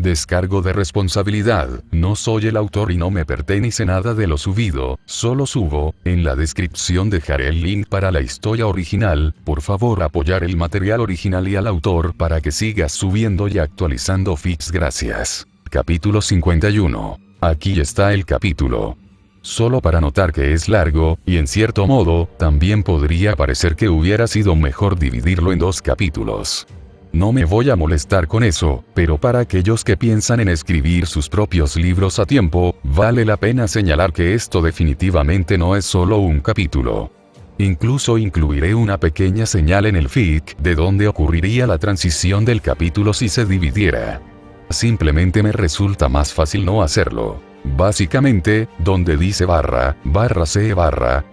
Descargo de responsabilidad, no soy el autor y no me pertenece nada de lo subido, solo subo. En la descripción dejaré el link para la historia original, por favor apoyar el material original y al autor para que sigas subiendo y actualizando feeds, gracias. Capítulo 51. Aquí está el capítulo. Solo para notar que es largo, y en cierto modo, también podría parecer que hubiera sido mejor dividirlo en 2 capítulos. No me voy a molestar con eso, pero para aquellos que piensan en escribir sus propios libros a tiempo, vale la pena señalar que esto definitivamente no es solo un capítulo. Incluso incluiré una pequeña señal en el feed de dónde ocurriría la transición del capítulo si se dividiera. Simplemente me resulta más fácil no hacerlo. Básicamente, donde dice barra C barra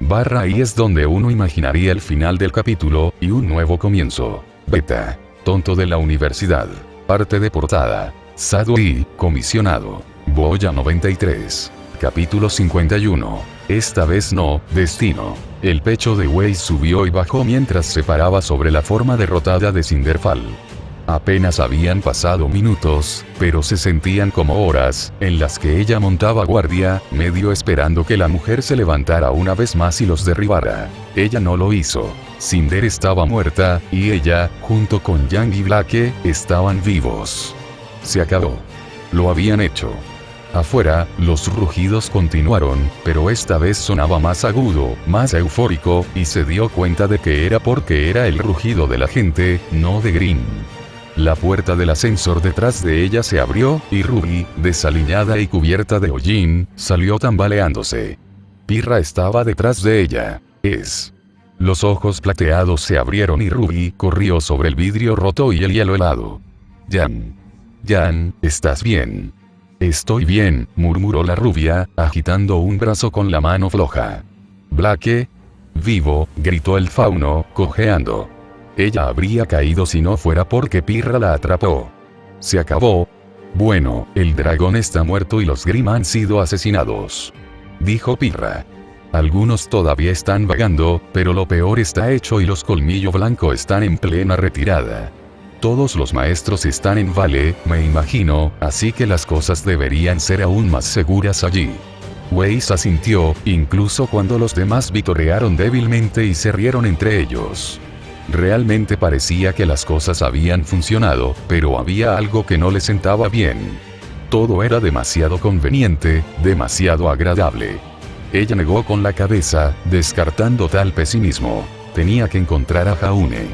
ahí es donde uno imaginaría el final del capítulo, y un nuevo comienzo. Beta. Tonto de la universidad. Parte de portada. Sadoi, comisionado. Boya 93. Capítulo 51. Esta vez no, destino. El pecho de Wei subió y bajó mientras se paraba sobre la forma derrotada de Cinderfall. Apenas habían pasado minutos, pero se sentían como horas, en las que ella montaba guardia, medio esperando que la mujer se levantara una vez más y los derribara. Ella no lo hizo. Cinder estaba muerta, y ella, junto con Yang y Blake, estaban vivos. Se acabó. Lo habían hecho. Afuera, los rugidos continuaron, pero esta vez sonaba más agudo, más eufórico, y se dio cuenta de que era porque era el rugido de la gente, no de Grimm. La puerta del ascensor detrás de ella se abrió, y Ruby, desaliñada y cubierta de hollín, salió tambaleándose. Pirra estaba detrás de ella. Los ojos plateados se abrieron y Ruby corrió sobre el vidrio roto y el hielo helado. Jan, ¿estás bien? Estoy bien, murmuró la rubia, agitando un brazo con la mano floja. Blake. Vivo, gritó el fauno, cojeando. Ella habría caído si no fuera porque Pirra la atrapó. Se acabó. Bueno, el dragón está muerto y los Grimm han sido asesinados, dijo Pirra. Algunos todavía están vagando, pero lo peor está hecho y los Colmillo Blanco están en plena retirada. Todos los maestros están en Vale, me imagino, así que las cosas deberían ser aún más seguras allí. Weiss asintió, incluso cuando los demás vitorearon débilmente y se rieron entre ellos. Realmente parecía que las cosas habían funcionado, pero había algo que no le sentaba bien. Todo era demasiado conveniente, demasiado agradable. Ella negó con la cabeza, descartando tal pesimismo. Tenía que encontrar a Jaune.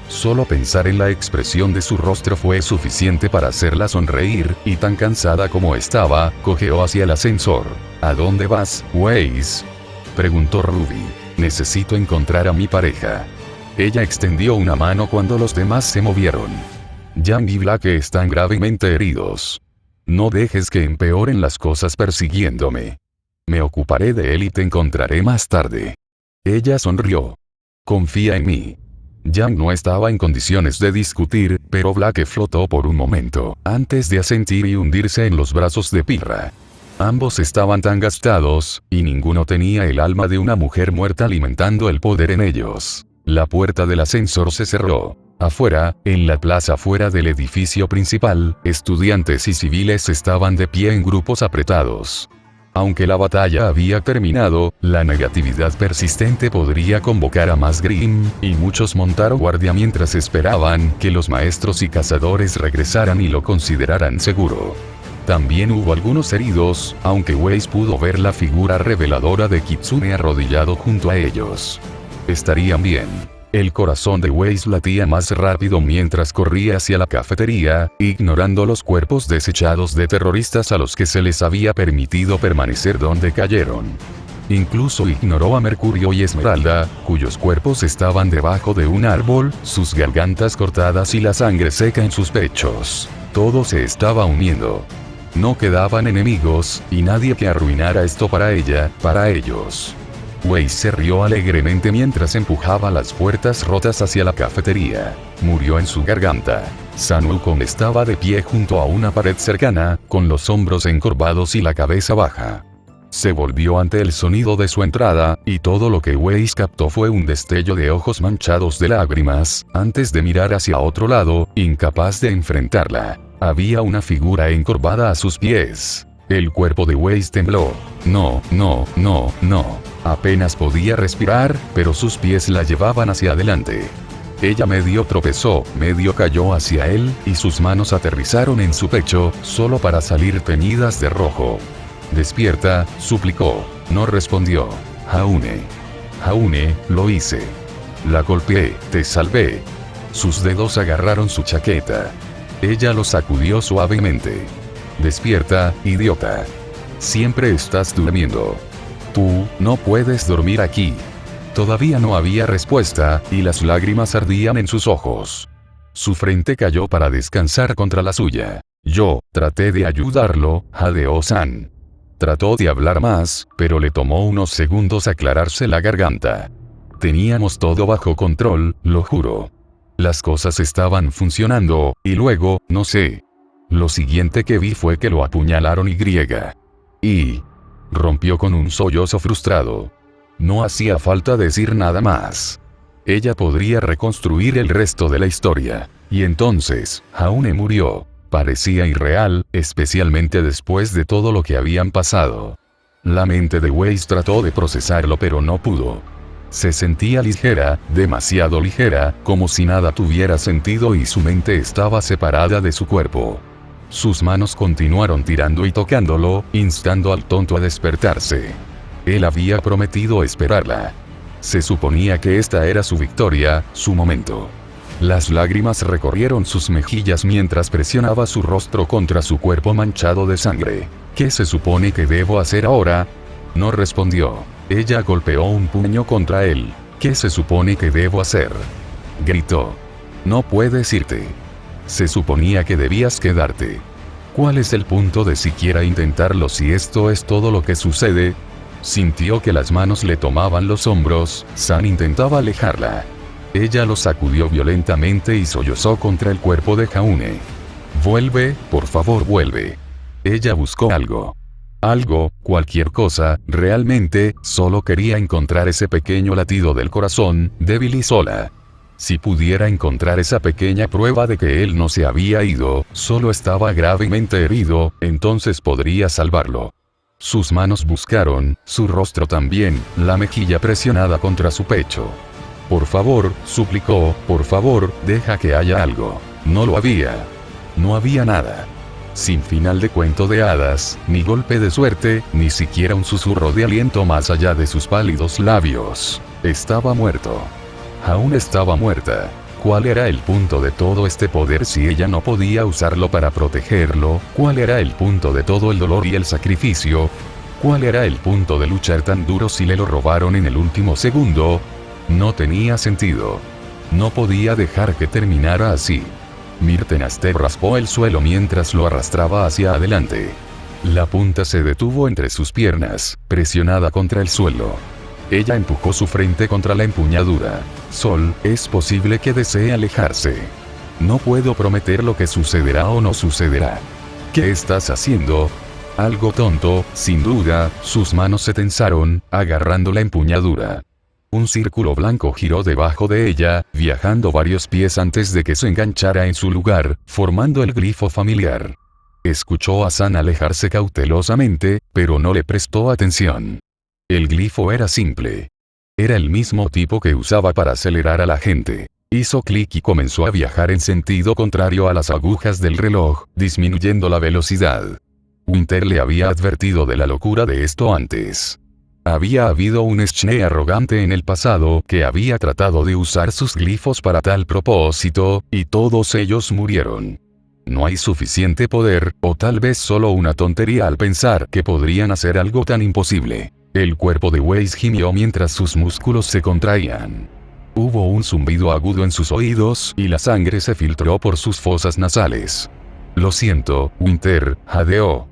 Solo pensar en la expresión de su rostro fue suficiente para hacerla sonreír, y tan cansada como estaba, cojeó hacia el ascensor. ¿A dónde vas, Weiss?, preguntó Ruby. Necesito encontrar a mi pareja. Ella extendió una mano cuando los demás se movieron. Yang y Blake están gravemente heridos. No dejes que empeoren las cosas persiguiéndome. Me ocuparé de él y te encontraré más tarde. Ella sonrió. Confía en mí. Yang no estaba en condiciones de discutir, pero Blake flotó por un momento, antes de asentir y hundirse en los brazos de Pirra. Ambos estaban tan gastados, y ninguno tenía el alma de una mujer muerta alimentando el poder en ellos. La puerta del ascensor se cerró. Afuera, en la plaza fuera del edificio principal, estudiantes y civiles estaban de pie en grupos apretados. Aunque la batalla había terminado, la negatividad persistente podría convocar a más Grimm, y muchos montaron guardia mientras esperaban que los maestros y cazadores regresaran y lo consideraran seguro. También hubo algunos heridos, aunque Weiss pudo ver la figura reveladora de Kitsune arrodillado junto a ellos. Estarían bien. El corazón de Weiss latía más rápido mientras corría hacia la cafetería, ignorando los cuerpos desechados de terroristas a los que se les había permitido permanecer donde cayeron. Incluso ignoró a Mercurio y Esmeralda, cuyos cuerpos estaban debajo de un árbol, sus gargantas cortadas y la sangre seca en sus pechos. Todo se estaba uniendo. No quedaban enemigos, y nadie que arruinara esto para ella, para ellos. Weiss se rió alegremente mientras empujaba las puertas rotas hacia la cafetería. Murió en su garganta. Sun Wukong estaba de pie junto a una pared cercana, con los hombros encorvados y la cabeza baja. Se volvió ante el sonido de su entrada, y todo lo que Weiss captó fue un destello de ojos manchados de lágrimas, antes de mirar hacia otro lado, incapaz de enfrentarla. Había una figura encorvada a sus pies. El cuerpo de Weiss tembló. No. Apenas podía respirar, pero sus pies la llevaban hacia adelante. Ella medio tropezó, medio cayó hacia él, y sus manos aterrizaron en su pecho, solo para salir teñidas de rojo. «Despierta», suplicó. No respondió. Jaune, lo hice. La golpeé, te salvé. Sus dedos agarraron su chaqueta. Ella lo sacudió suavemente. «Despierta, idiota. Siempre estás durmiendo. Tú, no puedes dormir aquí». Todavía no había respuesta, y las lágrimas ardían en sus ojos. Su frente cayó para descansar contra la suya. Yo traté de ayudarlo, Hideo-san. Trató de hablar más, pero le tomó unos segundos aclararse la garganta. Teníamos todo bajo control, lo juro. Las cosas estaban funcionando, y luego, no sé. Lo siguiente que vi fue que lo apuñalaron y rompió con un sollozo frustrado. No hacía falta decir nada más. Ella podría reconstruir el resto de la historia. Y entonces, Jaune murió. Parecía irreal, especialmente después de todo lo que habían pasado. La mente de Weiss trató de procesarlo pero no pudo. Se sentía ligera, demasiado ligera, como si nada tuviera sentido y su mente estaba separada de su cuerpo. Sus manos continuaron tirando y tocándolo, instando al tonto a despertarse. Él había prometido esperarla. Se suponía que esta era su victoria, su momento. Las lágrimas recorrieron sus mejillas mientras presionaba su rostro contra su cuerpo manchado de sangre. ¿Qué se supone que debo hacer ahora? No respondió. Ella golpeó un puño contra él. ¿Qué se supone que debo hacer? Gritó. No puedes irte. Se suponía que debías quedarte. ¿Cuál es el punto de siquiera intentarlo si esto es todo lo que sucede? Sintió que las manos le tomaban los hombros. San intentaba alejarla. Ella lo sacudió violentamente y sollozó contra el cuerpo de Jaune. Vuelve, por favor vuelve. Ella buscó algo. Algo, cualquier cosa, realmente, solo quería encontrar ese pequeño latido del corazón, débil y sola. Si pudiera encontrar esa pequeña prueba de que él no se había ido, solo estaba gravemente herido, entonces podría salvarlo. Sus manos buscaron, su rostro también, la mejilla presionada contra su pecho. Por favor, suplicó, por favor, deja que haya algo. No lo había. No había nada. Sin final de cuento de hadas, ni golpe de suerte, ni siquiera un susurro de aliento más allá de sus pálidos labios. Estaba muerto. Aún estaba muerta. ¿Cuál era el punto de todo este poder si ella no podía usarlo para protegerlo? ¿Cuál era el punto de todo el dolor y el sacrificio? ¿Cuál era el punto de luchar tan duro si le lo robaron en el último segundo? No tenía sentido. No podía dejar que terminara así. Myrtenaster raspó el suelo mientras lo arrastraba hacia adelante. La punta se detuvo entre sus piernas, presionada contra el suelo. Ella empujó su frente contra la empuñadura. Sol, es posible que desee alejarse. No puedo prometer lo que sucederá o no sucederá. ¿Qué estás haciendo? Algo tonto, sin duda. Sus manos se tensaron, agarrando la empuñadura. Un círculo blanco giró debajo de ella, viajando varios pies antes de que se enganchara en su lugar, formando el glifo familiar. Escuchó a San alejarse cautelosamente, pero no le prestó atención. El glifo era simple. Era el mismo tipo que usaba para acelerar a la gente. Hizo clic y comenzó a viajar en sentido contrario a las agujas del reloj, disminuyendo la velocidad. Winter le había advertido de la locura de esto antes. Había habido un Schnee arrogante en el pasado que había tratado de usar sus glifos para tal propósito, y todos ellos murieron. No hay suficiente poder, o tal vez solo una tontería al pensar que podrían hacer algo tan imposible. El cuerpo de Weiss gimió mientras sus músculos se contraían. Hubo un zumbido agudo en sus oídos y la sangre se filtró por sus fosas nasales. Lo siento, Winter, jadeó.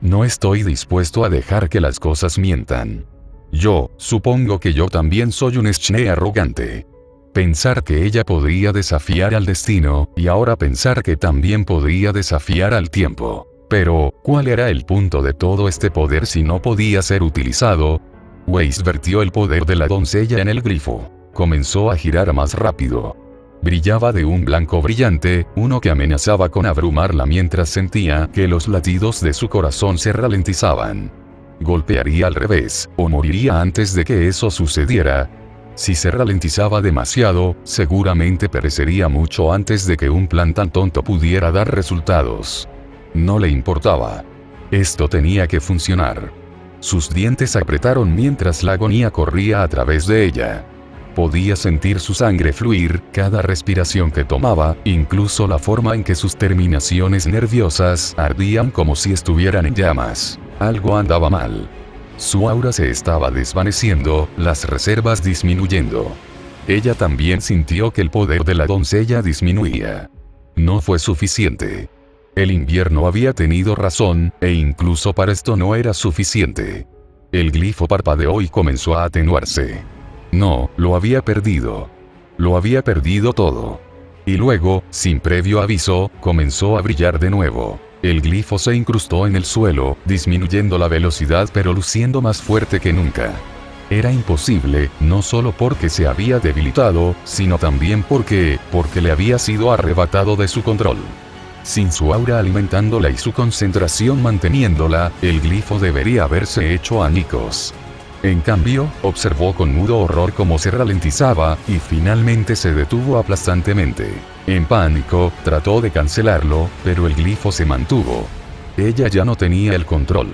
No estoy dispuesto a dejar que las cosas mientan. Yo, supongo que yo también soy un Schnee arrogante. Pensar que ella podría desafiar al destino, y ahora pensar que también podría desafiar al tiempo. Pero, ¿cuál era el punto de todo este poder si no podía ser utilizado? Weiss vertió el poder de la doncella en el glifo. Comenzó a girar más rápido. Brillaba de un blanco brillante, uno que amenazaba con abrumarla mientras sentía que los latidos de su corazón se ralentizaban. Golpearía al revés, o moriría antes de que eso sucediera. Si se ralentizaba demasiado, seguramente perecería mucho antes de que un plan tan tonto pudiera dar resultados. No le importaba. Esto tenía que funcionar. Sus dientes apretaron mientras la agonía corría a través de ella. Podía sentir su sangre fluir, cada respiración que tomaba, incluso la forma en que sus terminaciones nerviosas ardían como si estuvieran en llamas. Algo andaba mal. Su aura se estaba desvaneciendo, las reservas disminuyendo. Ella también sintió que el poder de la doncella disminuía. No fue suficiente. El invierno había tenido razón, e incluso para esto no era suficiente. El glifo parpadeó y comenzó a atenuarse. No, lo había perdido. Lo había perdido todo. Y luego, sin previo aviso, comenzó a brillar de nuevo. El glifo se incrustó en el suelo, disminuyendo la velocidad pero luciendo más fuerte que nunca. Era imposible, no solo porque se había debilitado, sino también porque le había sido arrebatado de su control. Sin su aura alimentándola y su concentración manteniéndola, el glifo debería haberse hecho añicos. En cambio, observó con mudo horror cómo se ralentizaba, y finalmente se detuvo aplastantemente. En pánico, trató de cancelarlo, pero el glifo se mantuvo. Ella ya no tenía el control.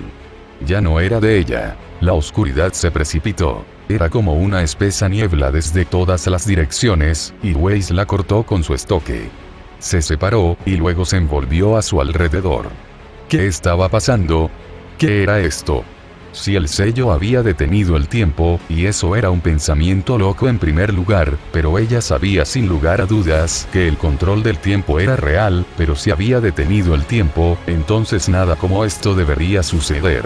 Ya no era de ella. La oscuridad se precipitó. Era como una espesa niebla desde todas las direcciones, y Weiss la cortó con su estoque. Se separó, y luego se envolvió a su alrededor. ¿Qué estaba pasando? ¿Qué era esto? Si el sello había detenido el tiempo, y eso era un pensamiento loco en primer lugar, pero ella sabía sin lugar a dudas que el control del tiempo era real, pero si había detenido el tiempo, entonces nada como esto debería suceder.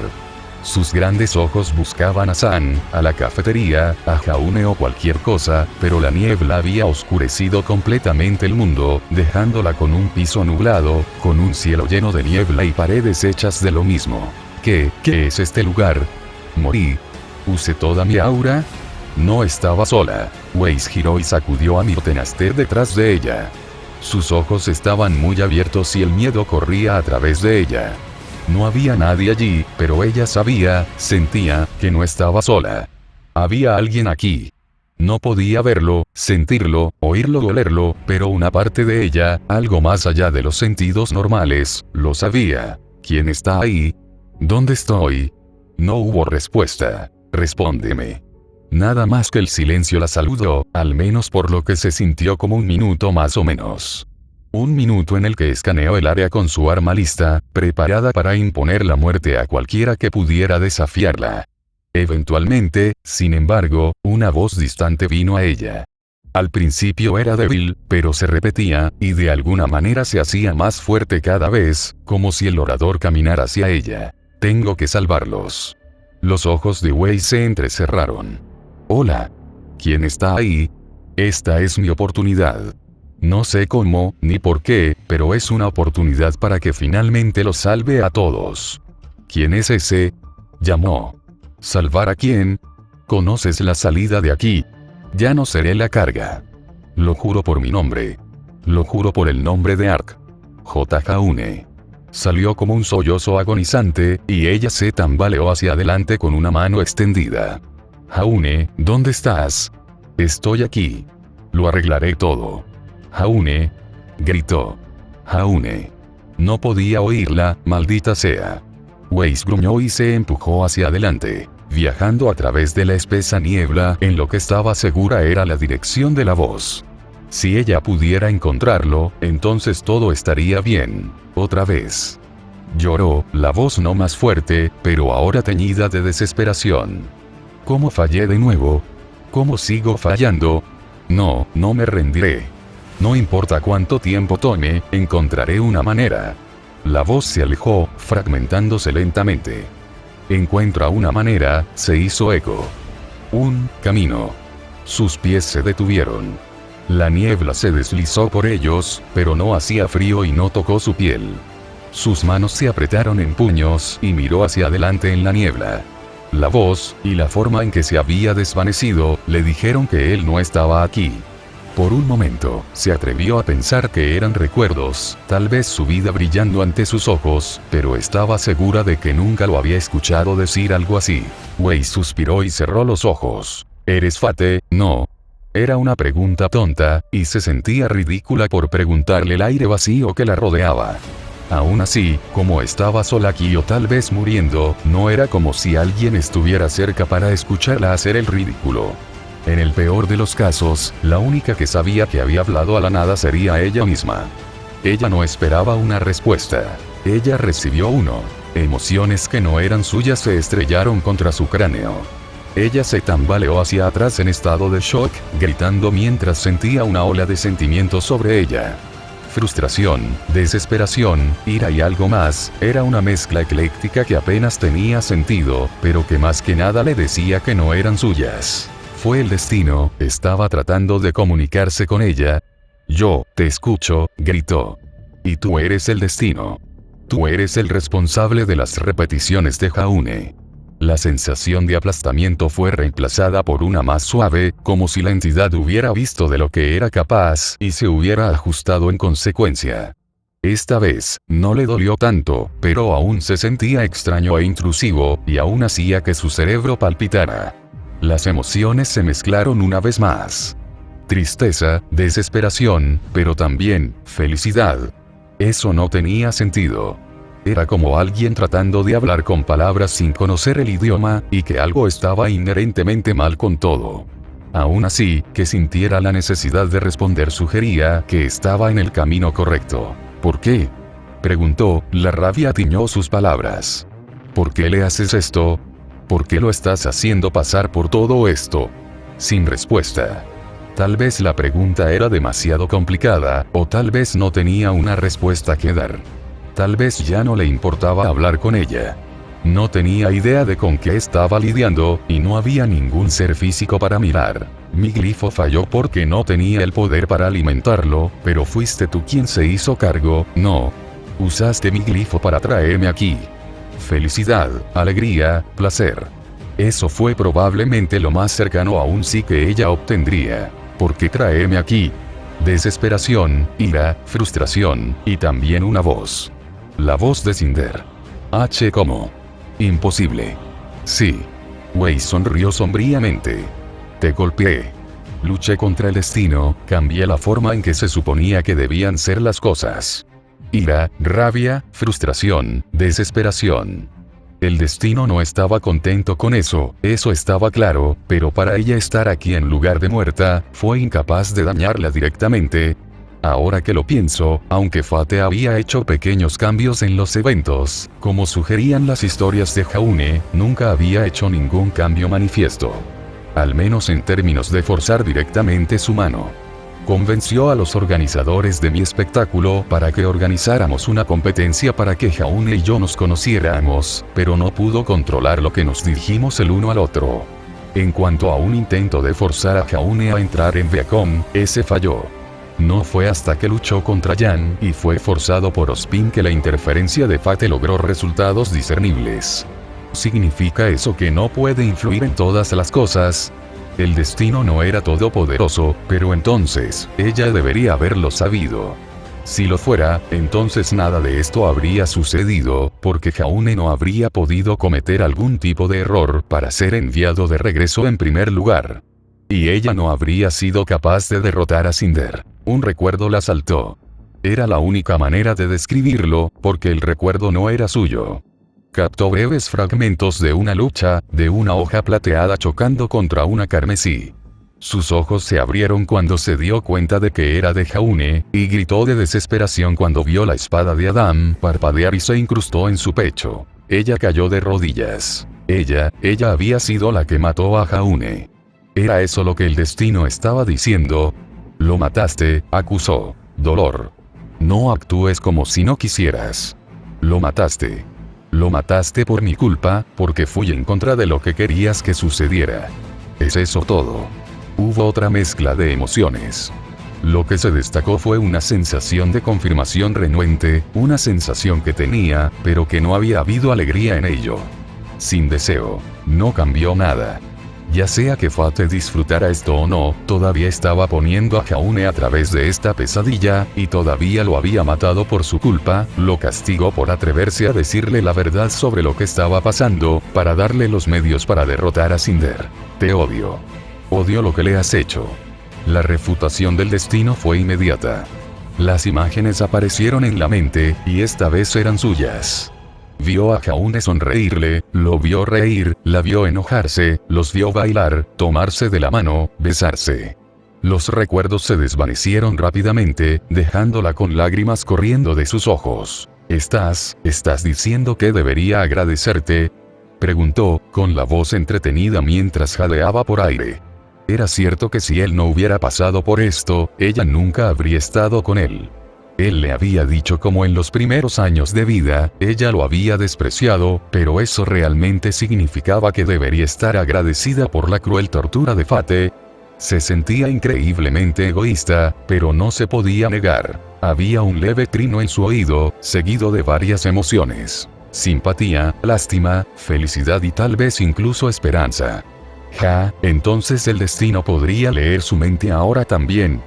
Sus grandes ojos buscaban a San, a la cafetería, a Jaune o cualquier cosa, pero la niebla había oscurecido completamente el mundo, dejándola con un piso nublado, con un cielo lleno de niebla y paredes hechas de lo mismo. ¿Qué es este lugar? Morí. ¿Usé toda mi aura? No estaba sola. Weiss giró y sacudió a Myrtenaster detrás de ella. Sus ojos estaban muy abiertos y el miedo corría a través de ella. No había nadie allí, pero ella sentía, que no estaba sola. Había alguien aquí. No podía verlo, sentirlo, oírlo o olerlo, pero una parte de ella, algo más allá de los sentidos normales, lo sabía. ¿Quién está ahí? ¿Dónde estoy? No hubo respuesta. Respóndeme. Nada más que el silencio la saludó, al menos por lo que se sintió como un minuto más o menos. Un minuto en el que escaneó el área con su arma lista, preparada para imponer la muerte a cualquiera que pudiera desafiarla. Eventualmente, sin embargo, una voz distante vino a ella. Al principio era débil, pero se repetía, y de alguna manera se hacía más fuerte cada vez, como si el orador caminara hacia ella. Tengo que salvarlos. Los ojos de Weiss se entrecerraron. Hola. ¿Quién está ahí? Esta es mi oportunidad. No sé cómo, ni por qué, pero es una oportunidad para que finalmente los salve a todos. ¿Quién es ese? Llamó. ¿Salvar a quién? ¿Conoces la salida de aquí? Ya no seré la carga. Lo juro por mi nombre. Lo juro por el nombre de Ark. J. Jaune. Salió como un sollozo agonizante, y ella se tambaleó hacia adelante con una mano extendida. Jaune, ¿dónde estás? Estoy aquí. Lo arreglaré todo. Jaune. Gritó. Jaune. No podía oírla, maldita sea. Weiss gruñó y se empujó hacia adelante, viajando a través de la espesa niebla en lo que estaba segura era la dirección de la voz. Si ella pudiera encontrarlo, entonces todo estaría bien. Otra vez. Lloró, la voz no más fuerte, pero ahora teñida de desesperación. ¿Cómo fallé de nuevo? ¿Cómo sigo fallando? No me rendiré. No importa cuánto tiempo tome, encontraré una manera. La voz se alejó, fragmentándose lentamente. Encuentra una manera, se hizo eco. Un camino. Sus pies se detuvieron. La niebla se deslizó por ellos, pero no hacía frío y no tocó su piel. Sus manos se apretaron en puños y miró hacia adelante en la niebla. La voz, y la forma en que se había desvanecido, le dijeron que él no estaba aquí. Por un momento, se atrevió a pensar que eran recuerdos, tal vez su vida brillando ante sus ojos, pero estaba segura de que nunca lo había escuchado decir algo así. Wei suspiró y cerró los ojos. ¿Eres Fate? No. Era una pregunta tonta, y se sentía ridícula por preguntarle el aire vacío que la rodeaba. Aún así, como estaba sola aquí o tal vez muriendo, no era como si alguien estuviera cerca para escucharla hacer el ridículo. En el peor de los casos, la única que sabía que había hablado a la nada sería ella misma. Ella no esperaba una respuesta. Ella recibió uno. Emociones que no eran suyas se estrellaron contra su cráneo. Ella se tambaleó hacia atrás en estado de shock, gritando mientras sentía una ola de sentimientos sobre ella. Frustración, desesperación, ira y algo más, era una mezcla ecléctica que apenas tenía sentido, pero que más que nada le decía que no eran suyas. Fue el destino, estaba tratando de comunicarse con ella. Yo, te escucho, gritó. Y tú eres el destino. Tú eres el responsable de las repeticiones de Jaune. La sensación de aplastamiento fue reemplazada por una más suave, como si la entidad hubiera visto de lo que era capaz y se hubiera ajustado en consecuencia. Esta vez, no le dolió tanto, pero aún se sentía extraño e intrusivo, y aún hacía que su cerebro palpitara. Las emociones se mezclaron una vez más. Tristeza, desesperación, pero también, felicidad. Eso no tenía sentido. Era como alguien tratando de hablar con palabras sin conocer el idioma, y que algo estaba inherentemente mal con todo. Aún así, que sintiera la necesidad de responder sugería que estaba en el camino correcto. ¿Por qué? Preguntó, la rabia tiñó sus palabras. ¿Por qué le haces esto? ¿Por qué lo estás haciendo pasar por todo esto? Sin respuesta. Tal vez la pregunta era demasiado complicada, o tal vez no tenía una respuesta que dar. Tal vez ya no le importaba hablar con ella. No tenía idea de con qué estaba lidiando, y no había ningún ser físico para mirar. Mi glifo falló porque no tenía el poder para alimentarlo, pero fuiste tú quien se hizo cargo, no. Usaste mi glifo para traerme aquí. Felicidad, alegría, placer. Eso fue probablemente lo más cercano a un sí que ella obtendría. ¿Por qué traerme aquí? Desesperación, ira, frustración, y también una voz. La voz de Cinder. ¿Cómo? Imposible. Sí. Wei sonrió sombríamente. Te golpeé. Luché contra el destino, cambié la forma en que se suponía que debían ser las cosas. Ira, rabia, frustración, desesperación. El destino no estaba contento con eso estaba claro, pero para ella estar aquí en lugar de muerta, fue incapaz de dañarla directamente. Ahora que lo pienso, aunque Fate había hecho pequeños cambios en los eventos, como sugerían las historias de Jaune, nunca había hecho ningún cambio manifiesto. Al menos en términos de forzar directamente su mano. Convenció a los organizadores de mi espectáculo para que organizáramos una competencia para que Jaune y yo nos conociéramos, pero no pudo controlar lo que nos dirigimos el uno al otro. En cuanto a un intento de forzar a Jaune a entrar en Viacom, ese falló. No fue hasta que luchó contra Yan y fue forzado por Ospin que la interferencia de Fate logró resultados discernibles. ¿Significa eso que no puede influir en todas las cosas? El destino no era todopoderoso, pero entonces, ella debería haberlo sabido. Si lo fuera, entonces nada de esto habría sucedido, porque Jaune no habría podido cometer algún tipo de error para ser enviado de regreso en primer lugar. Y ella no habría sido capaz de derrotar a Cinder. Un recuerdo la asaltó. Era la única manera de describirlo, porque el recuerdo no era suyo. Captó breves fragmentos de una lucha, de una hoja plateada chocando contra una carmesí. Sus ojos se abrieron cuando se dio cuenta de que era de Jaune, y gritó de desesperación cuando vio la espada de Adam parpadear y se incrustó en su pecho. Ella cayó de rodillas. Ella había sido la que mató a Jaune. ¿Era eso lo que el destino estaba diciendo? Lo mataste, acusó. Dolor. No actúes como si no quisieras. Lo mataste. Lo mataste por mi culpa, porque fui en contra de lo que querías que sucediera. ¿Es eso todo? Hubo otra mezcla de emociones. Lo que se destacó fue una sensación de confirmación renuente, una sensación que tenía, pero que no había habido alegría en ello. Sin deseo. No cambió nada. Ya sea que Fate disfrutara esto o no, todavía estaba poniendo a Jaune a través de esta pesadilla, y todavía lo había matado por su culpa, lo castigó por atreverse a decirle la verdad sobre lo que estaba pasando, para darle los medios para derrotar a Cinder. Te odio. Odio lo que le has hecho. La refutación del destino fue inmediata. Las imágenes aparecieron en la mente, y esta vez eran suyas. Vio a Jaune sonreírle, lo vio reír, la vio enojarse, los vio bailar, tomarse de la mano, besarse. Los recuerdos se desvanecieron rápidamente, dejándola con lágrimas corriendo de sus ojos. ¿Estás diciendo que debería agradecerte?», preguntó, con la voz entretenida mientras jadeaba por aire. Era cierto que si él no hubiera pasado por esto, ella nunca habría estado con él. Él le había dicho cómo en los primeros años de vida, ella lo había despreciado, pero eso realmente significaba que debería estar agradecida por la cruel tortura de Fate. Se sentía increíblemente egoísta, pero no se podía negar. Había un leve trino en su oído, seguido de varias emociones: simpatía, lástima, felicidad y tal vez incluso esperanza. Entonces el destino podría leer su mente ahora también.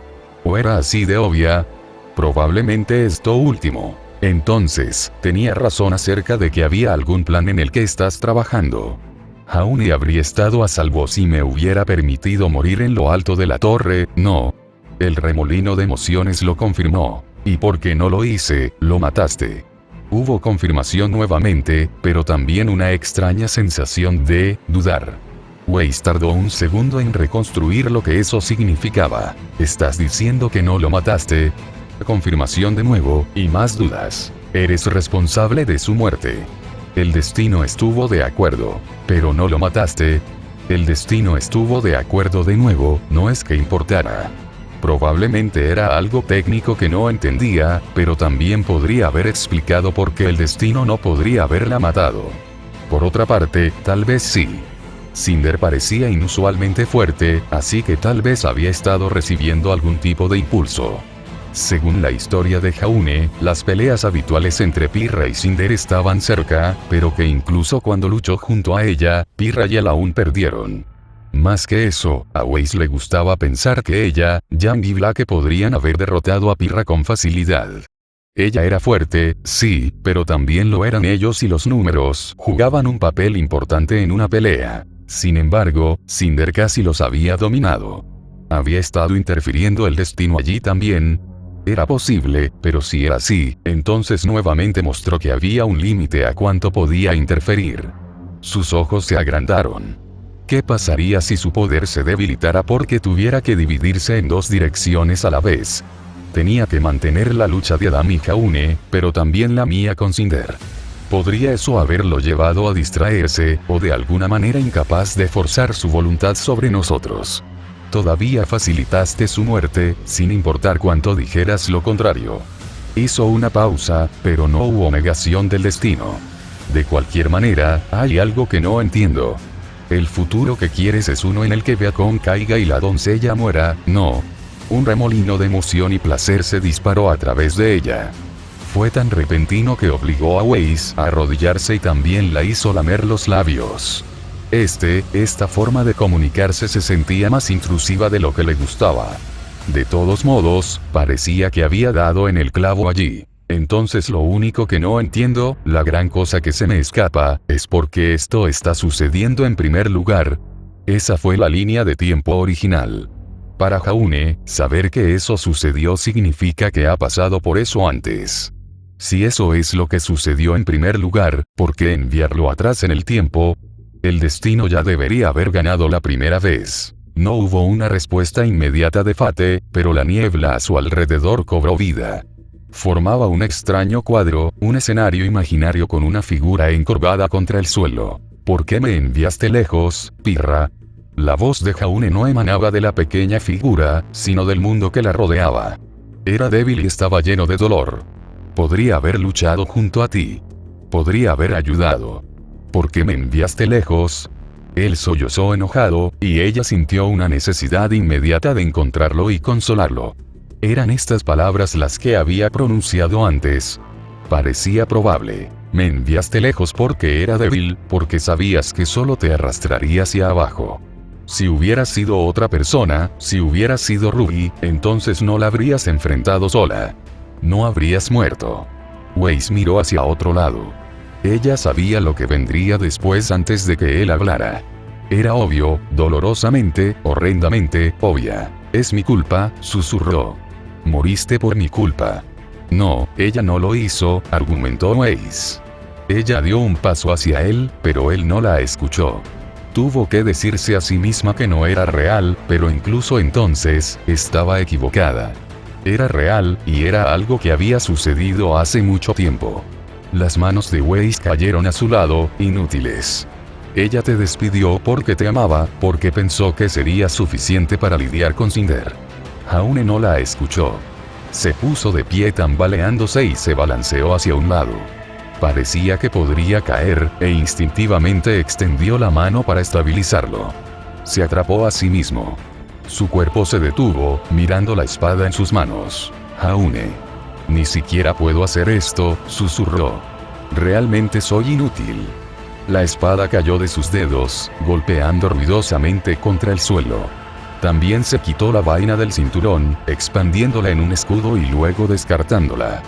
¿O era así de obvia? Probablemente esto último. Entonces, tenía razón acerca de que había algún plan en el que estás trabajando. Jaune habría estado a salvo si me hubiera permitido morir en lo alto de la torre, ¿no? El remolino de emociones lo confirmó. ¿Y por qué no lo hice? Lo mataste. Hubo confirmación nuevamente, pero también una extraña sensación de dudar. Weiss tardó un segundo en reconstruir lo que eso significaba. ¿Estás diciendo que no lo mataste? Confirmación de nuevo, y más dudas. Eres responsable de su muerte. El destino estuvo de acuerdo. Pero no lo mataste. El destino estuvo de acuerdo de nuevo, no es que importara. Probablemente era algo técnico que no entendía, pero también podría haber explicado por qué el destino no podría haberla matado. Por otra parte, tal vez sí. Cinder parecía inusualmente fuerte, así que tal vez había estado recibiendo algún tipo de impulso. Según la historia de Jaune, las peleas habituales entre Pirra y Cinder estaban cerca, pero que incluso cuando luchó junto a ella, Pirra y él aún perdieron. Más que eso, a Weiss le gustaba pensar que ella, Yang y Blake podrían haber derrotado a Pirra con facilidad. Ella era fuerte, sí, pero también lo eran ellos y los números jugaban un papel importante en una pelea. Sin embargo, Cinder casi los había dominado. ¿Había estado interfiriendo el destino allí también? Era posible, pero si era así, entonces nuevamente mostró que había un límite a cuánto podía interferir. Sus ojos se agrandaron. ¿Qué pasaría si su poder se debilitara porque tuviera que dividirse en dos direcciones a la vez? Tenía que mantener la lucha de Adam y Jaune, pero también la mía con Cinder. ¿Podría eso haberlo llevado a distraerse, o de alguna manera incapaz de forzar su voluntad sobre nosotros? Todavía facilitaste su muerte, sin importar cuánto dijeras lo contrario. Hizo una pausa, pero no hubo negación del destino. De cualquier manera, hay algo que no entiendo. El futuro que quieres es uno en el que Beacon caiga y la doncella muera, ¿no? Un remolino de emoción y placer se disparó a través de ella. Fue tan repentino que obligó a Weiss a arrodillarse y también la hizo lamer los labios. Esta forma de comunicarse se sentía más intrusiva de lo que le gustaba. De todos modos, parecía que había dado en el clavo allí. Entonces lo único que no entiendo, la gran cosa que se me escapa, es por qué esto está sucediendo en primer lugar. Esa fue la línea de tiempo original. Para Jaune, saber que eso sucedió significa que ha pasado por eso antes. Si eso es lo que sucedió en primer lugar, ¿por qué enviarlo atrás en el tiempo? El destino ya debería haber ganado la primera vez. No hubo una respuesta inmediata de Fate, pero la niebla a su alrededor cobró vida. Formaba un extraño cuadro, un escenario imaginario con una figura encorvada contra el suelo. ¿Por qué me enviaste lejos, Pirra? La voz de Jaune no emanaba de la pequeña figura, sino del mundo que la rodeaba. Era débil y estaba lleno de dolor. Podría haber luchado junto a ti. Podría haber ayudado. ¿Por qué me enviaste lejos? Él sollozó enojado, y ella sintió una necesidad inmediata de encontrarlo y consolarlo. Eran estas palabras las que había pronunciado antes. Parecía probable. Me enviaste lejos porque era débil, porque sabías que solo te arrastraría hacia abajo. Si hubiera sido otra persona, si hubiera sido Ruby, entonces no la habrías enfrentado sola. No habrías muerto. Weiss miró hacia otro lado. Ella sabía lo que vendría después antes de que él hablara. Era obvio, dolorosamente, horrendamente, obvia. Es mi culpa, susurró. Moriste por mi culpa. No, ella no lo hizo, argumentó Weiss. Ella dio un paso hacia él, pero él no la escuchó. Tuvo que decirse a sí misma que no era real, pero incluso entonces, estaba equivocada. Era real, y era algo que había sucedido hace mucho tiempo. Las manos de Weiss cayeron a su lado, inútiles. Ella te despidió porque te amaba, porque pensó que sería suficiente para lidiar con Cinder. Jaune no la escuchó. Se puso de pie tambaleándose y se balanceó hacia un lado. Parecía que podría caer, e instintivamente extendió la mano para estabilizarlo. Se atrapó a sí mismo. Su cuerpo se detuvo, mirando la espada en sus manos. Jaune. Ni siquiera puedo hacer esto, susurró. Realmente soy inútil. La espada cayó de sus dedos, golpeando ruidosamente contra el suelo. También se quitó la vaina del cinturón, expandiéndola en un escudo y luego descartándola.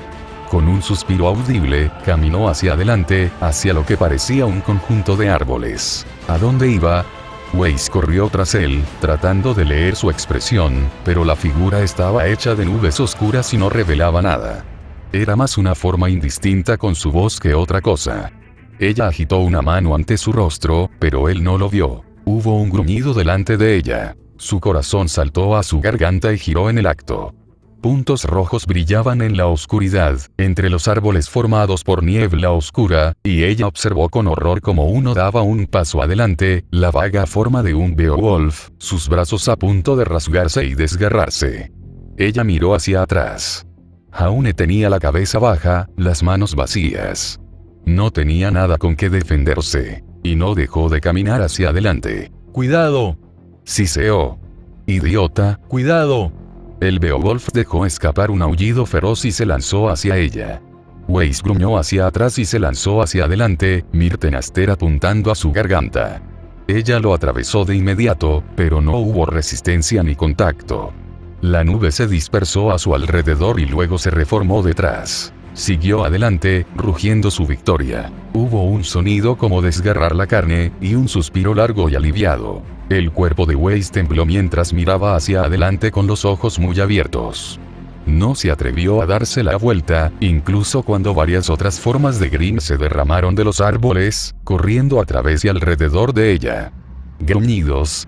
Con un suspiro audible, caminó hacia adelante, hacia lo que parecía un conjunto de árboles. ¿A dónde iba? Weiss corrió tras él, tratando de leer su expresión, pero la figura estaba hecha de nubes oscuras y no revelaba nada. Era más una forma indistinta con su voz que otra cosa. Ella agitó una mano ante su rostro, pero él no lo vio. Hubo un gruñido delante de ella. Su corazón saltó a su garganta y giró en el acto. Puntos rojos brillaban en la oscuridad, entre los árboles formados por niebla oscura, y ella observó con horror cómo uno daba un paso adelante, la vaga forma de un Beowulf, sus brazos a punto de rasgarse y desgarrarse. Ella miró hacia atrás. Jaune tenía la cabeza baja, las manos vacías. No tenía nada con que defenderse, y no dejó de caminar hacia adelante. ¡Cuidado! Siseó. ¡Idiota, cuidado! El Beowulf dejó escapar un aullido feroz y se lanzó hacia ella. Weiss gruñó hacia atrás y se lanzó hacia adelante, Myrtenaster apuntando a su garganta. Ella lo atravesó de inmediato, pero no hubo resistencia ni contacto. La nube se dispersó a su alrededor y luego se reformó detrás. Siguió adelante, rugiendo su victoria. Hubo un sonido como desgarrar la carne, y un suspiro largo y aliviado. El cuerpo de Weiss tembló mientras miraba hacia adelante con los ojos muy abiertos. No se atrevió a darse la vuelta, incluso cuando varias otras formas de Grimm se derramaron de los árboles, corriendo a través y alrededor de ella. Gruñidos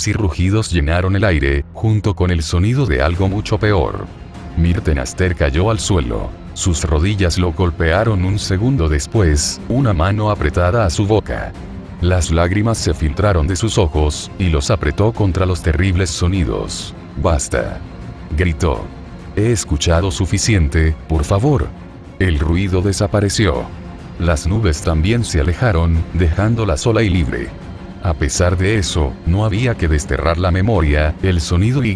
y rugidos llenaron el aire, junto con el sonido de algo mucho peor. Myrtenaster cayó al suelo. Sus rodillas lo golpearon un segundo después, una mano apretada a su boca. Las lágrimas se filtraron de sus ojos, y los apretó contra los terribles sonidos. «Basta», gritó. «He escuchado suficiente, por favor». El ruido desapareció. Las nubes también se alejaron, dejándola sola y libre. A pesar de eso, no había que desterrar la memoria, el sonido y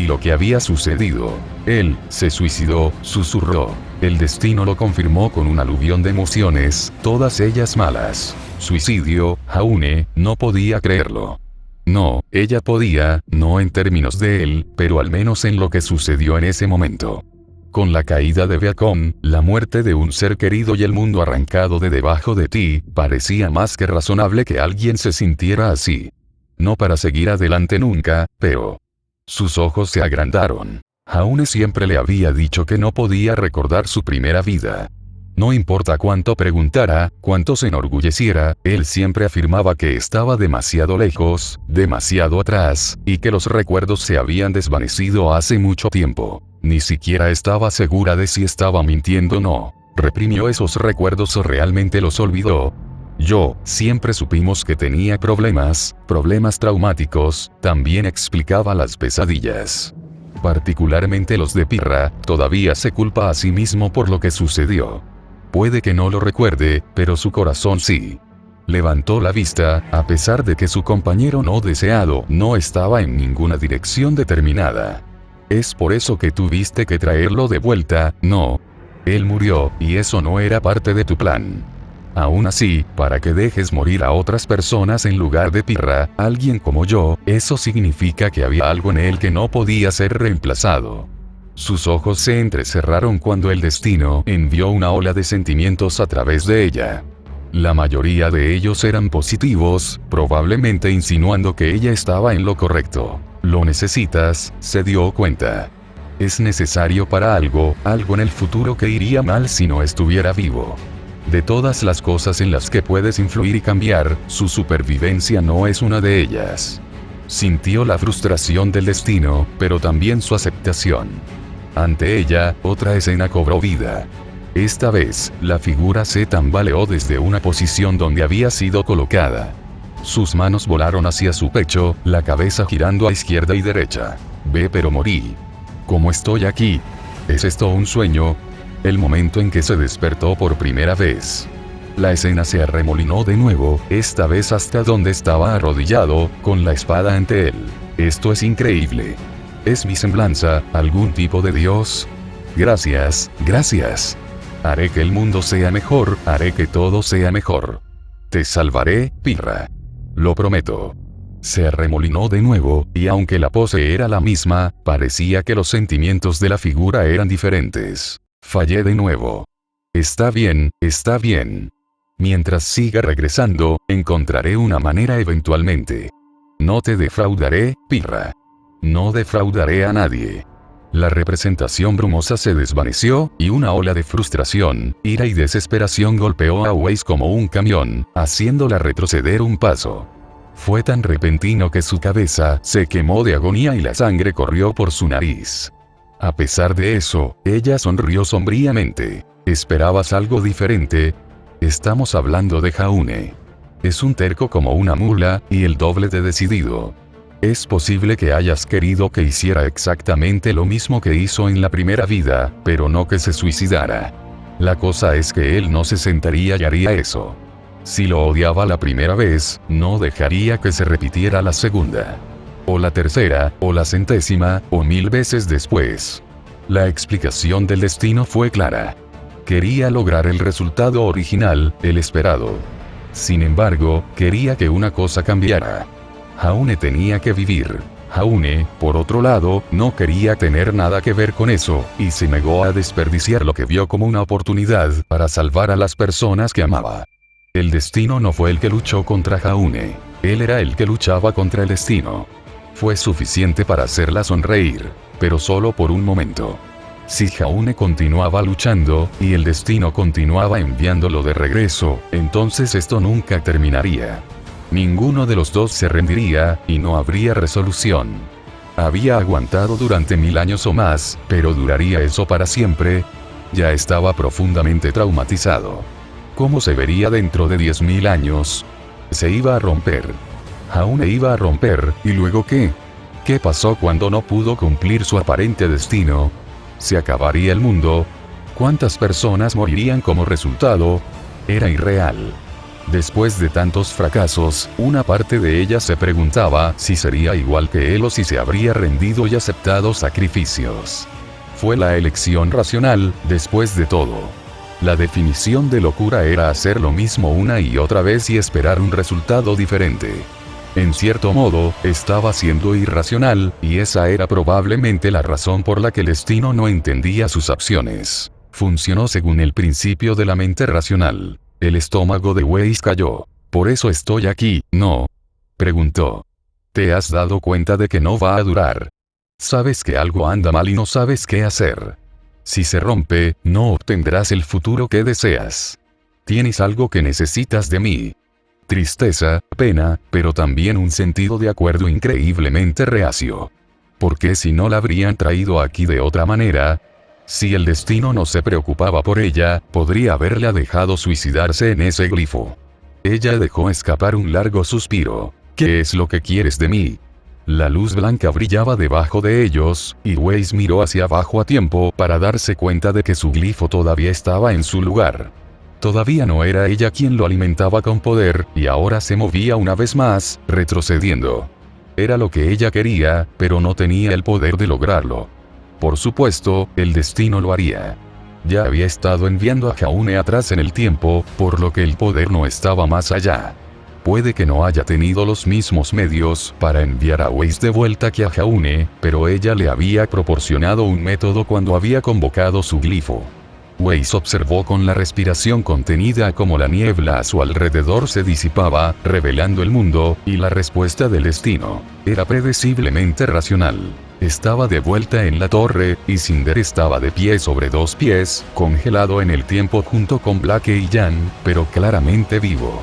lo que había sucedido. Él se suicidó, susurró. El destino lo confirmó con un aluvión de emociones, todas ellas malas. Suicidio, Jaune, no podía creerlo. No, ella podía, no en términos de él, pero al menos en lo que sucedió en ese momento. Con la caída de Beacon, la muerte de un ser querido y el mundo arrancado de debajo de ti, parecía más que razonable que alguien se sintiera así. No para seguir adelante nunca, pero... Sus ojos se agrandaron. Jaune siempre le había dicho que no podía recordar su primera vida. No importa cuánto preguntara, cuánto se enorgulleciera, él siempre afirmaba que estaba demasiado lejos, demasiado atrás, y que los recuerdos se habían desvanecido hace mucho tiempo. Ni siquiera estaba segura de si estaba mintiendo o no. ¿Reprimió esos recuerdos o realmente los olvidó? Siempre supimos que tenía problemas traumáticos, también explicaba las pesadillas. Particularmente los de Pirra, todavía se culpa a sí mismo por lo que sucedió. Puede que no lo recuerde, pero su corazón sí. Levantó la vista, a pesar de que su compañero no deseado no estaba en ninguna dirección determinada. «Es por eso que tuviste que traerlo de vuelta, ¿no? Él murió, y eso no era parte de tu plan». Aún así, para que dejes morir a otras personas en lugar de Pirra, alguien como yo, eso significa que había algo en él que no podía ser reemplazado. Sus ojos se entrecerraron cuando el destino envió una ola de sentimientos a través de ella. La mayoría de ellos eran positivos, probablemente insinuando que ella estaba en lo correcto. Lo necesitas, se dio cuenta. Es necesario para algo en el futuro que iría mal si no estuviera vivo. De todas las cosas en las que puedes influir y cambiar, su supervivencia no es una de ellas. Sintió la frustración del destino, pero también su aceptación. Ante ella, otra escena cobró vida. Esta vez, la figura se tambaleó desde una posición donde había sido colocada. Sus manos volaron hacia su pecho, la cabeza girando a izquierda y derecha. Ve, pero morí. ¿Cómo estoy aquí? ¿Es esto un sueño? El momento en que se despertó por primera vez. La escena se arremolinó de nuevo, esta vez hasta donde estaba arrodillado, con la espada ante él. Esto es increíble. ¿Es mi semblanza, algún tipo de dios? Gracias, gracias. Haré que el mundo sea mejor, haré que todo sea mejor. Te salvaré, Pirra. Lo prometo. Se arremolinó de nuevo, y aunque la pose era la misma, parecía que los sentimientos de la figura eran diferentes. Fallé de nuevo. Está bien, está bien. Mientras siga regresando, encontraré una manera eventualmente. No te defraudaré, Pirra. No defraudaré a nadie. La representación brumosa se desvaneció, y una ola de frustración, ira y desesperación golpeó a Weiss como un camión, haciéndola retroceder un paso. Fue tan repentino que su cabeza se quemó de agonía y la sangre corrió por su nariz. A pesar de eso, ella sonrió sombríamente. ¿Esperabas algo diferente? Estamos hablando de Jaune. Es un terco como una mula, y el doble de decidido. Es posible que hayas querido que hiciera exactamente lo mismo que hizo en la primera vida, pero no que se suicidara. La cosa es que él no se sentaría y haría eso. Si lo odiaba la primera vez, no dejaría que se repitiera la segunda. O la tercera, o la centésima, o 1000 veces después. La explicación del destino fue clara. Quería lograr el resultado original, el esperado. Sin embargo, quería que una cosa cambiara. Jaune tenía que vivir. Jaune, por otro lado, no quería tener nada que ver con eso, y se negó a desperdiciar lo que vio como una oportunidad para salvar a las personas que amaba. El destino no fue el que luchó contra Jaune. Él era el que luchaba contra el destino. Fue suficiente para hacerla sonreír, pero solo por un momento. Si Jaune continuaba luchando, y el destino continuaba enviándolo de regreso, entonces esto nunca terminaría. Ninguno de los dos se rendiría, y no habría resolución. Había aguantado durante 1000 años o más, pero ¿duraría eso para siempre? Ya estaba profundamente traumatizado. ¿Cómo se vería dentro de 10.000 años? Se iba a romper. Jaune iba a romper, ¿y luego qué? ¿Qué pasó cuando no pudo cumplir su aparente destino? ¿Se acabaría el mundo? ¿Cuántas personas morirían como resultado? Era irreal. Después de tantos fracasos, una parte de ella se preguntaba si sería igual que él o si se habría rendido y aceptado sacrificios. Fue la elección racional, después de todo. La definición de locura era hacer lo mismo una y otra vez y esperar un resultado diferente. En cierto modo, estaba siendo irracional, y esa era probablemente la razón por la que el destino no entendía sus acciones. Funcionó según el principio de la mente racional. El estómago de Weiss cayó. ¿Por eso estoy aquí, no? Preguntó. ¿Te has dado cuenta de que no va a durar? Sabes que algo anda mal y no sabes qué hacer. Si se rompe, no obtendrás el futuro que deseas. Tienes algo que necesitas de mí. Tristeza, pena, pero también un sentido de acuerdo increíblemente reacio. ¿Por qué si no la habrían traído aquí de otra manera? Si el destino no se preocupaba por ella, podría haberla dejado suicidarse en ese glifo. Ella dejó escapar un largo suspiro. ¿Qué es lo que quieres de mí? La luz blanca brillaba debajo de ellos, y Weiss miró hacia abajo a tiempo para darse cuenta de que su glifo todavía estaba en su lugar. Todavía no era ella quien lo alimentaba con poder, y ahora se movía una vez más, retrocediendo. Era lo que ella quería, pero no tenía el poder de lograrlo. Por supuesto, el destino lo haría. ya había estado enviando a Jaune atrás en el tiempo, por lo que el poder no estaba más allá. Puede que no haya tenido los mismos medios para enviar a Weiss de vuelta que a Jaune, pero ella le había proporcionado un método cuando había convocado su glifo. Weiss observó con la respiración contenida cómo la niebla a su alrededor se disipaba, revelando el mundo, y la respuesta del destino era predeciblemente racional. Estaba de vuelta en la torre, y Cinder estaba de pie sobre dos pies, congelado en el tiempo junto con Blake y Jan, pero claramente vivo.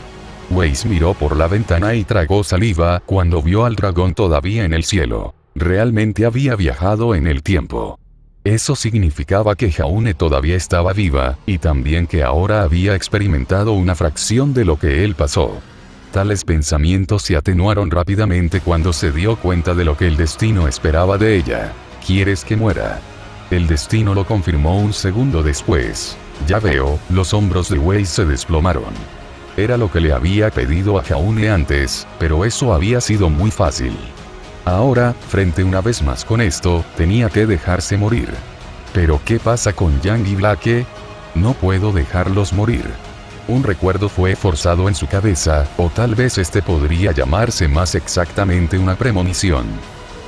Weiss miró por la ventana y tragó saliva cuando vio al dragón todavía en el cielo. Realmente había viajado en el tiempo. Eso significaba que Jaune todavía estaba viva, y también que ahora había experimentado una fracción de lo que él pasó. Tales pensamientos se atenuaron rápidamente cuando se dio cuenta de lo que el destino esperaba de ella. ¿Quieres que muera? El destino lo confirmó un segundo después. Ya veo, los hombros de Weiss se desplomaron. Era lo que le había pedido a Jaune antes, pero eso había sido muy fácil. Ahora, frente una vez más con esto, tenía que dejarse morir. ¿Pero qué pasa con Jan y Blake? No puedo dejarlos morir. Un recuerdo fue forzado en su cabeza, o tal vez este podría llamarse más exactamente una premonición.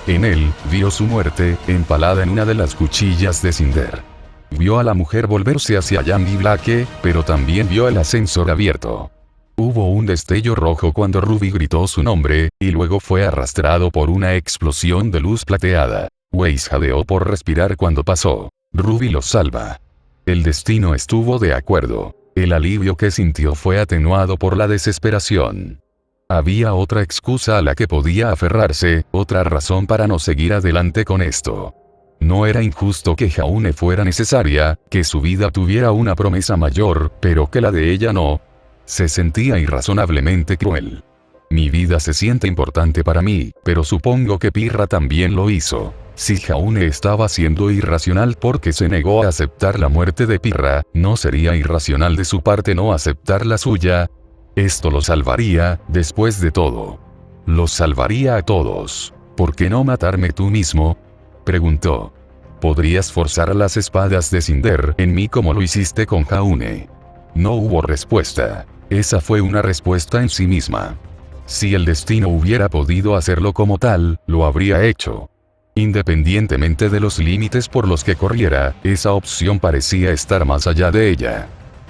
En él, vio su muerte, empalada en una de las cuchillas de Cinder. Vio a la mujer volverse hacia Jan y Blake, pero también vio el ascensor abierto. Hubo un destello rojo cuando Ruby gritó su nombre, y luego fue arrastrado por una explosión de luz plateada. Weiss jadeó por respirar cuando pasó. Ruby lo salva. El destino estuvo de acuerdo. El alivio que sintió fue atenuado por la desesperación. Había otra excusa a la que podía aferrarse, otra razón para no seguir adelante con esto. No era injusto que Jaune fuera necesaria, que su vida tuviera una promesa mayor, pero que la de ella no. Se sentía irrazonablemente cruel. Mi vida se siente importante para mí, pero supongo que Pirra también lo hizo. Si Jaune estaba siendo irracional porque se negó a aceptar la muerte de Pirra, ¿no sería irracional de su parte no aceptar la suya? Esto lo salvaría, después de todo. Los salvaría a todos. ¿Por qué no matarme tú mismo? Preguntó. ¿Podrías forzar las espadas de Cinder en mí como lo hiciste con Jaune? No hubo respuesta. Esa fue una respuesta en sí misma. Si el destino hubiera podido hacerlo como tal, lo habría hecho. Independientemente de los límites por los que corriera, esa opción parecía estar más allá de ella.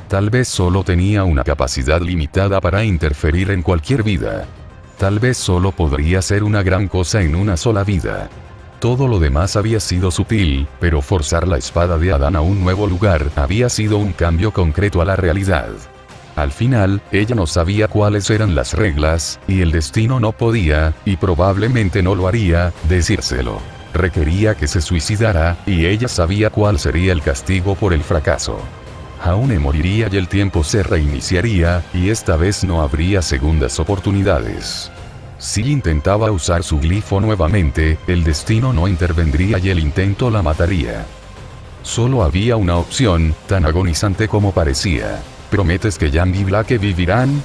Tal vez solo tenía una capacidad limitada para interferir en cualquier vida. Tal vez solo podría ser una gran cosa en una sola vida. Todo lo demás había sido sutil, pero forzar la espada de Adán a un nuevo lugar había sido un cambio concreto a la realidad. Al final, ella no sabía cuáles eran las reglas, y el destino no podía, y probablemente no lo haría, decírselo. Requería que se suicidara, y ella sabía cuál sería el castigo por el fracaso. Jaune moriría y el tiempo se reiniciaría, y esta vez no habría segundas oportunidades. Si intentaba usar su glifo nuevamente, el destino no intervendría y el intento la mataría. Solo había una opción, tan agonizante como parecía. ¿Prometes que Jan y Blake vivirán?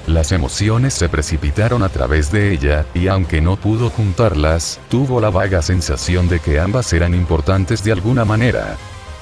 Las emociones se precipitaron a través de ella, y aunque no pudo juntarlas, tuvo la vaga sensación de que ambas eran importantes de alguna manera.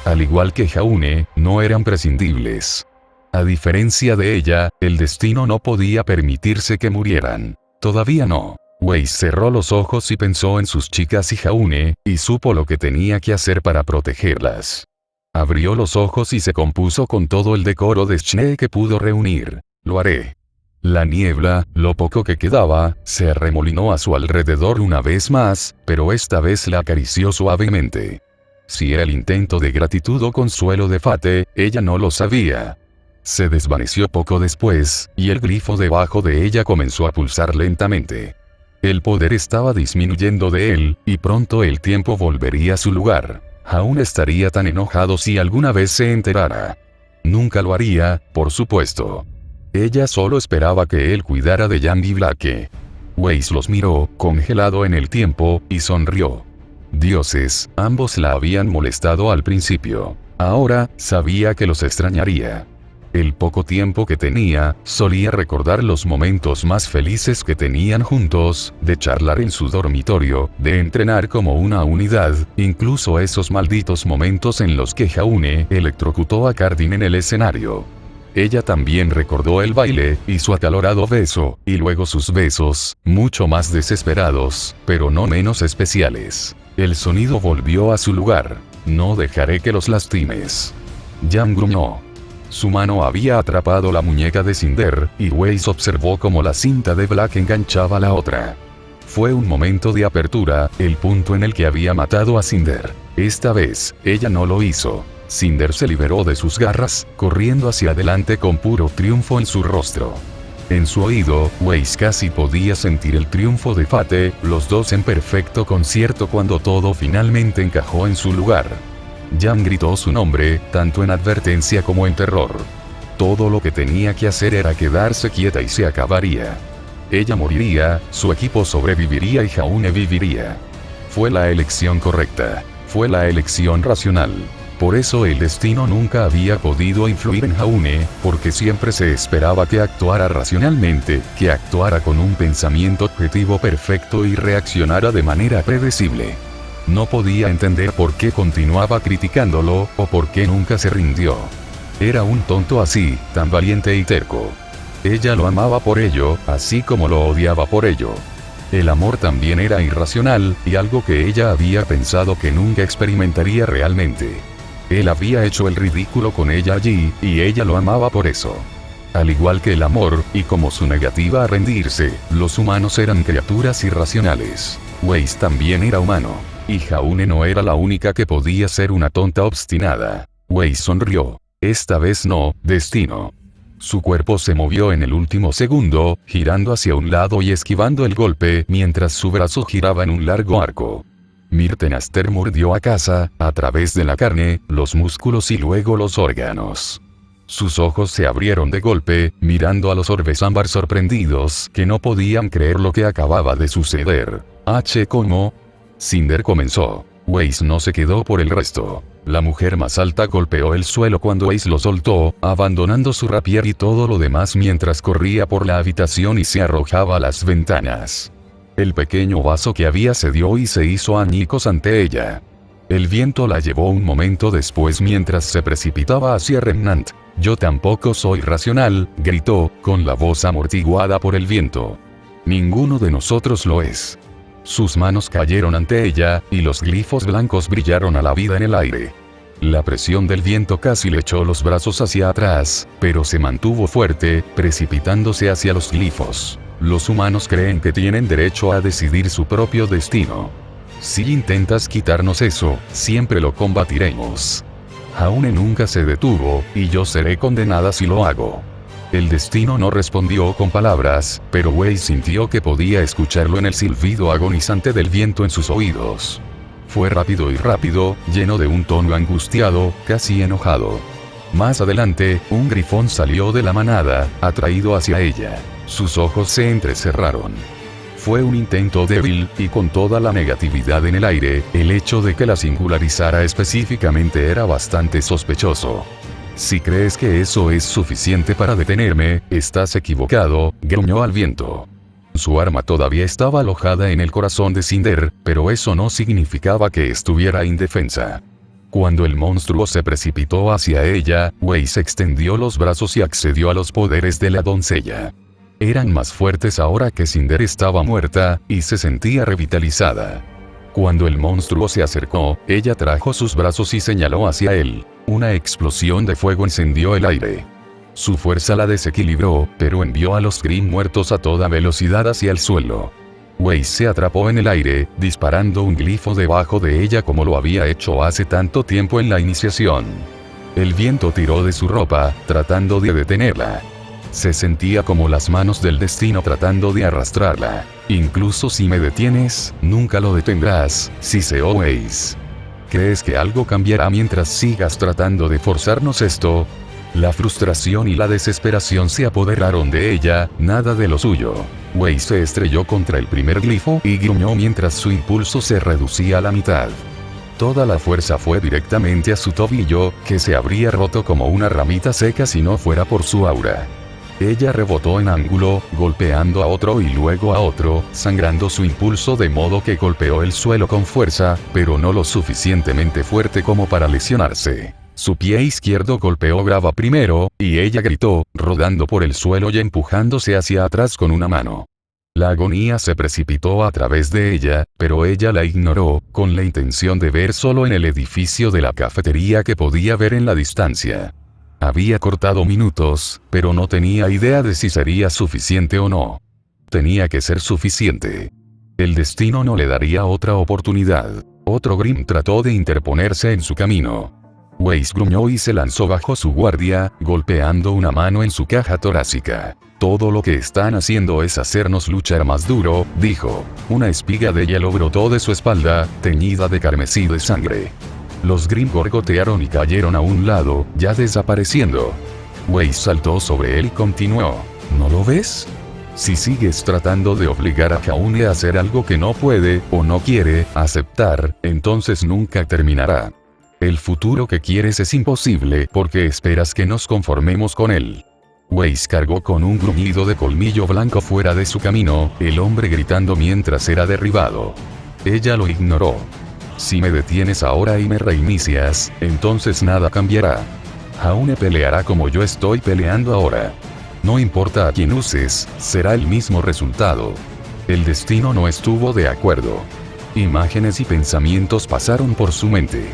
Al igual que Jaune, no eran prescindibles. A diferencia de ella, el destino no podía permitirse que murieran. Todavía no. Weiss cerró los ojos y pensó en sus chicas y Jaune, y supo lo que tenía que hacer para protegerlas. Abrió los ojos y se compuso con todo el decoro de Schnee que pudo reunir. Lo haré. La niebla, lo poco que quedaba, se arremolinó a su alrededor una vez más, pero esta vez la acarició suavemente. Si era el intento de gratitud o consuelo de Fate, ella no lo sabía. Se desvaneció poco después, y el glifo debajo de ella comenzó a pulsar lentamente. El poder estaba disminuyendo de él, y pronto el tiempo volvería a su lugar. Aún estaría tan enojado si alguna vez se enterara. Nunca lo haría, por supuesto. Ella solo esperaba que él cuidara de Jan y Blake. Weiss los miró, congelado en el tiempo, y sonrió. Dioses, ambos la habían molestado al principio. Ahora, sabía que los extrañaría. el poco tiempo que tenía, solía recordar los momentos más felices que tenían juntos, de charlar en su dormitorio, de entrenar como una unidad, incluso esos malditos momentos en los que Jaune electrocutó a Cardin en el escenario. Ella también recordó el baile, y su acalorado beso, y luego sus besos, mucho más desesperados, pero no menos especiales. El sonido volvió a su lugar. No dejaré que los lastimes. Jan gruñó. Su mano había atrapado la muñeca de Cinder, y Weiss observó cómo la cinta de Black enganchaba la otra. Fue un momento de apertura, el punto en el que había matado a Cinder. Esta vez, ella no lo hizo. Cinder se liberó de sus garras, corriendo hacia adelante con puro triunfo en su rostro. En su oído, Weiss casi podía sentir el triunfo de Fate, los dos en perfecto concierto cuando todo finalmente encajó en su lugar. Jan gritó su nombre, tanto en advertencia como en terror. Todo lo que tenía que hacer era quedarse quieta y se acabaría. Ella moriría, su equipo sobreviviría y Jaune viviría. Fue la elección correcta. Fue la elección racional. Por eso el destino nunca había podido influir en Jaune, porque siempre se esperaba que actuara racionalmente, que actuara con un pensamiento objetivo perfecto y reaccionara de manera predecible. No podía entender por qué continuaba criticándolo, o por qué nunca se rindió. Era un tonto así, tan valiente y terco. Ella lo amaba por ello, así como lo odiaba por ello. El amor también era irracional, y algo que ella había pensado que nunca experimentaría realmente. Él había hecho el ridículo con ella allí, y ella lo amaba por eso. Al igual que el amor, y como su negativa a rendirse, los humanos eran criaturas irracionales. Weiss también era humano. Y Jaune no era la única que podía ser una tonta obstinada. Weiss sonrió. Esta vez no, destino. Su cuerpo se movió en el último segundo, girando hacia un lado y esquivando el golpe, mientras su brazo giraba en un largo arco. Myrtenaster mordió a Casa, a través de la carne, los músculos y luego los órganos. Sus ojos se abrieron de golpe, mirando a los orbes ámbar sorprendidos, que no podían creer lo que acababa de suceder. ¿Cómo? Cinder comenzó. Weiss no se quedó por el resto. La mujer más alta golpeó el suelo cuando Weiss lo soltó, abandonando su rapier y todo lo demás mientras corría por la habitación y se arrojaba a las ventanas. El pequeño vaso que había cedió y se hizo añicos ante ella. El viento la llevó un momento después mientras se precipitaba hacia Remnant. Yo tampoco soy racional, gritó, con la voz amortiguada por el viento. Ninguno de nosotros lo es. Sus manos cayeron ante ella, y los glifos blancos brillaron a la vida en el aire. La presión del viento casi le echó los brazos hacia atrás, pero se mantuvo fuerte, precipitándose hacia los glifos. Los humanos creen que tienen derecho a decidir su propio destino. Si intentas quitarnos eso, siempre lo combatiremos. Jaune nunca se detuvo, y yo seré condenada si lo hago. El destino no respondió con palabras, pero Weiss sintió que podía escucharlo en el silbido agonizante del viento en sus oídos. Fue rápido y rápido, lleno de un tono angustiado, casi enojado. Más adelante, un grifón salió de la manada, atraído hacia ella. Sus ojos se entrecerraron. Fue un intento débil, y con toda la negatividad en el aire, el hecho de que la singularizara específicamente era bastante sospechoso. Si crees que eso es suficiente para detenerme, estás equivocado, gruñó al viento. Su arma todavía estaba alojada en el corazón de Cinder, pero eso no significaba que estuviera indefensa. Cuando el monstruo se precipitó hacia ella, Weiss extendió los brazos y accedió a los poderes de la doncella. Eran más fuertes ahora que Cinder estaba muerta, y se sentía revitalizada. Cuando el monstruo se acercó, ella trajo sus brazos y señaló hacia él. Una explosión de fuego encendió el aire. Su fuerza la desequilibró, pero envió a los Grimm muertos a toda velocidad hacia el suelo. Weiss se atrapó en el aire, disparando un glifo debajo de ella como lo había hecho hace tanto tiempo en la iniciación. El viento tiró de su ropa, tratando de detenerla. Se sentía como las manos del destino tratando de arrastrarla. Incluso si me detienes, nunca lo detendrás, siseó Weiss. ¿Crees que algo cambiará mientras sigas tratando de forzarnos esto? La frustración y la desesperación se apoderaron de ella, nada de lo suyo. Weiss se estrelló contra el primer glifo y gruñó mientras su impulso se reducía a la mitad. Toda la fuerza fue directamente a su tobillo, que se habría roto como una ramita seca si no fuera por su aura. Ella rebotó en ángulo, golpeando a otro y luego a otro, sangrando su impulso de modo que golpeó el suelo con fuerza, pero no lo suficientemente fuerte como para lesionarse. Su pie izquierdo golpeó grava primero, y ella gritó, rodando por el suelo y empujándose hacia atrás con una mano. La agonía se precipitó a través de ella, pero ella la ignoró, con la intención de ver solo en el edificio de la cafetería que podía ver en la distancia. Había cortado minutos, pero no tenía idea de si sería suficiente o no. Tenía que ser suficiente. El destino no le daría otra oportunidad. Otro Grimm trató de interponerse en su camino. Weiss gruñó y se lanzó bajo su guardia, golpeando una mano en su caja torácica. Todo lo que están haciendo es hacernos luchar más duro, dijo. Una espiga de hielo brotó de su espalda, teñida de carmesí de sangre. Los Grimm gorgotearon y cayeron a un lado, ya desapareciendo. Weiss saltó sobre él y continuó. ¿No lo ves? Si sigues tratando de obligar a Jaune a hacer algo que no puede, o no quiere, aceptar, entonces nunca terminará. El futuro que quieres es imposible porque esperas que nos conformemos con él. Weiss cargó con un gruñido de colmillo blanco fuera de su camino, el hombre gritando mientras era derribado. Ella lo ignoró. Si me detienes ahora y me reinicias, entonces nada cambiará. Jaune peleará como yo estoy peleando ahora. No importa a quién uses, será el mismo resultado. El destino no estuvo de acuerdo. Imágenes y pensamientos pasaron por su mente.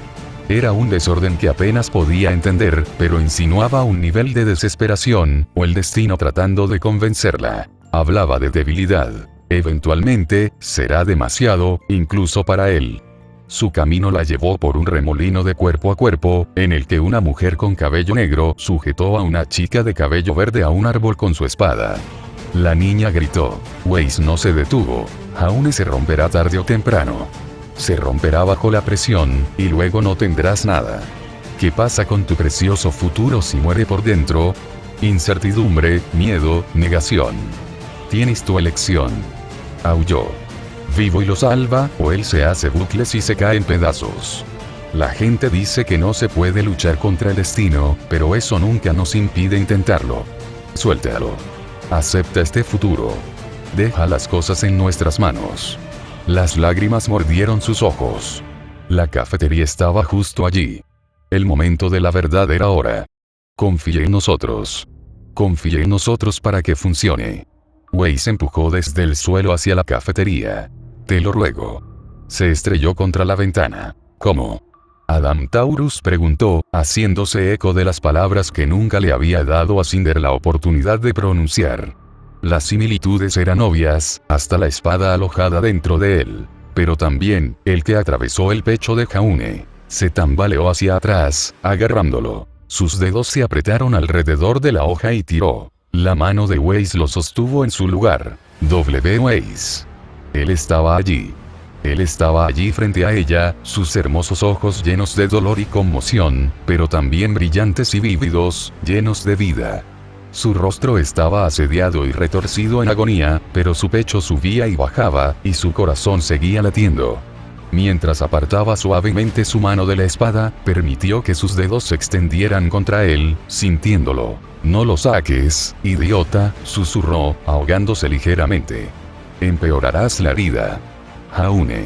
Era un desorden que apenas podía entender, pero insinuaba un nivel de desesperación, o el destino tratando de convencerla. Hablaba de debilidad. Eventualmente, será demasiado, incluso para él. Su camino la llevó por un remolino de cuerpo a cuerpo, en el que una mujer con cabello negro sujetó a una chica de cabello verde a un árbol con su espada. La niña gritó. Weiss no se detuvo. Jaune se romperá tarde o temprano. Se romperá bajo la presión, y luego no tendrás nada. ¿Qué pasa con tu precioso futuro si muere por dentro? Incertidumbre, miedo, negación. Tienes tu elección. Aulló. Vivo y lo salva, o él se hace bucles y se cae en pedazos. La gente dice que no se puede luchar contra el destino, pero eso nunca nos impide intentarlo. Suéltalo. Acepta este futuro. Deja las cosas en nuestras manos. Las lágrimas mordieron sus ojos. La cafetería estaba justo allí. El momento de la verdad era ahora. Confíe en nosotros. Confíe en nosotros para que funcione. Weiss empujó desde el suelo hacia la cafetería. Te lo ruego. Se estrelló contra la ventana. ¿Cómo? Adam Taurus preguntó, haciéndose eco de las palabras que nunca le había dado a Cinder la oportunidad de pronunciar. Las similitudes eran obvias, hasta la espada alojada dentro de él. Pero también, el que atravesó el pecho de Jaune. Se tambaleó hacia atrás, agarrándolo. Sus dedos se apretaron alrededor de la hoja y tiró. La mano de Weiss lo sostuvo en su lugar. Weiss. Él estaba allí. Él estaba allí frente a ella, sus hermosos ojos llenos de dolor y conmoción, pero también brillantes y vívidos, llenos de vida. Su rostro estaba asediado y retorcido en agonía, pero su pecho subía y bajaba, y su corazón seguía latiendo. Mientras apartaba suavemente su mano de la espada, permitió que sus dedos se extendieran contra él, sintiéndolo. No lo saques, idiota, susurró, ahogándose ligeramente. Empeorarás la herida. Jaune.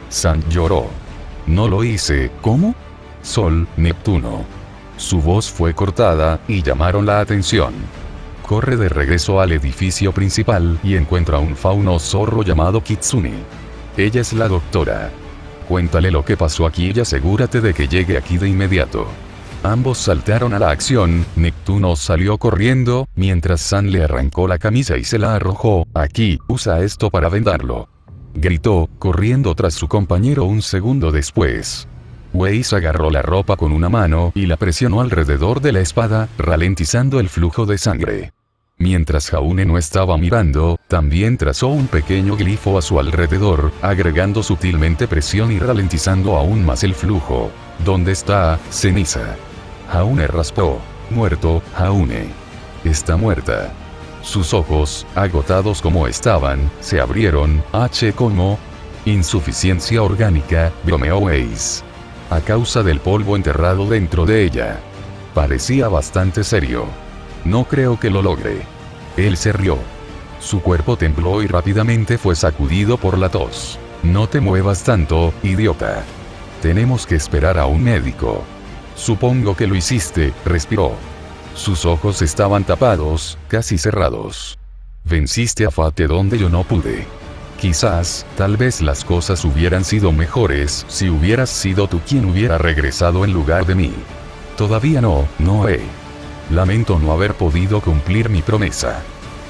San lloró. No lo hice, ¿cómo? Sol, Neptuno. Su voz fue cortada, y llamaron la atención. Corre de regreso al edificio principal y encuentra a un fauno zorro llamado Kitsune. Ella es la doctora. Cuéntale lo que pasó aquí y asegúrate de que llegue aquí de inmediato. Ambos saltaron a la acción. Neptuno salió corriendo, mientras San le arrancó la camisa y se la arrojó. Aquí, usa esto para vendarlo. Gritó, corriendo tras su compañero un segundo después. Weiss agarró la ropa con una mano y la presionó alrededor de la espada, ralentizando el flujo de sangre. Mientras Jaune no estaba mirando, también trazó un pequeño glifo a su alrededor, agregando sutilmente presión y ralentizando aún más el flujo. ¿Dónde está? Ceniza. Jaune raspó. Muerto, Jaune. Está muerta. Sus ojos, agotados como estaban, se abrieron. Como insuficiencia orgánica, bromeó Weiss. a causa del polvo enterrado dentro de ella. Parecía bastante serio. No creo que lo logre. Él se rió. Su cuerpo tembló y rápidamente fue sacudido por la tos. No te muevas tanto, idiota. Tenemos que esperar a un médico. Supongo que lo hiciste, respiró. Sus ojos estaban tapados, casi cerrados. Venciste a Fate donde yo no pude. Quizás, tal vez las cosas hubieran sido mejores si hubieras sido tú quien hubiera regresado en lugar de mí. Todavía no, Noé. Lamento no haber podido cumplir mi promesa.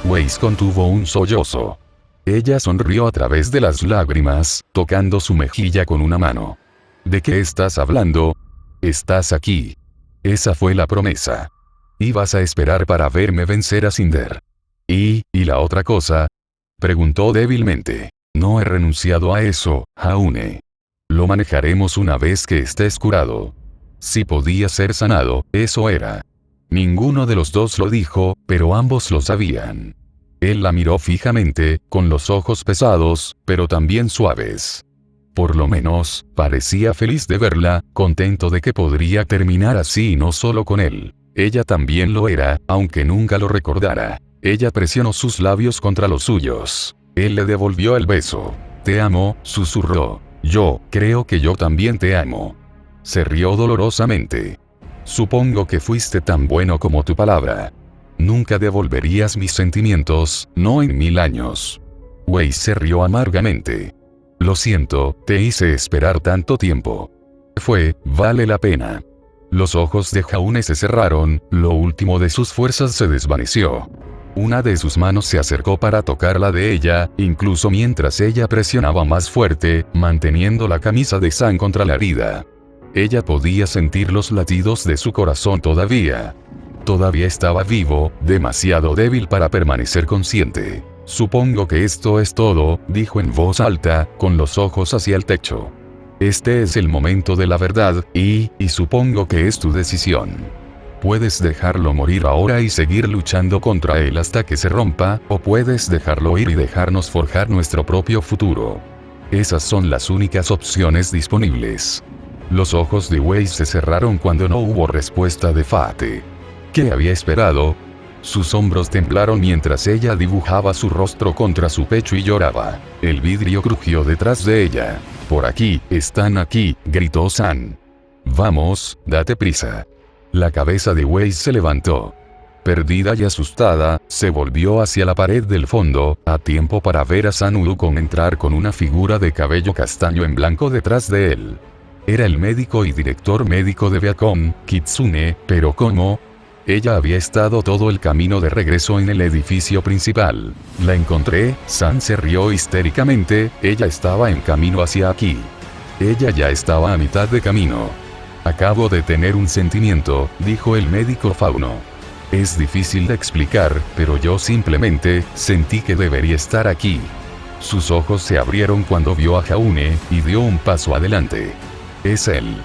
Weiss contuvo un sollozo. Ella sonrió a través de las lágrimas, tocando su mejilla con una mano. ¿De qué estás hablando? Estás aquí. Esa fue la promesa. Ibas a esperar para verme vencer a Cinder. ¿Y la otra cosa? Preguntó débilmente. No he renunciado a eso, Jaune. Lo manejaremos una vez que estés curado. Si podía ser sanado, eso era. Ninguno de los dos lo dijo, pero ambos lo sabían. Él la miró fijamente, con los ojos pesados, pero también suaves. Por lo menos, parecía feliz de verla, contento de que podría terminar así y no solo con él. Ella también lo era, aunque nunca lo recordara. Ella presionó sus labios contra los suyos. Él le devolvió el beso. Te amo, susurró. Yo creo que yo también te amo. Se rió dolorosamente. Supongo que fuiste tan bueno como tu palabra. Nunca devolverías mis sentimientos, no en 1000 años. Weiss se rió amargamente. Lo siento, te hice esperar tanto tiempo. Vale la pena. Los ojos de Jaune se cerraron, lo último de sus fuerzas se desvaneció. Una de sus manos se acercó para tocar la de ella, incluso mientras ella presionaba más fuerte, manteniendo la camisa de San contra la herida. Ella podía sentir los latidos de su corazón todavía. Todavía estaba vivo, demasiado débil para permanecer consciente. Supongo que esto es todo, dijo en voz alta, con los ojos hacia el techo. Este es el momento de la verdad, y supongo que es tu decisión. Puedes dejarlo morir ahora y seguir luchando contra él hasta que se rompa, o puedes dejarlo ir y dejarnos forjar nuestro propio futuro. Esas son las únicas opciones disponibles. Los ojos de Weiss se cerraron cuando no hubo respuesta de Fate. ¿Qué había esperado? Sus hombros temblaron mientras ella dibujaba su rostro contra su pecho y lloraba. El vidrio crujió detrás de ella. Por aquí, están aquí, gritó San. Vamos, date prisa. La cabeza de Weiss se levantó. Perdida y asustada, se volvió hacia la pared del fondo, a tiempo para ver a San Wukong entrar con una figura de cabello castaño en blanco detrás de él. Era el médico y director médico de Viacom, Kitsune, pero ¿cómo? Ella había estado todo el camino de regreso en el edificio principal. La encontré, San se rió histéricamente, ella estaba en camino hacia aquí. Ella ya estaba a mitad de camino. Acabo de tener un sentimiento, dijo el médico fauno. Es difícil de explicar, pero yo simplemente sentí que debería estar aquí. Sus ojos se abrieron cuando vio a Jaune, y dio un paso adelante. Es él.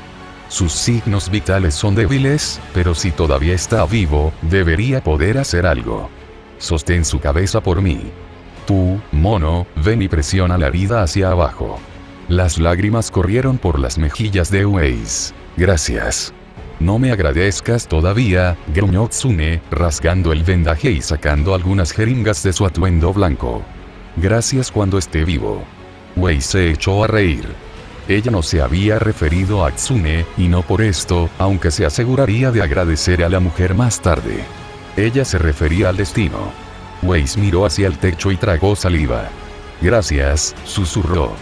Sus signos vitales son débiles, pero si todavía está vivo, debería poder hacer algo. Sostén su cabeza por mí. Tú, mono, ven y presiona la herida hacia abajo. Las lágrimas corrieron por las mejillas de Weiss. Gracias. No me agradezcas todavía, gruñó Tsune, rasgando el vendaje y sacando algunas jeringas de su atuendo blanco. Gracias cuando esté vivo. Weiss se echó a reír. Ella no se había referido a Tsune, y no por esto, aunque se aseguraría de agradecer a la mujer más tarde. Ella se refería al destino. Weiss miró hacia el techo y tragó saliva. Gracias, susurró.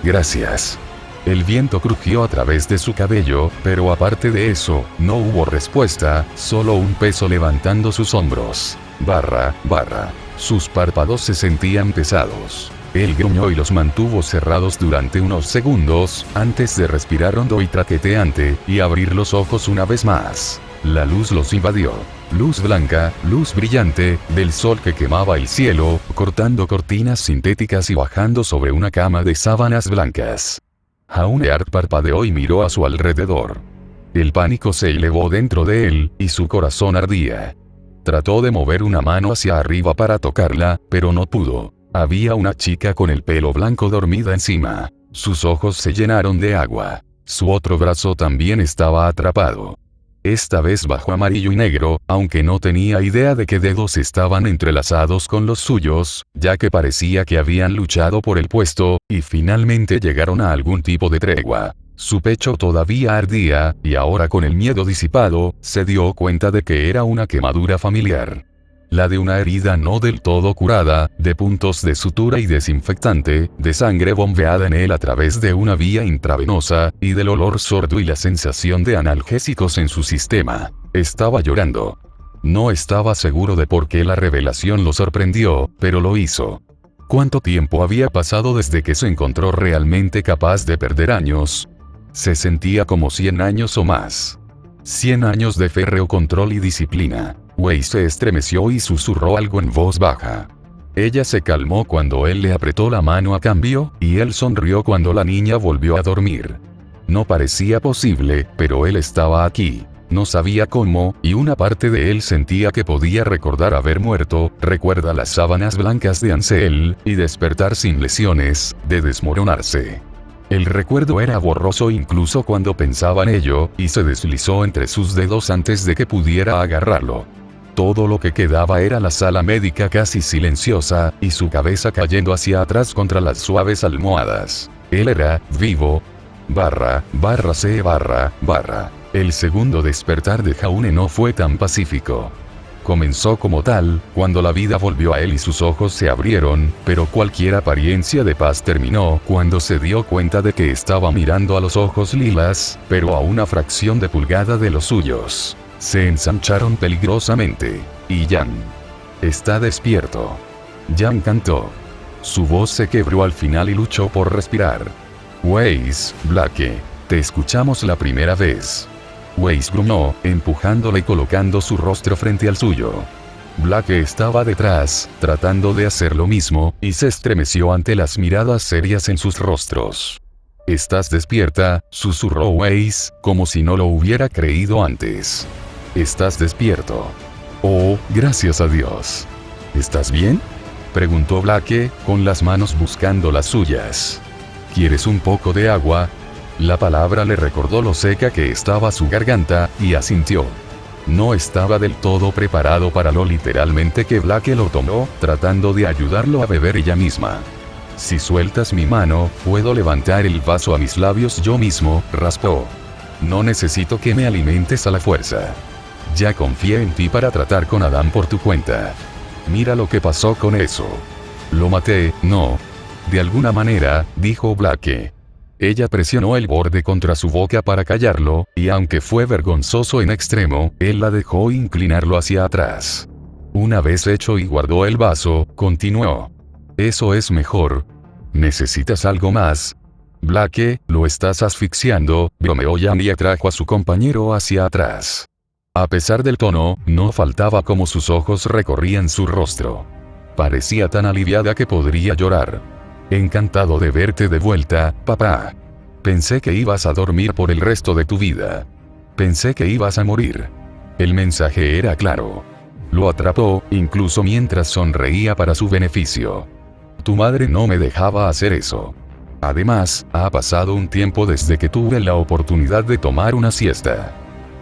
Gracias. El viento crujió a través de su cabello, pero aparte de eso, no hubo respuesta, solo un peso levantando sus hombros. Barra. Sus párpados se sentían pesados. Él gruñó y los mantuvo cerrados durante unos segundos, antes de respirar hondo y traqueteante, y abrir los ojos una vez más. La luz los invadió. Luz blanca, luz brillante, del sol que quemaba el cielo, cortando cortinas sintéticas y bajando sobre una cama de sábanas blancas. Jauneart parpadeó y miró a su alrededor. El pánico se elevó dentro de él, y su corazón ardía. Trató de mover una mano hacia arriba para tocarla, pero no pudo. Había una chica con el pelo blanco dormida encima. Sus ojos se llenaron de agua. Su otro brazo también estaba atrapado. Esta vez bajo amarillo y negro, aunque no tenía idea de qué dedos estaban entrelazados con los suyos, ya que parecía que habían luchado por el puesto, y finalmente llegaron a algún tipo de tregua. Su pecho todavía ardía, y ahora con el miedo disipado, se dio cuenta de que era una quemadura familiar. La de una herida no del todo curada, de puntos de sutura y desinfectante, de sangre bombeada en él a través de una vía intravenosa, y del olor sordo y la sensación de analgésicos en su sistema. Estaba llorando. No estaba seguro de por qué la revelación lo sorprendió, pero lo hizo. ¿Cuánto tiempo había pasado desde que se encontró realmente capaz de perder años? Se sentía como 100 años o más. 100 años de férreo control y disciplina. Wei se estremeció y susurró algo en voz baja. Ella se calmó cuando él le apretó la mano a cambio, y él sonrió cuando la niña volvió a dormir. No parecía posible, pero él estaba aquí. No sabía cómo, y una parte de él sentía que podía recordar haber muerto, recuerda las sábanas blancas de Ansel, y despertar sin lesiones, de desmoronarse. El recuerdo era borroso incluso cuando pensaba en ello, y se deslizó entre sus dedos antes de que pudiera agarrarlo. Todo lo que quedaba era la sala médica casi silenciosa, y su cabeza cayendo hacia atrás contra las suaves almohadas. Él era vivo. El segundo despertar de Jaune no fue tan pacífico. Comenzó como tal, cuando la vida volvió a él y sus ojos se abrieron, pero cualquier apariencia de paz terminó cuando se dio cuenta de que estaba mirando a los ojos lilas, pero a una fracción de pulgada de los suyos. Se ensancharon peligrosamente. Y Jan está despierto. Jan cantó. Su voz se quebró al final y luchó por respirar. Weiss, Blake, te escuchamos la primera vez. Weiss gruñó, empujándole y colocando su rostro frente al suyo. Blake estaba detrás, tratando de hacer lo mismo, y se estremeció ante las miradas serias en sus rostros. ¿Estás despierta?, susurró Weiss, como si no lo hubiera creído antes. ¿Estás despierto? Oh, gracias a Dios. ¿Estás bien?, preguntó Blake, con las manos buscando las suyas. ¿Quieres un poco de agua? La palabra le recordó lo seca que estaba su garganta, y asintió. No estaba del todo preparado para lo literalmente que Blake lo tomó, tratando de ayudarlo a beber ella misma. Si sueltas mi mano, puedo levantar el vaso a mis labios yo mismo, raspó. No necesito que me alimentes a la fuerza. Ya confié en ti para tratar con Adam por tu cuenta. Mira lo que pasó con eso. Lo maté, no. De alguna manera, dijo Blake. Ella presionó el borde contra su boca para callarlo, y aunque fue vergonzoso en extremo, él la dejó inclinarlo hacia atrás. Una vez hecho y guardó el vaso, continuó. Eso es mejor. ¿Necesitas algo más? Blake, lo estás asfixiando, bromeó Jan y atrajo a su compañero hacia atrás. A pesar del tono, no faltaba cómo sus ojos recorrían su rostro. Parecía tan aliviada que podría llorar. Encantado de verte de vuelta, papá. Pensé que ibas a dormir por el resto de tu vida. Pensé que ibas a morir. El mensaje era claro. Lo atrapó, incluso mientras sonreía para su beneficio. Tu madre no me dejaba hacer eso. Además, ha pasado un tiempo desde que tuve la oportunidad de tomar una siesta.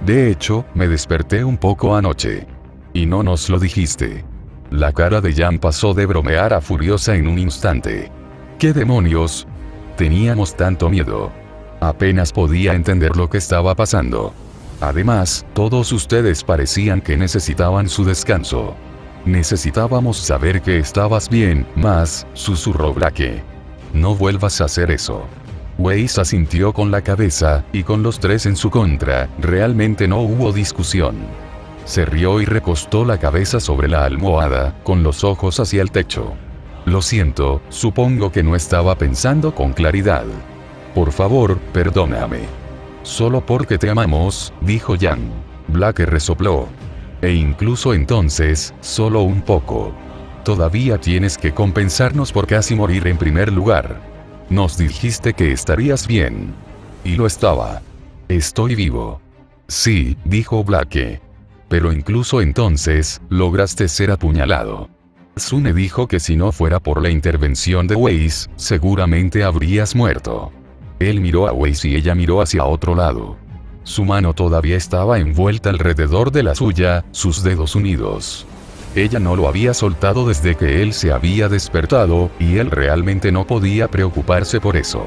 De hecho, me desperté un poco anoche. Y no nos lo dijiste. La cara de Jan pasó de bromear a furiosa en un instante. ¿Qué demonios? Teníamos tanto miedo. Apenas podía entender lo que estaba pasando. Además, todos ustedes parecían que necesitaban su descanso. Necesitábamos saber que estabas bien, susurró Blake. No vuelvas a hacer eso. Weiss asintió con la cabeza, y con los tres en su contra, realmente no hubo discusión. Se rió y recostó la cabeza sobre la almohada, con los ojos hacia el techo. Lo siento, supongo que no estaba pensando con claridad. Por favor, perdóname. Solo porque te amamos, dijo Jan. Blake resopló. E incluso entonces, solo un poco. Todavía tienes que compensarnos por casi morir en primer lugar. Nos dijiste que estarías bien. Y lo estaba. Estoy vivo. Sí, dijo Blake. Pero incluso entonces, lograste ser apuñalado. Sune dijo que si no fuera por la intervención de Weiss, seguramente habrías muerto. Él miró a Weiss y ella miró hacia otro lado. Su mano todavía estaba envuelta alrededor de la suya, sus dedos unidos. Ella no lo había soltado desde que él se había despertado, y él realmente no podía preocuparse por eso.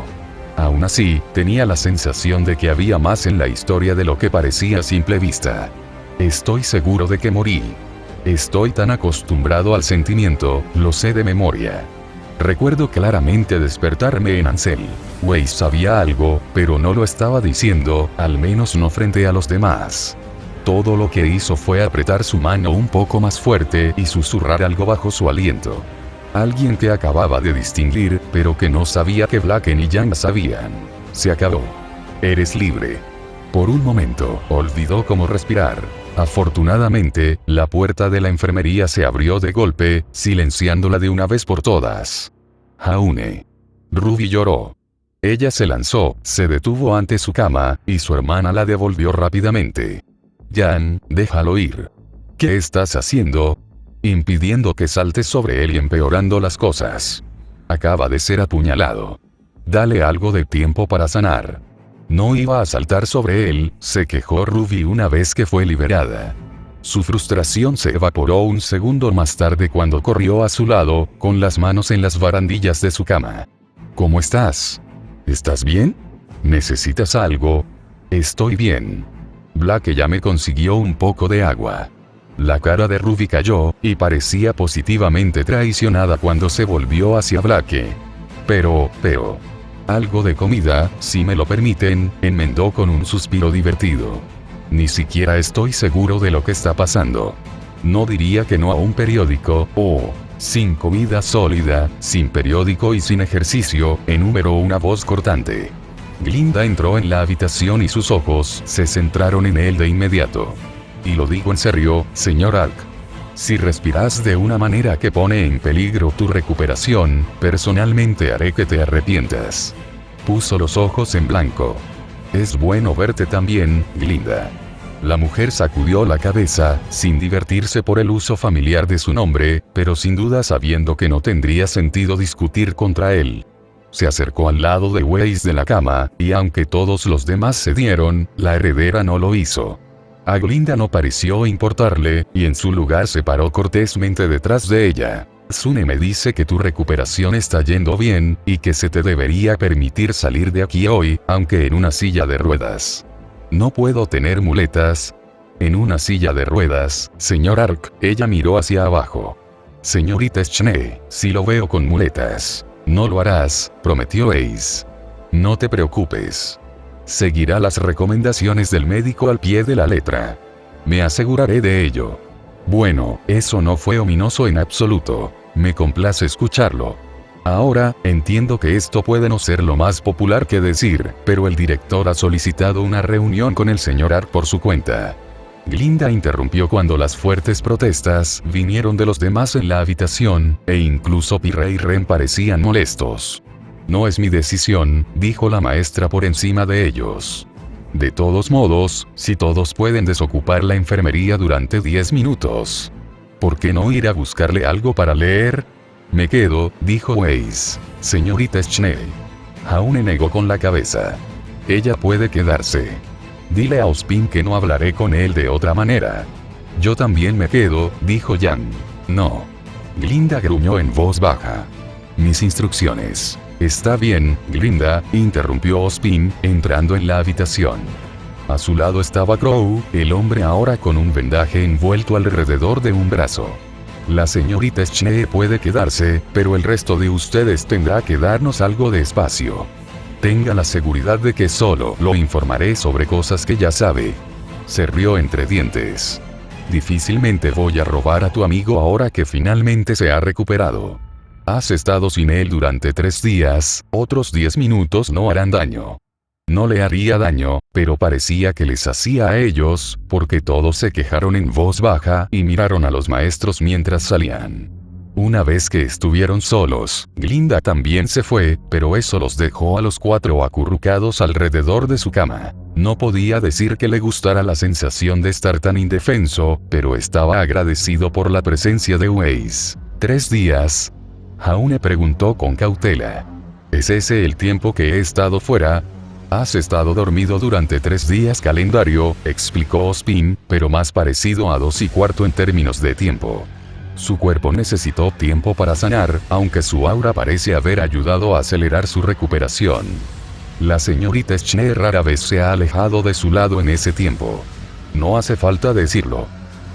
Aún así, tenía la sensación de que había más en la historia de lo que parecía a simple vista. Estoy seguro de que morí. Estoy tan acostumbrado al sentimiento, lo sé de memoria. Recuerdo claramente despertarme en Ansel. Weiss sabía algo, pero no lo estaba diciendo, al menos no frente a los demás. Todo lo que hizo fue apretar su mano un poco más fuerte y susurrar algo bajo su aliento. Alguien que acababa de distinguir, pero que no sabía que Blacken y Yang sabían. Se acabó. Eres libre. Por un momento, olvidó cómo respirar. Afortunadamente, la puerta de la enfermería se abrió de golpe, silenciándola de una vez por todas. Jaune. Ruby lloró. Ella se lanzó, se detuvo ante su cama, y su hermana la devolvió rápidamente. Yang, déjalo ir. ¿Qué estás haciendo? Impidiendo que saltes sobre él y empeorando las cosas. Acaba de ser apuñalado. Dale algo de tiempo para sanar. No iba a saltar sobre él, se quejó Ruby una vez que fue liberada. Su frustración se evaporó un segundo más tarde cuando corrió a su lado, con las manos en las barandillas de su cama. ¿Cómo estás? ¿Estás bien? ¿Necesitas algo? Estoy bien. Black ya me consiguió un poco de agua. La cara de Ruby cayó, y parecía positivamente traicionada cuando se volvió hacia Black. Pero, algo de comida, si me lo permiten, enmendó con un suspiro divertido. Ni siquiera estoy seguro de lo que está pasando. No diría que no a un periódico, sin comida sólida, sin periódico y sin ejercicio, enumeró una voz cortante. Glinda entró en la habitación y sus ojos se centraron en él de inmediato. Y lo digo en serio, señor Ark. Si respiras de una manera que pone en peligro tu recuperación, personalmente haré que te arrepientas. Puso los ojos en blanco. Es bueno verte también, Glinda. La mujer sacudió la cabeza, sin divertirse por el uso familiar de su nombre, pero sin duda sabiendo que no tendría sentido discutir contra él. Se acercó al lado de Weiss de la cama, y aunque todos los demás cedieron, la heredera no lo hizo. A Glinda no pareció importarle, y en su lugar se paró cortésmente detrás de ella. Sune me dice que tu recuperación está yendo bien, y que se te debería permitir salir de aquí hoy, aunque en una silla de ruedas. No puedo tener muletas. En una silla de ruedas, señor Ark, ella miró hacia abajo. Señorita Schnee, si lo veo con muletas. No lo harás, prometió Ace. No te preocupes. Seguirá las recomendaciones del médico al pie de la letra. Me aseguraré de ello. Bueno, eso no fue ominoso en absoluto. Me complace escucharlo. Ahora, entiendo que esto puede no ser lo más popular que decir, pero el director ha solicitado una reunión con el señor Ark por su cuenta. Glinda interrumpió cuando las fuertes protestas vinieron de los demás en la habitación, e incluso Pirre y Ren parecían molestos. No es mi decisión, dijo la maestra por encima de ellos. De todos modos, si todos pueden desocupar la enfermería durante 10 minutos. ¿Por qué no ir a buscarle algo para leer? Me quedo, dijo Weiss. Señorita Schnee. Jaune negó con la cabeza. Ella puede quedarse. Dile a Ospin que no hablaré con él de otra manera. Yo también me quedo, dijo Yang. No. Glinda gruñó en voz baja. Mis instrucciones. Está bien, Glinda, interrumpió Ospin, entrando en la habitación. A su lado estaba Crow, el hombre ahora con un vendaje envuelto alrededor de un brazo. La señorita Schnee puede quedarse, pero el resto de ustedes tendrá que darnos algo de espacio. Tenga la seguridad de que solo lo informaré sobre cosas que ya sabe. Se rió entre dientes. Difícilmente voy a robar a tu amigo ahora que finalmente se ha recuperado. Has estado sin él durante 3 días, otros 10 minutos no harán daño. No le haría daño, pero parecía que les hacía a ellos, porque todos se quejaron en voz baja y miraron a los maestros mientras salían. Una vez que estuvieron solos, Glinda también se fue, pero eso los dejó a los 4 acurrucados alrededor de su cama. No podía decir que le gustara la sensación de estar tan indefenso, pero estaba agradecido por la presencia de Weiss. 3 días. Jaune preguntó con cautela. ¿Es ese el tiempo que he estado fuera? Has estado dormido durante 3 días calendario, explicó Ozpin, pero más parecido a 2 y cuarto en términos de tiempo. Su cuerpo necesitó tiempo para sanar, aunque su aura parece haber ayudado a acelerar su recuperación. La señorita Schne rara vez se ha alejado de su lado en ese tiempo. No hace falta decirlo.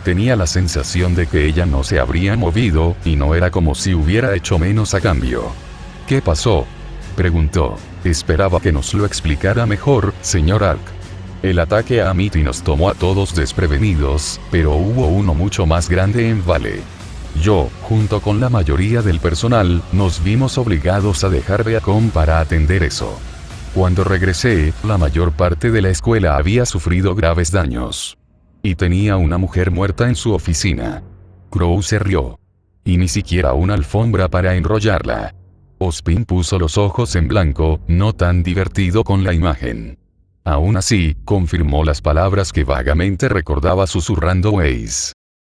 Tenía la sensación de que ella no se habría movido, y no era como si hubiera hecho menos a cambio. ¿Qué pasó?, preguntó. Esperaba que nos lo explicara mejor, señor Ark. El ataque a Amity nos tomó a todos desprevenidos, pero hubo uno mucho más grande en Vale. Yo, junto con la mayoría del personal, nos vimos obligados a dejar Beacon para atender eso. Cuando regresé, la mayor parte de la escuela había sufrido graves daños. Y tenía una mujer muerta en su oficina. Crow se rió. Y ni siquiera una alfombra para enrollarla. Ozpin puso los ojos en blanco, no tan divertido con la imagen. Aún así, confirmó las palabras que vagamente recordaba susurrando Weiss.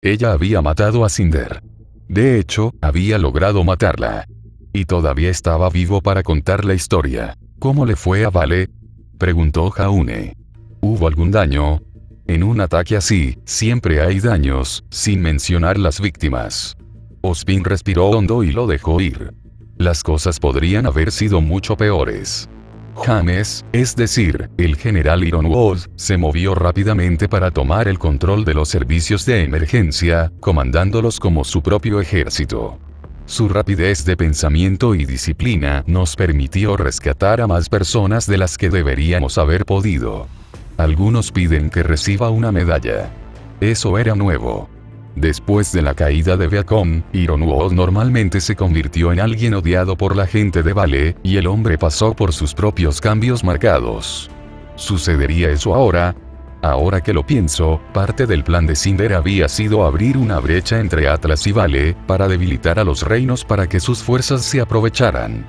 Ella había matado a Cinder. De hecho, había logrado matarla. Y todavía estaba vivo para contar la historia. ¿Cómo le fue a Vale?, preguntó Jaune. ¿Hubo algún daño? En un ataque así, siempre hay daños, sin mencionar las víctimas. Ozpin respiró hondo y lo dejó ir. Las cosas podrían haber sido mucho peores. James, es decir, el general Ironwood, se movió rápidamente para tomar el control de los servicios de emergencia, comandándolos como su propio ejército. Su rapidez de pensamiento y disciplina nos permitió rescatar a más personas de las que deberíamos haber podido. Algunos piden que reciba una medalla. Eso era nuevo. Después de la caída de Beacon, Ironwood normalmente se convirtió en alguien odiado por la gente de Vale, y el hombre pasó por sus propios cambios marcados. ¿Sucedería eso ahora? Ahora que lo pienso, parte del plan de Cinder había sido abrir una brecha entre Atlas y Vale, para debilitar a los reinos para que sus fuerzas se aprovecharan.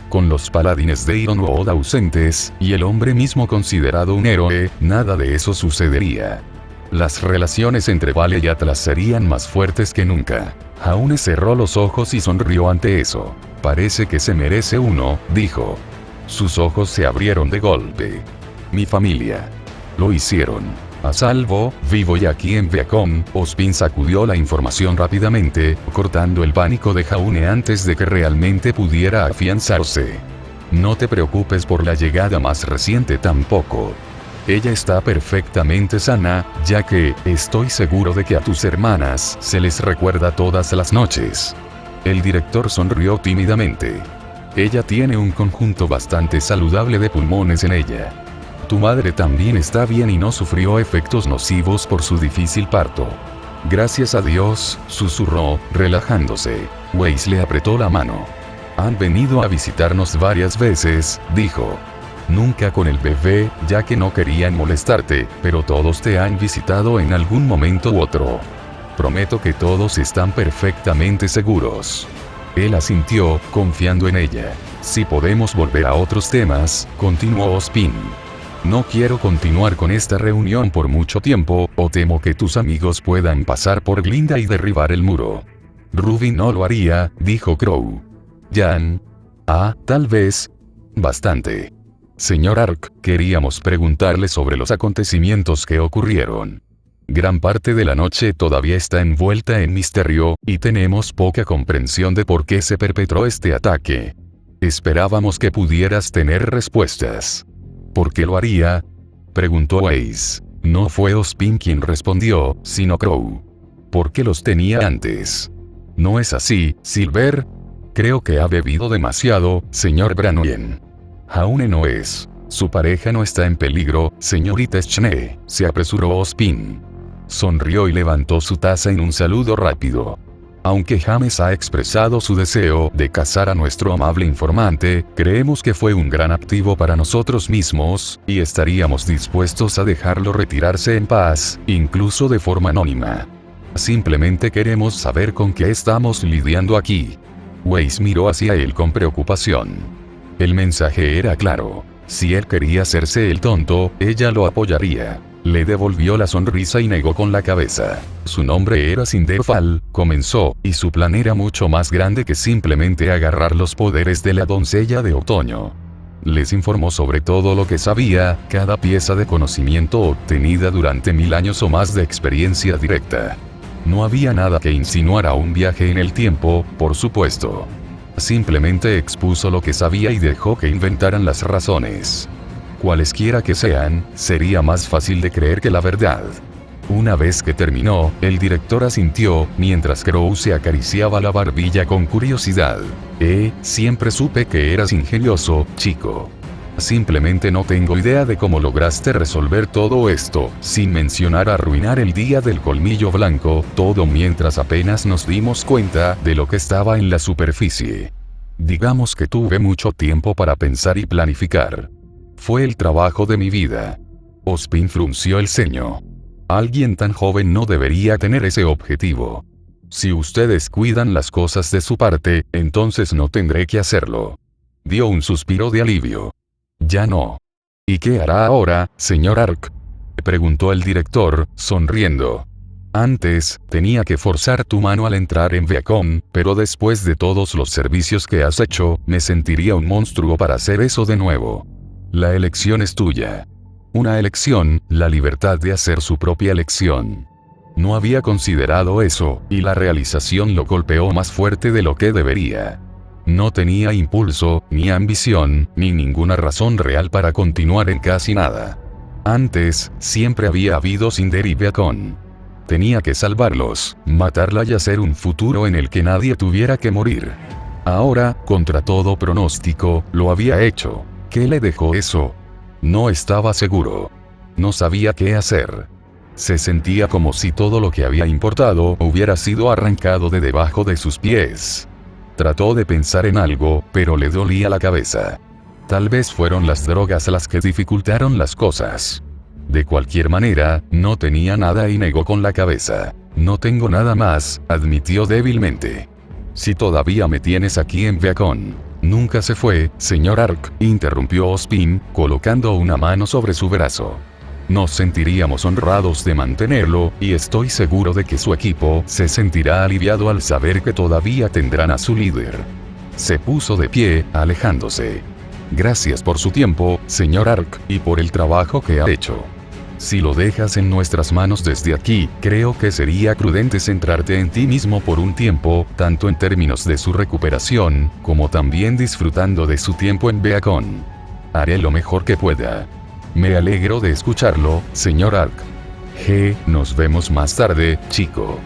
Con los paladines de Ironwood ausentes, y el hombre mismo considerado un héroe, nada de eso sucedería. Las relaciones entre Vale y Atlas serían más fuertes que nunca. Jaune cerró los ojos y sonrió ante eso. Parece que se merece uno, dijo. Sus ojos se abrieron de golpe. Mi familia. Lo hicieron. A salvo, vivo y aquí en Beacon. Ozpin sacudió la información rápidamente, cortando el pánico de Jaune antes de que realmente pudiera afianzarse. No te preocupes por la llegada más reciente tampoco. Ella está perfectamente sana, ya que, estoy seguro de que a tus hermanas se les recuerda todas las noches. El director sonrió tímidamente. Ella tiene un conjunto bastante saludable de pulmones en ella. Tu madre también está bien y no sufrió efectos nocivos por su difícil parto. Gracias a Dios, susurró, relajándose. Weiss le apretó la mano. Han venido a visitarnos varias veces, dijo. Nunca con el bebé, ya que no querían molestarte, pero todos te han visitado en algún momento u otro. Prometo que todos están perfectamente seguros. Él asintió, confiando en ella. Si podemos volver a otros temas, continuó Ozpin. No quiero continuar con esta reunión por mucho tiempo, o temo que tus amigos puedan pasar por Glinda y derribar el muro. Ruby no lo haría, dijo Crow. Jan. Ah, tal vez. Bastante. Señor Ark, queríamos preguntarle sobre los acontecimientos que ocurrieron. Gran parte de la noche todavía está envuelta en misterio, y tenemos poca comprensión de por qué se perpetró este ataque. Esperábamos que pudieras tener respuestas. ¿Por qué lo haría?, preguntó Weiss. No fue Ozpin quien respondió, sino Crow. ¿Por qué los tenía antes? ¿No es así, Silver? Creo que ha bebido demasiado, señor Branwen. Jaune no es. Su pareja no está en peligro, señorita Schne, se apresuró Ozpin. Sonrió y levantó su taza en un saludo rápido. Aunque James ha expresado su deseo de cazar a nuestro amable informante, creemos que fue un gran activo para nosotros mismos, y estaríamos dispuestos a dejarlo retirarse en paz, incluso de forma anónima. Simplemente queremos saber con qué estamos lidiando aquí. Weiss miró hacia él con preocupación. El mensaje era claro. Si él quería hacerse el tonto, ella lo apoyaría. Le devolvió la sonrisa y negó con la cabeza. Su nombre era Cinderfall, comenzó, y su plan era mucho más grande que simplemente agarrar los poderes de la doncella de otoño. Les informó sobre todo lo que sabía, cada pieza de conocimiento obtenida durante 1000 años o más de experiencia directa. No había nada que insinuara un viaje en el tiempo, por supuesto. Simplemente expuso lo que sabía y dejó que inventaran las razones. Cualesquiera que sean, sería más fácil de creer que la verdad. Una vez que terminó, el director asintió, mientras Crow se acariciaba la barbilla con curiosidad. Siempre supe que eras ingenioso, chico. Simplemente no tengo idea de cómo lograste resolver todo esto, sin mencionar arruinar el día del colmillo blanco, todo mientras apenas nos dimos cuenta de lo que estaba en la superficie. Digamos que tuve mucho tiempo para pensar y planificar. Fue el trabajo de mi vida. Ozpin frunció el ceño. Alguien tan joven no debería tener ese objetivo. Si ustedes cuidan las cosas de su parte, entonces no tendré que hacerlo. Dio un suspiro de alivio. Ya no. ¿Y qué hará ahora, señor Ark? Preguntó el director, sonriendo. Antes, tenía que forzar tu mano al entrar en Viacom, pero después de todos los servicios que has hecho, me sentiría un monstruo para hacer eso de nuevo. La elección es tuya. Una elección, la libertad de hacer su propia elección. No había considerado eso, y la realización lo golpeó más fuerte de lo que debería. No tenía impulso, ni ambición, ni ninguna razón real para continuar en casi nada. Antes, siempre había habido Cinder y Beacon. Tenía que salvarlos, matarla y hacer un futuro en el que nadie tuviera que morir. Ahora, contra todo pronóstico, lo había hecho. ¿Qué le dejó eso? No estaba seguro. No sabía qué hacer. Se sentía como si todo lo que había importado hubiera sido arrancado de debajo de sus pies. Trató de pensar en algo, pero le dolía la cabeza. Tal vez fueron las drogas las que dificultaron las cosas. De cualquier manera, no tenía nada y negó con la cabeza. No tengo nada más, admitió débilmente. Si todavía me tienes aquí en Viacon. Nunca se fue, señor Ark, interrumpió Ozpin, colocando una mano sobre su brazo. Nos sentiríamos honrados de mantenerlo, y estoy seguro de que su equipo se sentirá aliviado al saber que todavía tendrán a su líder. Se puso de pie, alejándose. Gracias por su tiempo, señor Ark, y por el trabajo que ha hecho. Si lo dejas en nuestras manos desde aquí, creo que sería prudente centrarte en ti mismo por un tiempo, tanto en términos de su recuperación, como también disfrutando de su tiempo en Beacon. Haré lo mejor que pueda. Me alegro de escucharlo, señor Ark. Nos vemos más tarde, chico.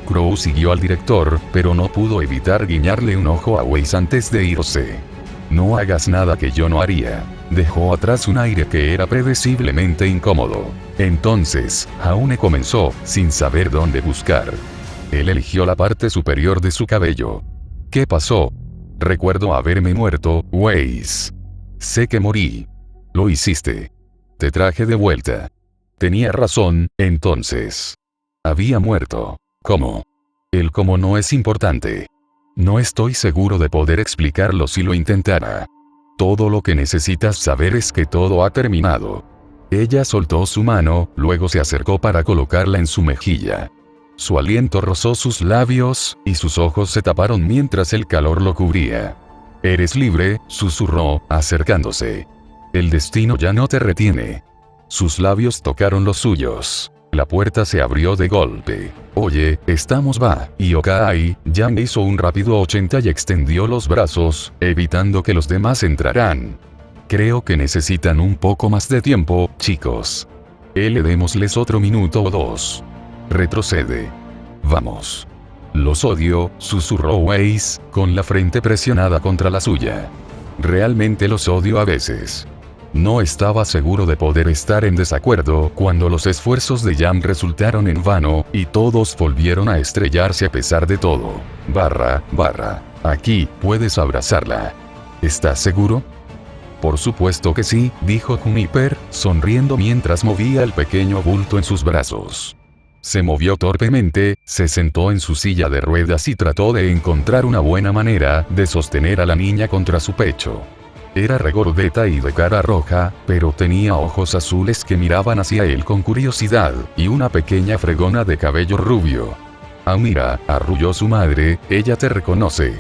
Crow siguió al director, pero no pudo evitar guiñarle un ojo a Weiss antes de irse. No hagas nada que yo no haría. Dejó atrás un aire que era predeciblemente incómodo. Entonces, Aune comenzó, sin saber dónde buscar. Él eligió la parte superior de su cabello. ¿Qué pasó? Recuerdo haberme muerto, Weiss. Sé que morí. Lo hiciste. Te traje de vuelta. Tenía razón, entonces. Había muerto. ¿Cómo? El cómo no es importante. No estoy seguro de poder explicarlo si lo intentara. Todo lo que necesitas saber es que todo ha terminado. Ella soltó su mano, luego se acercó para colocarla en su mejilla. Su aliento rozó sus labios, y sus ojos se taparon mientras el calor lo cubría. Eres libre, susurró, acercándose. El destino ya no te retiene. Sus labios tocaron los suyos. La puerta se abrió de golpe. Oye, estamos y Yokai, Yang hizo un rápido 80 y extendió los brazos, evitando que los demás entraran. Creo que necesitan un poco más de tiempo, chicos. Démosles otro minuto o dos. Retrocede. Vamos. Los odio, susurró Weiss, con la frente presionada contra la suya. Realmente los odio a veces. No estaba seguro de poder estar en desacuerdo cuando los esfuerzos de Yang resultaron en vano, y todos volvieron a estrellarse a pesar de todo. Aquí, puedes abrazarla. ¿Estás seguro? Por supuesto que sí, dijo Juniper, sonriendo mientras movía el pequeño bulto en sus brazos. Se movió torpemente, se sentó en su silla de ruedas y trató de encontrar una buena manera de sostener a la niña contra su pecho. Era regordeta y de cara roja, pero tenía ojos azules que miraban hacia él con curiosidad, y una pequeña fregona de cabello rubio. Ah, mira, arrulló su madre, ella te reconoce.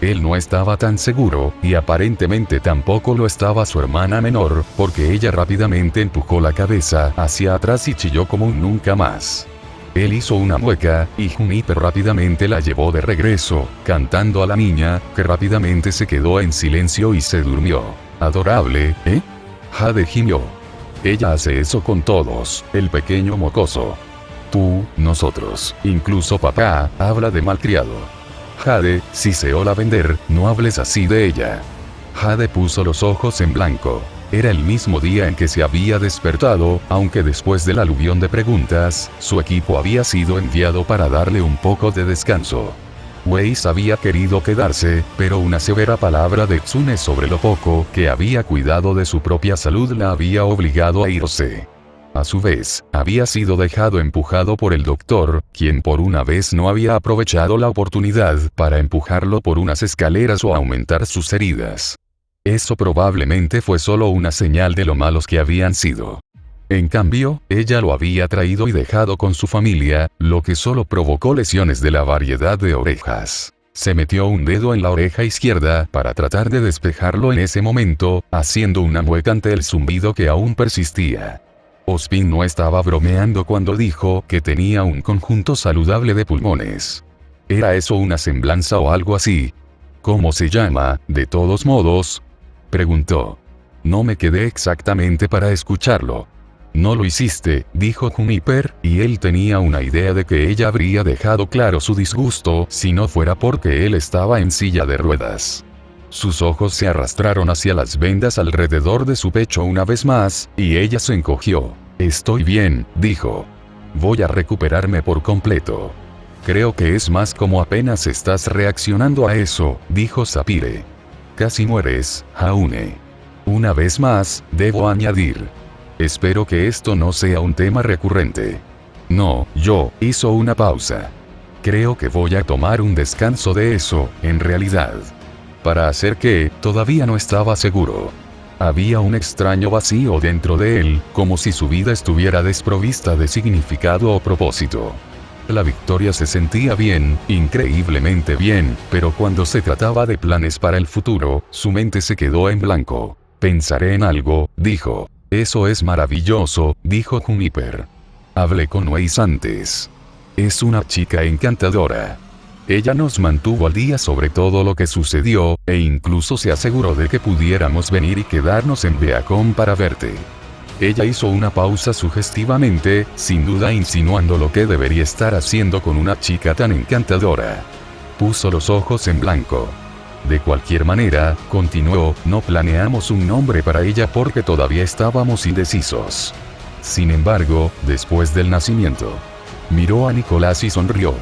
Él no estaba tan seguro, y aparentemente tampoco lo estaba su hermana menor, porque ella rápidamente empujó la cabeza hacia atrás y chilló como un nunca más. Él hizo una mueca, y Juniper rápidamente la llevó de regreso, cantando a la niña, que rápidamente se quedó en silencio y se durmió. Adorable, ¿eh? Jade gimió. Ella hace eso con todos, el pequeño mocoso. Tú, nosotros, incluso papá, habla de malcriado. Jade, si se ola vender, no hables así de ella. Jade puso los ojos en blanco. Era el mismo día en que se había despertado, aunque después del aluvión de preguntas, su equipo había sido enviado para darle un poco de descanso. Weiss había querido quedarse, pero una severa palabra de Tsune sobre lo poco que había cuidado de su propia salud la había obligado a irse. A su vez, había sido empujado por el doctor, quien por una vez no había aprovechado la oportunidad para empujarlo por unas escaleras o aumentar sus heridas. Eso probablemente fue solo una señal de lo malos que habían sido. En cambio, ella lo había traído y dejado con su familia, lo que solo provocó lesiones de la variedad de orejas. Se metió un dedo en la oreja izquierda para tratar de despejarlo en ese momento, haciendo una mueca ante el zumbido que aún persistía. Ozpin no estaba bromeando cuando dijo que tenía un conjunto saludable de pulmones. ¿Era eso una semblanza o algo así? ¿Cómo se llama, de todos modos? Preguntó. No me quedé exactamente para escucharlo. No lo hiciste, dijo Juniper, y él tenía una idea de que ella habría dejado claro su disgusto si no fuera porque él estaba en silla de ruedas. Sus ojos se arrastraron hacia las vendas alrededor de su pecho una vez más, y ella se encogió. Estoy bien, dijo. Voy a recuperarme por completo. Creo que es más como apenas estás reaccionando a eso, dijo Sapphire. Casi mueres, Jaune. Una vez más, debo añadir. Espero que esto no sea un tema recurrente. No, hizo una pausa. Creo que voy a tomar un descanso de eso, en realidad. ¿Para hacer qué? Todavía no estaba seguro. Había un extraño vacío dentro de él, como si su vida estuviera desprovista de significado o propósito. La victoria se sentía bien, increíblemente bien, pero cuando se trataba de planes para el futuro, su mente se quedó en blanco. Pensaré en algo, dijo. Eso es maravilloso, dijo Juniper. Hablé con Weiss antes. Es una chica encantadora. Ella nos mantuvo al día sobre todo lo que sucedió, e incluso se aseguró de que pudiéramos venir y quedarnos en Beacon para verte. Ella hizo una pausa sugestivamente, sin duda insinuando lo que debería estar haciendo con una chica tan encantadora. Puso los ojos en blanco. De cualquier manera, continuó, no planeamos un nombre para ella porque todavía estábamos indecisos. Sin embargo, después del nacimiento, miró a Nicolás y sonrió.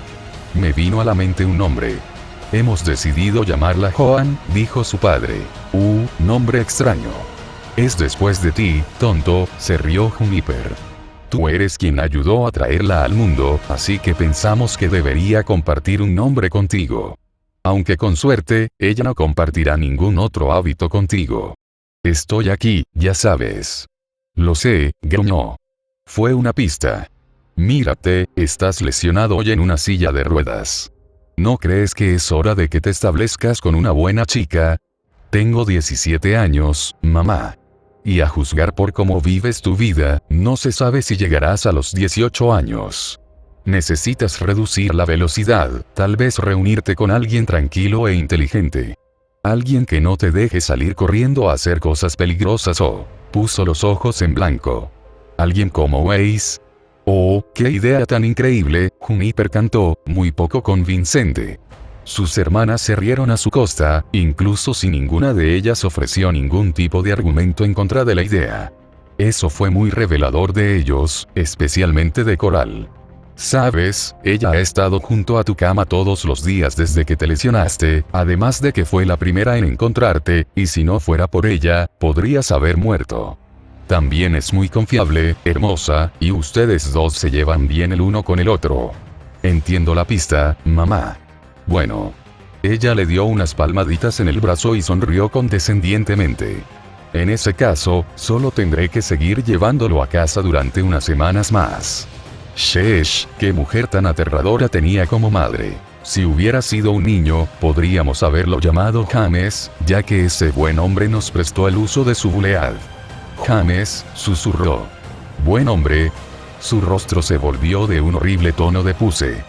Me vino a la mente un nombre. Hemos decidido llamarla Joan, dijo su padre. Nombre extraño. Es después de ti, tonto, se rió Juniper. Tú eres quien ayudó a traerla al mundo, así que pensamos que debería compartir un nombre contigo. Aunque con suerte, ella no compartirá ningún otro hábito contigo. Estoy aquí, ya sabes. Lo sé, gruñó. Fue una pista. Mírate, estás lesionado hoy en una silla de ruedas. ¿No crees que es hora de que te establezcas con una buena chica? Tengo 17 años, mamá. Y a juzgar por cómo vives tu vida, no se sabe si llegarás a los 18 años. Necesitas reducir la velocidad, tal vez reunirte con alguien tranquilo e inteligente. Alguien que no te deje salir corriendo a hacer cosas peligrosas o... Puso los ojos en blanco. ¿Alguien como Weiss? Oh, qué idea tan increíble, Juniper cantó, muy poco convincente. Sus hermanas se rieron a su costa, incluso si ninguna de ellas ofreció ningún tipo de argumento en contra de la idea. Eso fue muy revelador de ellos, especialmente de Coral. Sabes, ella ha estado junto a tu cama todos los días desde que te lesionaste, además de que fue la primera en encontrarte, y si no fuera por ella, podrías haber muerto. También es muy confiable, hermosa, y ustedes dos se llevan bien el uno con el otro. Entiendo la pista, mamá. Bueno. Ella le dio unas palmaditas en el brazo y sonrió condescendientemente. En ese caso, solo tendré que seguir llevándolo a casa durante unas semanas más. Sheesh, qué mujer tan aterradora tenía como madre. Si hubiera sido un niño, podríamos haberlo llamado James, ya que ese buen hombre nos prestó el uso de su bulead. James, susurró. ¿Buen hombre? Su rostro se volvió de un horrible tono de puse.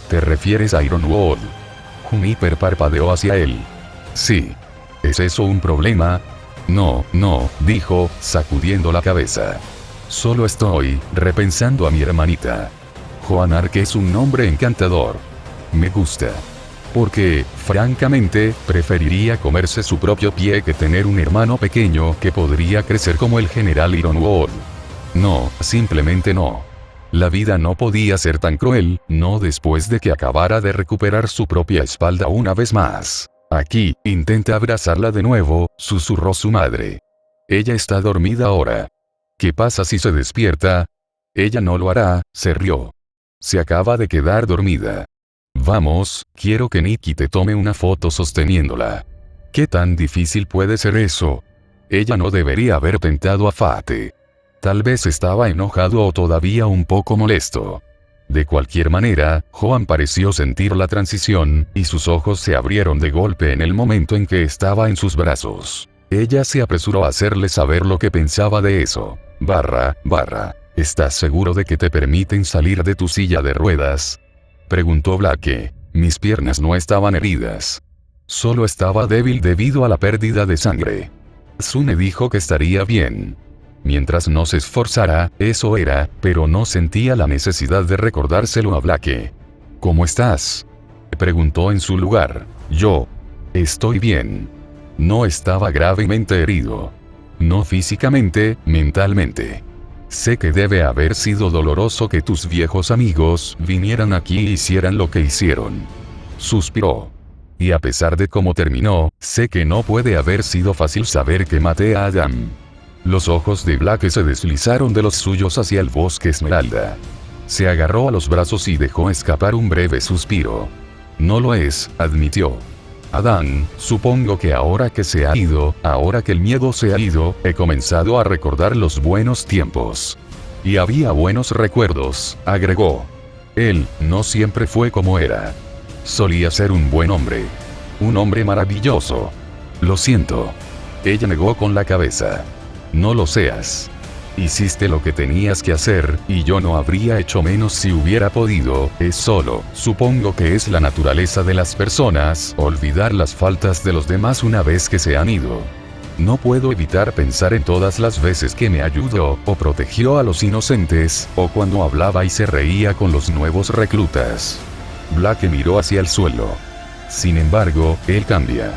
¿Te refieres a Ironwood? Juniper parpadeó hacia él. Sí. ¿Es eso un problema? No, dijo, sacudiendo la cabeza. Solo estoy repensando a mi hermanita. Joan Arc es un nombre encantador. Me gusta. Porque, francamente, preferiría comerse su propio pie que tener un hermano pequeño que podría crecer como el general Ironwood. No, simplemente no. La vida no podía ser tan cruel, no después de que acabara de recuperar su propia espalda una vez más. Aquí, intenta abrazarla de nuevo, susurró su madre. Ella está dormida ahora. ¿Qué pasa si se despierta? Ella no lo hará, se rió. Se acaba de quedar dormida. Vamos, quiero que Nikki te tome una foto sosteniéndola. ¿Qué tan difícil puede ser eso? Ella no debería haber tentado a Fate. Tal vez estaba enojado o todavía un poco molesto. De cualquier manera, Joan pareció sentir la transición, y sus ojos se abrieron de golpe en el momento en que estaba en sus brazos. Ella se apresuró a hacerle saber lo que pensaba de eso. ¿Estás seguro de que te permiten salir de tu silla de ruedas? Preguntó Blake. Mis piernas no estaban heridas. Solo estaba débil debido a la pérdida de sangre. Sune dijo que estaría bien. Mientras no se esforzara, eso era, pero no sentía la necesidad de recordárselo a Blake. ¿Cómo estás? Preguntó en su lugar. Yo. Estoy bien. No estaba gravemente herido. No físicamente, mentalmente. Sé que debe haber sido doloroso que tus viejos amigos vinieran aquí e hicieran lo que hicieron. Suspiró. Y a pesar de cómo terminó, sé que no puede haber sido fácil saber que maté a Adam. Los ojos de Blake se deslizaron de los suyos hacia el bosque esmeralda. Se agarró a los brazos y dejó escapar un breve suspiro. No lo es, admitió. Adán, supongo que ahora que se ha ido, ahora que el miedo se ha ido, he comenzado a recordar los buenos tiempos. Y había buenos recuerdos, agregó. Él, no siempre fue como era. Solía ser un buen hombre. Un hombre maravilloso. Lo siento. Ella negó con la cabeza. No lo seas. Hiciste lo que tenías que hacer, y yo no habría hecho menos si hubiera podido. Es solo, supongo que es la naturaleza de las personas, olvidar las faltas de los demás una vez que se han ido. No puedo evitar pensar en todas las veces que me ayudó, o protegió a los inocentes, o cuando hablaba y se reía con los nuevos reclutas. Blake miró hacia el suelo. Sin embargo, él cambia.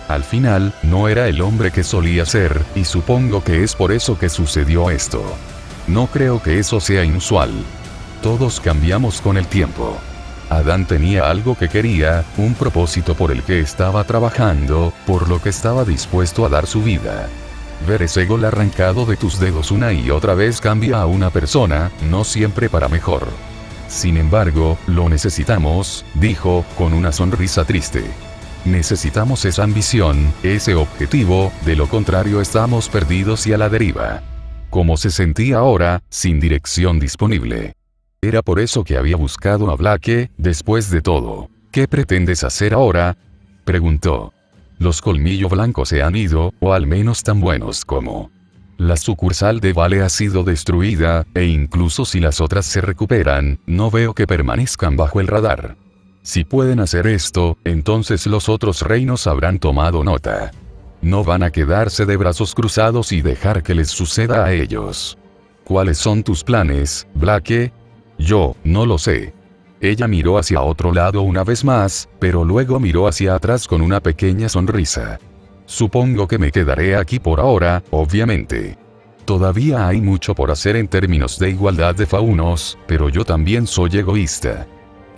Al final, no era el hombre que solía ser, y supongo que es por eso que sucedió esto. No creo que eso sea inusual. Todos cambiamos con el tiempo. Adán tenía algo que quería, un propósito por el que estaba trabajando, por lo que estaba dispuesto a dar su vida. Ver ese gol arrancado de tus dedos una y otra vez cambia a una persona, no siempre para mejor. Sin embargo, lo necesitamos, dijo, con una sonrisa triste. Necesitamos esa ambición, ese objetivo, de lo contrario estamos perdidos y a la deriva. ¿Cómo se sentía ahora, sin dirección disponible? Era por eso que había buscado a Blake, después de todo. ¿Qué pretendes hacer ahora? Preguntó. Los Colmillo Blanco se han ido, o al menos tan buenos como. La sucursal de Vale ha sido destruida, e incluso si las otras se recuperan, no veo que permanezcan bajo el radar. Si pueden hacer esto, entonces los otros reinos habrán tomado nota. No van a quedarse de brazos cruzados y dejar que les suceda a ellos. ¿Cuáles son tus planes, Blake? Yo, no lo sé. Ella miró hacia otro lado una vez más, pero luego miró hacia atrás con una pequeña sonrisa. Supongo que me quedaré aquí por ahora, obviamente. Todavía hay mucho por hacer en términos de igualdad de faunos, pero yo también soy egoísta.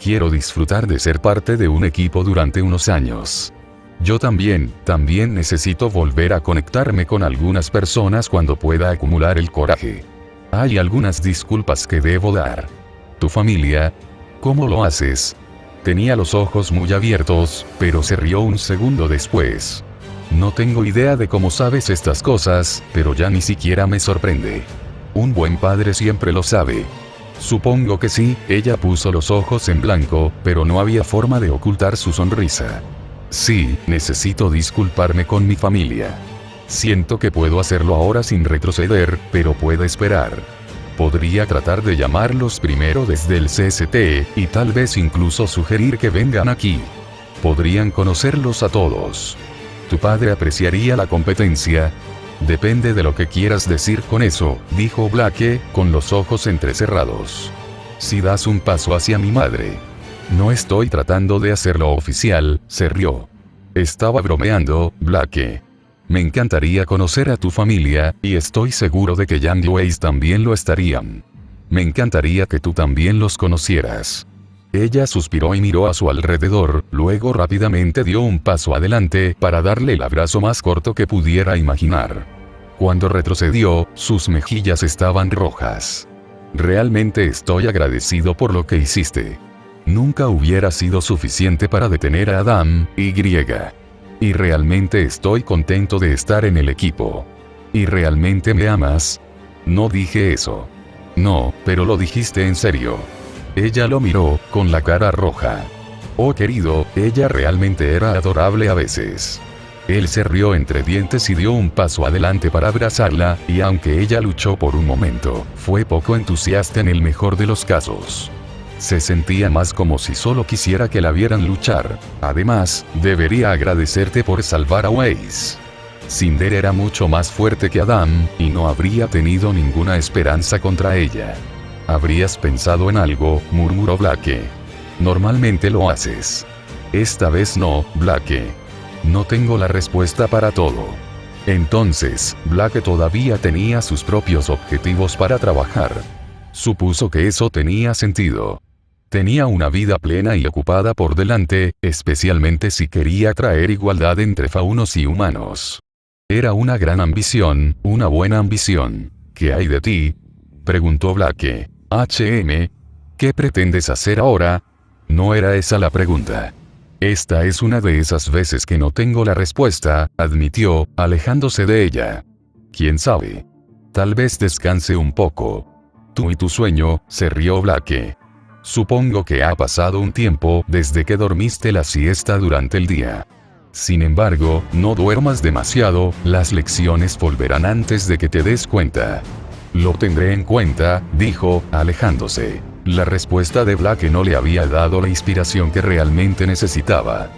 Quiero disfrutar de ser parte de un equipo durante unos años. Yo también necesito volver a conectarme con algunas personas cuando pueda acumular el coraje. Hay algunas disculpas que debo dar. ¿Tu familia? ¿Cómo lo haces? Tenía los ojos muy abiertos, pero se rió un segundo después. No tengo idea de cómo sabes estas cosas, pero ya ni siquiera me sorprende. Un buen padre siempre lo sabe. Supongo que sí, ella puso los ojos en blanco, pero no había forma de ocultar su sonrisa. Sí, necesito disculparme con mi familia. Siento que puedo hacerlo ahora sin retroceder, pero puedo esperar. Podría tratar de llamarlos primero desde el CST, y tal vez incluso sugerir que vengan aquí. Podrían conocerlos a todos. ¿Tu padre apreciaría la competencia? Depende de lo que quieras decir con eso, dijo Blake, con los ojos entrecerrados. Si das un paso hacia mi madre. No estoy tratando de hacerlo oficial, se rió. Estaba bromeando, Blake. Me encantaría conocer a tu familia, y estoy seguro de que Yang y Weiss también lo estarían. Me encantaría que tú también los conocieras. Ella suspiró y miró a su alrededor, luego rápidamente dio un paso adelante para darle el abrazo más corto que pudiera imaginar. Cuando retrocedió, sus mejillas estaban rojas. Realmente estoy agradecido por lo que hiciste. Nunca hubiera sido suficiente para detener a Adam, Y realmente estoy contento de estar en el equipo. ¿Y realmente me amas? No dije eso. No, pero lo dijiste en serio. Ella lo miró, con la cara roja. Oh querido, ella realmente era adorable a veces. Él se rió entre dientes y dio un paso adelante para abrazarla, y aunque ella luchó por un momento, fue poco entusiasta en el mejor de los casos. Se sentía más como si solo quisiera que la vieran luchar. Además, debería agradecerte por salvar a Weiss. Cinder era mucho más fuerte que Adam, y no habría tenido ninguna esperanza contra ella. ¿Habrías pensado en algo?, murmuró Blake. Normalmente lo haces. Esta vez no, Blake. No tengo la respuesta para todo. Entonces, Blake todavía tenía sus propios objetivos para trabajar. Supuso que eso tenía sentido. Tenía una vida plena y ocupada por delante, especialmente si quería traer igualdad entre faunos y humanos. Era una gran ambición, una buena ambición. ¿Qué hay de ti?, preguntó Blake. ¿Qué pretendes hacer ahora? No era esa la pregunta. Esta es una de esas veces que no tengo la respuesta, admitió, alejándose de ella. ¿Quién sabe? Tal vez descanse un poco. Tú y tu sueño, se rió Blake. Supongo que ha pasado un tiempo desde que dormiste la siesta durante el día. Sin embargo, no duermas demasiado, las lecciones volverán antes de que te des cuenta. Lo tendré en cuenta, dijo, alejándose. La respuesta de Blake no le había dado la inspiración que realmente necesitaba.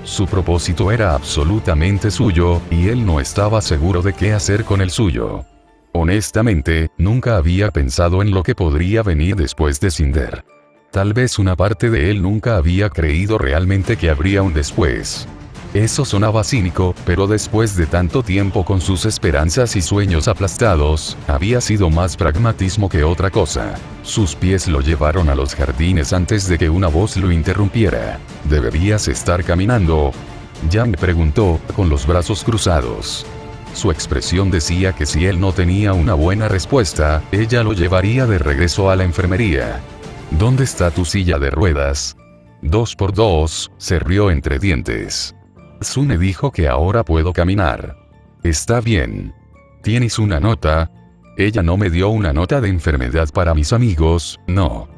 Su propósito era absolutamente suyo, y él no estaba seguro de qué hacer con el suyo. Honestamente, nunca había pensado en lo que podría venir después de Cinder. Tal vez una parte de él nunca había creído realmente que habría un después. Eso sonaba cínico, pero después de tanto tiempo con sus esperanzas y sueños aplastados, había sido más pragmatismo que otra cosa. Sus pies lo llevaron a los jardines antes de que una voz lo interrumpiera. ¿Deberías estar caminando?, Yang preguntó, con los brazos cruzados. Su expresión decía que si él no tenía una buena respuesta, ella lo llevaría de regreso a la enfermería. ¿Dónde está tu silla de ruedas? 2x2, se rió entre dientes. Sune dijo que ahora puedo caminar. Está bien. ¿Tienes una nota? Ella no me dio una nota de enfermedad para mis amigos, no.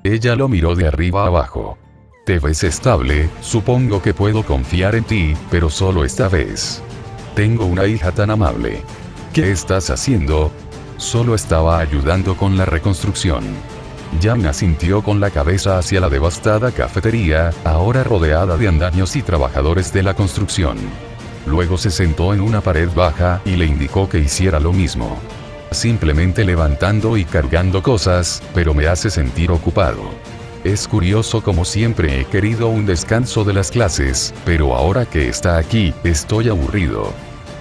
Ella lo miró de arriba a abajo. Te ves estable, supongo que puedo confiar en ti, pero solo esta vez. Tengo una hija tan amable. ¿Qué estás haciendo? Solo estaba ayudando con la reconstrucción. Yang asintió con la cabeza hacia la devastada cafetería, ahora rodeada de andamios y trabajadores de la construcción. Luego se sentó en una pared baja y le indicó que hiciera lo mismo. Simplemente levantando y cargando cosas, pero me hace sentir ocupado. Es curioso, como siempre he querido un descanso de las clases, pero ahora que está aquí, estoy aburrido.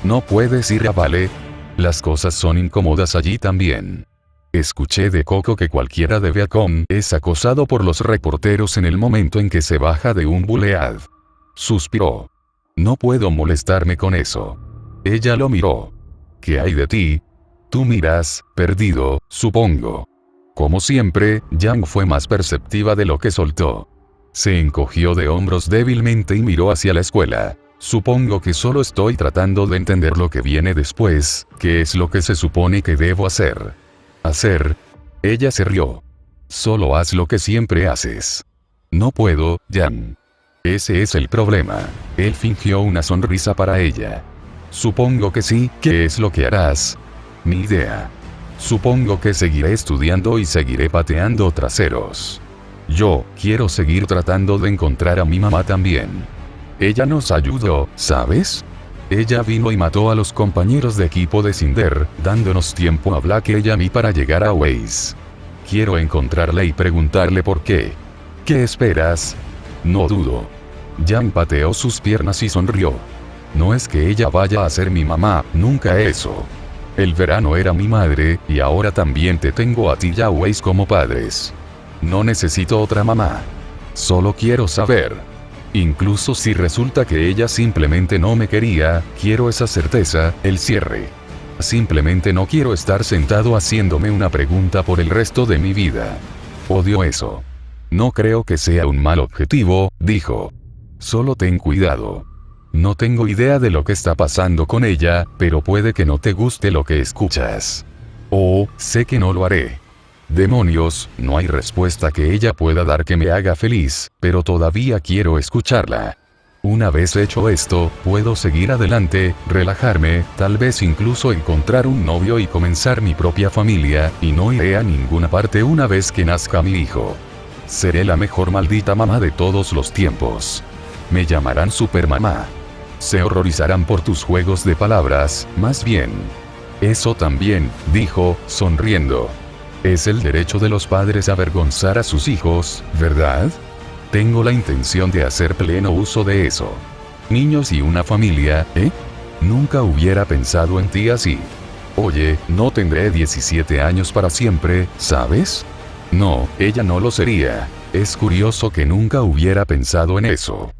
¿No puedes ir a ballet? Las cosas son incómodas allí también. Escuché de Coco que cualquiera de Viacom es acosado por los reporteros en el momento en que se baja de un bulead. Suspiró. No puedo molestarme con eso. Ella lo miró. ¿Qué hay de ti? Tú miras, perdido, supongo. Como siempre, Yang fue más perceptiva de lo que soltó. Se encogió de hombros débilmente y miró hacia la escuela. Supongo que solo estoy tratando de entender lo que viene después, ¿qué es lo que se supone que debo hacer? ¿Hacer? Ella se rió. Solo haz lo que siempre haces. No puedo, Yang. Ese es el problema. Él fingió una sonrisa para ella. Supongo que sí, ¿qué es lo que harás? Ni idea. Supongo que seguiré estudiando y seguiré pateando traseros. Yo quiero seguir tratando de encontrar a mi mamá también. Ella nos ayudó, ¿sabes? Ella vino y mató a los compañeros de equipo de Cinder, dándonos tiempo a Black y a mí para llegar a Waze. Quiero encontrarla y preguntarle por qué. ¿Qué esperas? No dudo. Yang pateó sus piernas y sonrió. No es que ella vaya a ser mi mamá, nunca eso. El verano era mi madre, y ahora también te tengo a ti y a Waze como padres. No necesito otra mamá. Solo quiero saber. Incluso si resulta que ella simplemente no me quería, quiero esa certeza, el cierre. Simplemente no quiero estar sentado haciéndome una pregunta por el resto de mi vida. Odio eso. No creo que sea un mal objetivo, dijo. Solo ten cuidado. No tengo idea de lo que está pasando con ella, pero puede que no te guste lo que escuchas. Oh, sé que no lo haré. Demonios, no hay respuesta que ella pueda dar que me haga feliz, pero todavía quiero escucharla. Una vez hecho esto, puedo seguir adelante, relajarme, tal vez incluso encontrar un novio y comenzar mi propia familia, y no iré a ninguna parte una vez que nazca mi hijo. Seré la mejor maldita mamá de todos los tiempos. Me llamarán Supermamá. Se horrorizarán por tus juegos de palabras, más bien. Eso también, dijo, sonriendo. Es el derecho de los padres a avergonzar a sus hijos, ¿verdad? Tengo la intención de hacer pleno uso de eso. Niños y una familia, ¿eh? Nunca hubiera pensado en ti así. Oye, no tendré 17 años para siempre, ¿sabes? No, ella no lo sería. Es curioso que nunca hubiera pensado en eso.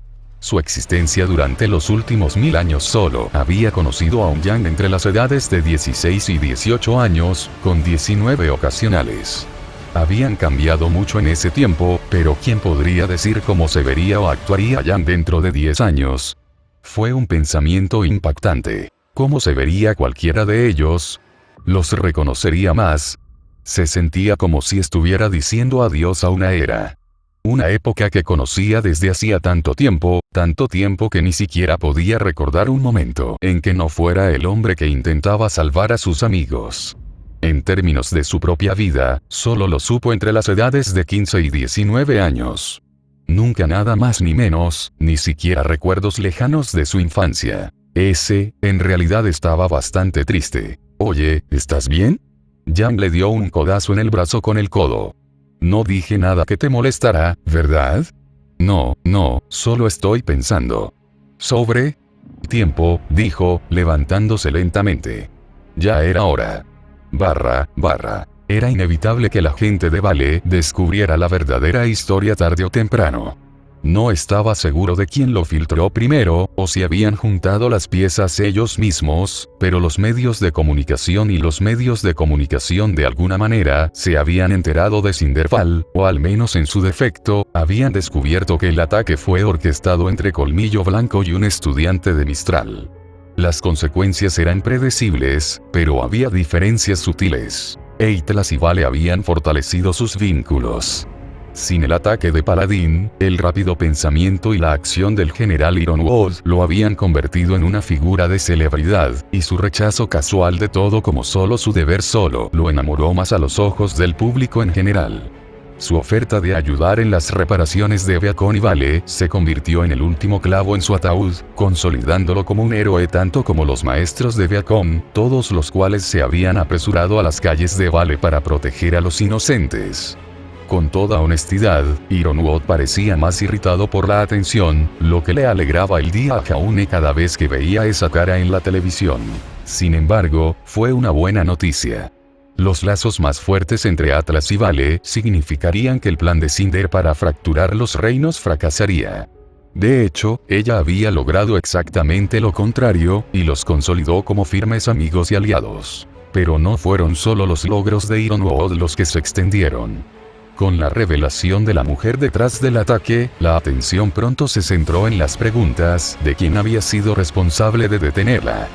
Su existencia durante los últimos 1000 años solo había conocido a un Yang entre las edades de 16 y 18 años, con 19 ocasionales. Habían cambiado mucho en ese tiempo, pero ¿quién podría decir cómo se vería o actuaría Yang dentro de 10 años? Fue un pensamiento impactante. ¿Cómo se vería cualquiera de ellos? ¿Los reconocería más? Se sentía como si estuviera diciendo adiós a una era. Una época que conocía desde hacía tanto tiempo que ni siquiera podía recordar un momento en que no fuera el hombre que intentaba salvar a sus amigos. En términos de su propia vida, solo lo supo entre las edades de 15 y 19 años. Nunca nada más ni menos, ni siquiera recuerdos lejanos de su infancia. Ese, en realidad estaba bastante triste. Oye, ¿estás bien? Yang le dio un codazo en el brazo con el codo. No dije nada que te molestará, ¿verdad? No, solo estoy pensando. ¿Sobre? Tiempo, dijo, levantándose lentamente. Ya era hora. Era inevitable que la gente de Vale descubriera la verdadera historia tarde o temprano. No estaba seguro de quién lo filtró primero, o si habían juntado las piezas ellos mismos, pero los medios de comunicación y los medios de comunicación de alguna manera se habían enterado de Cinderval, o al menos en su defecto, habían descubierto que el ataque fue orquestado entre Colmillo Blanco y un estudiante de Mistral. Las consecuencias eran predecibles, pero había diferencias sutiles. Eitlas y Vale habían fortalecido sus vínculos. Sin el ataque de Paladín, el rápido pensamiento y la acción del general Ironwood lo habían convertido en una figura de celebridad, y su rechazo casual de todo como solo su deber solo lo enamoró más a los ojos del público en general. Su oferta de ayudar en las reparaciones de Beacon y Vale se convirtió en el último clavo en su ataúd, consolidándolo como un héroe tanto como los maestros de Beacon, todos los cuales se habían apresurado a las calles de Vale para proteger a los inocentes. Con toda honestidad, Ironwood parecía más irritado por la atención, lo que le alegraba el día a Kaune cada vez que veía esa cara en la televisión. Sin embargo, fue una buena noticia. Los lazos más fuertes entre Atlas y Vale significarían que el plan de Cinder para fracturar los reinos fracasaría. De hecho, ella había logrado exactamente lo contrario, y los consolidó como firmes amigos y aliados. Pero no fueron solo los logros de Ironwood los que se extendieron. Con la revelación de la mujer detrás del ataque, la atención pronto se centró en las preguntas de quién había sido responsable de detenerla.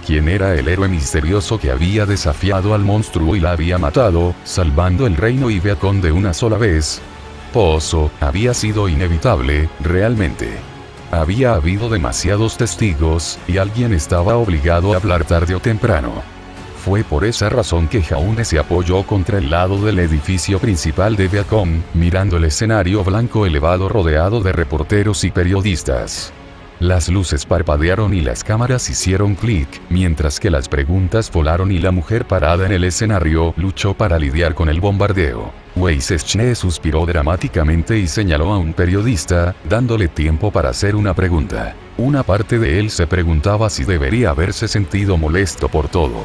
¿Quién era el héroe misterioso que había desafiado al monstruo y la había matado, salvando el reino y Viacom de una sola vez? Pozo, había sido inevitable, realmente. Había habido demasiados testigos, y alguien estaba obligado a hablar tarde o temprano. Fue por esa razón que Jaune se apoyó contra el lado del edificio principal de Viacom, mirando el escenario blanco elevado rodeado de reporteros y periodistas. Las luces parpadearon y las cámaras hicieron clic, mientras que las preguntas volaron y la mujer parada en el escenario luchó para lidiar con el bombardeo. Weissschne suspiró dramáticamente y señaló a un periodista, dándole tiempo para hacer una pregunta. Una parte de él se preguntaba si debería haberse sentido molesto por todo.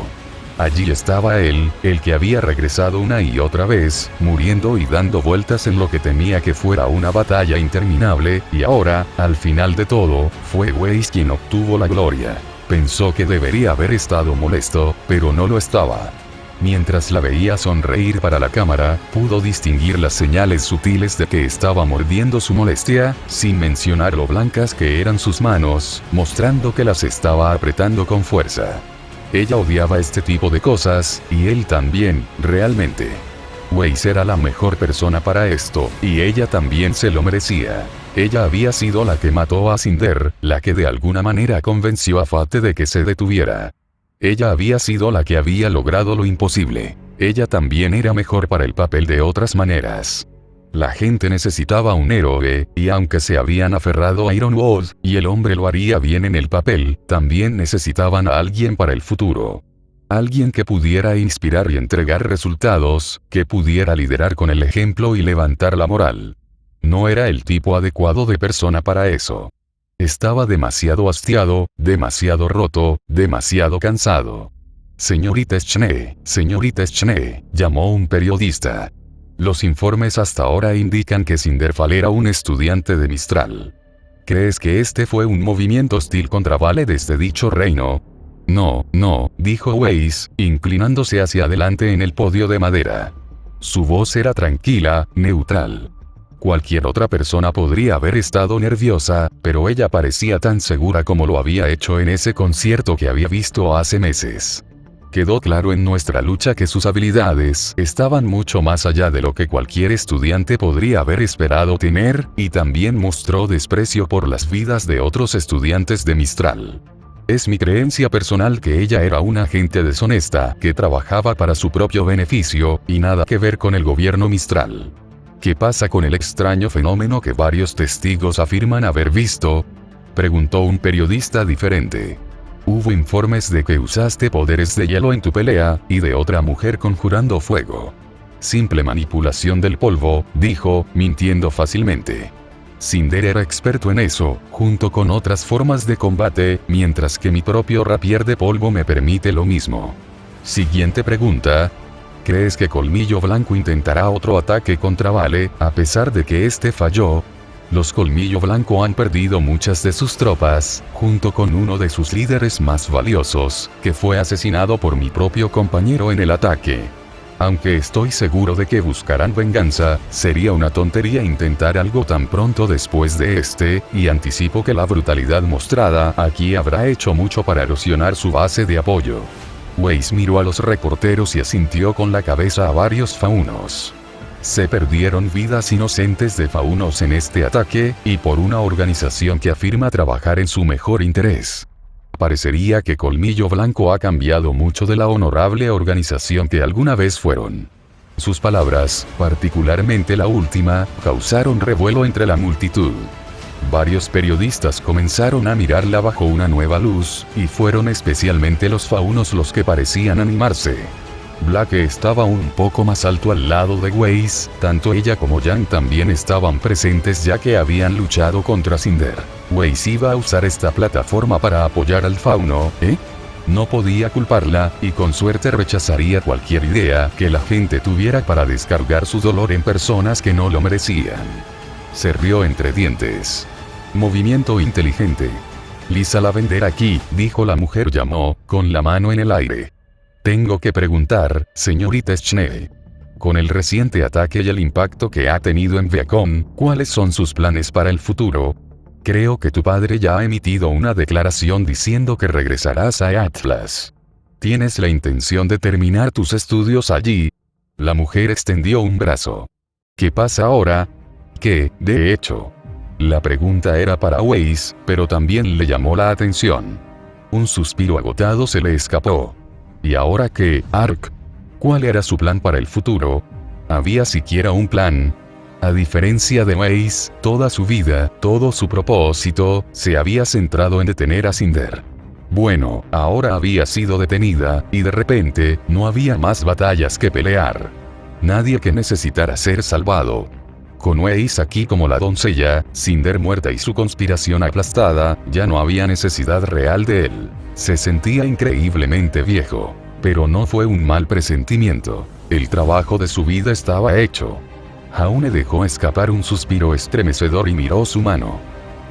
Allí estaba él, el que había regresado una y otra vez, muriendo y dando vueltas en lo que temía que fuera una batalla interminable, y ahora, al final de todo, fue Weiss quien obtuvo la gloria. Pensó que debería haber estado molesto, pero no lo estaba. Mientras la veía sonreír para la cámara, pudo distinguir las señales sutiles de que estaba mordiendo su molestia, sin mencionar lo blancas que eran sus manos, mostrando que las estaba apretando con fuerza. Ella odiaba este tipo de cosas, y él también, realmente. Weiss era la mejor persona para esto, y ella también se lo merecía. Ella había sido la que mató a Cinder, la que de alguna manera convenció a Fate de que se detuviera. Ella había sido la que había logrado lo imposible. Ella también era mejor para el papel de otras maneras. La gente necesitaba un héroe, y aunque se habían aferrado a Ironwood, y el hombre lo haría bien en el papel, también necesitaban a alguien para el futuro. Alguien que pudiera inspirar y entregar resultados, que pudiera liderar con el ejemplo y levantar la moral. No era el tipo adecuado de persona para eso. Estaba demasiado hastiado, demasiado roto, demasiado cansado. Señorita Schne, llamó un periodista. Los informes hasta ahora indican que Cinderfall era un estudiante de Mistral. ¿Crees que este fue un movimiento hostil contra Vale desde dicho reino? No, dijo Weiss, inclinándose hacia adelante en el podio de madera. Su voz era tranquila, neutral. Cualquier otra persona podría haber estado nerviosa, pero ella parecía tan segura como lo había hecho en ese concierto que había visto hace meses. Quedó claro en nuestra lucha que sus habilidades estaban mucho más allá de lo que cualquier estudiante podría haber esperado tener, y también mostró desprecio por las vidas de otros estudiantes de Mistral. Es mi creencia personal que ella era una agente deshonesta, que trabajaba para su propio beneficio, y nada que ver con el gobierno Mistral. ¿Qué pasa con el extraño fenómeno que varios testigos afirman haber visto? Preguntó un periodista diferente. Hubo informes de que usaste poderes de hielo en tu pelea, y de otra mujer conjurando fuego. Simple manipulación del polvo, dijo, mintiendo fácilmente. Cinder era experto en eso, junto con otras formas de combate, mientras que mi propio rapier de polvo me permite lo mismo. Siguiente pregunta. ¿Crees que Colmillo Blanco intentará otro ataque contra Vale, a pesar de que este falló? Los Colmillo Blanco han perdido muchas de sus tropas, junto con uno de sus líderes más valiosos, que fue asesinado por mi propio compañero en el ataque. Aunque estoy seguro de que buscarán venganza, sería una tontería intentar algo tan pronto después de este, y anticipo que la brutalidad mostrada aquí habrá hecho mucho para erosionar su base de apoyo. Weiss miró a los reporteros y asintió con la cabeza a varios faunos. Se perdieron vidas inocentes de faunos en este ataque, y por una organización que afirma trabajar en su mejor interés. Parecería que Colmillo Blanco ha cambiado mucho de la honorable organización que alguna vez fueron. Sus palabras, particularmente la última, causaron revuelo entre la multitud. Varios periodistas comenzaron a mirarla bajo una nueva luz, y fueron especialmente los faunos los que parecían animarse. Black estaba un poco más alto al lado de Weiss, tanto ella como Yang también estaban presentes ya que habían luchado contra Cinder. Weiss iba a usar esta plataforma para apoyar al fauno, No podía culparla, y con suerte rechazaría cualquier idea que la gente tuviera para descargar su dolor en personas que no lo merecían. Se rió entre dientes. Movimiento inteligente. Lisa Lavender aquí, dijo la mujer, llamó, con la mano en el aire. Tengo que preguntar, señorita Schnee. Con el reciente ataque y el impacto que ha tenido en Viacom, ¿cuáles son sus planes para el futuro? Creo que tu padre ya ha emitido una declaración diciendo que regresarás a Atlas. ¿Tienes la intención de terminar tus estudios allí? La mujer extendió un brazo. ¿Qué pasa ahora? Que, de hecho, la pregunta era para Weiss, pero también le llamó la atención. Un suspiro agotado se le escapó. ¿Y ahora qué, Ark? ¿Cuál era su plan para el futuro? ¿Había siquiera un plan? A diferencia de Weiss, toda su vida, todo su propósito, se había centrado en detener a Cinder. Bueno, ahora había sido detenida, y de repente, no había más batallas que pelear. Nadie que necesitara ser salvado. Con Weiss aquí como la doncella, Cinder muerta y su conspiración aplastada, ya no había necesidad real de él. Se sentía increíblemente viejo. Pero no fue un mal presentimiento. El trabajo de su vida estaba hecho. Jaune dejó escapar un suspiro estremecedor y miró su mano.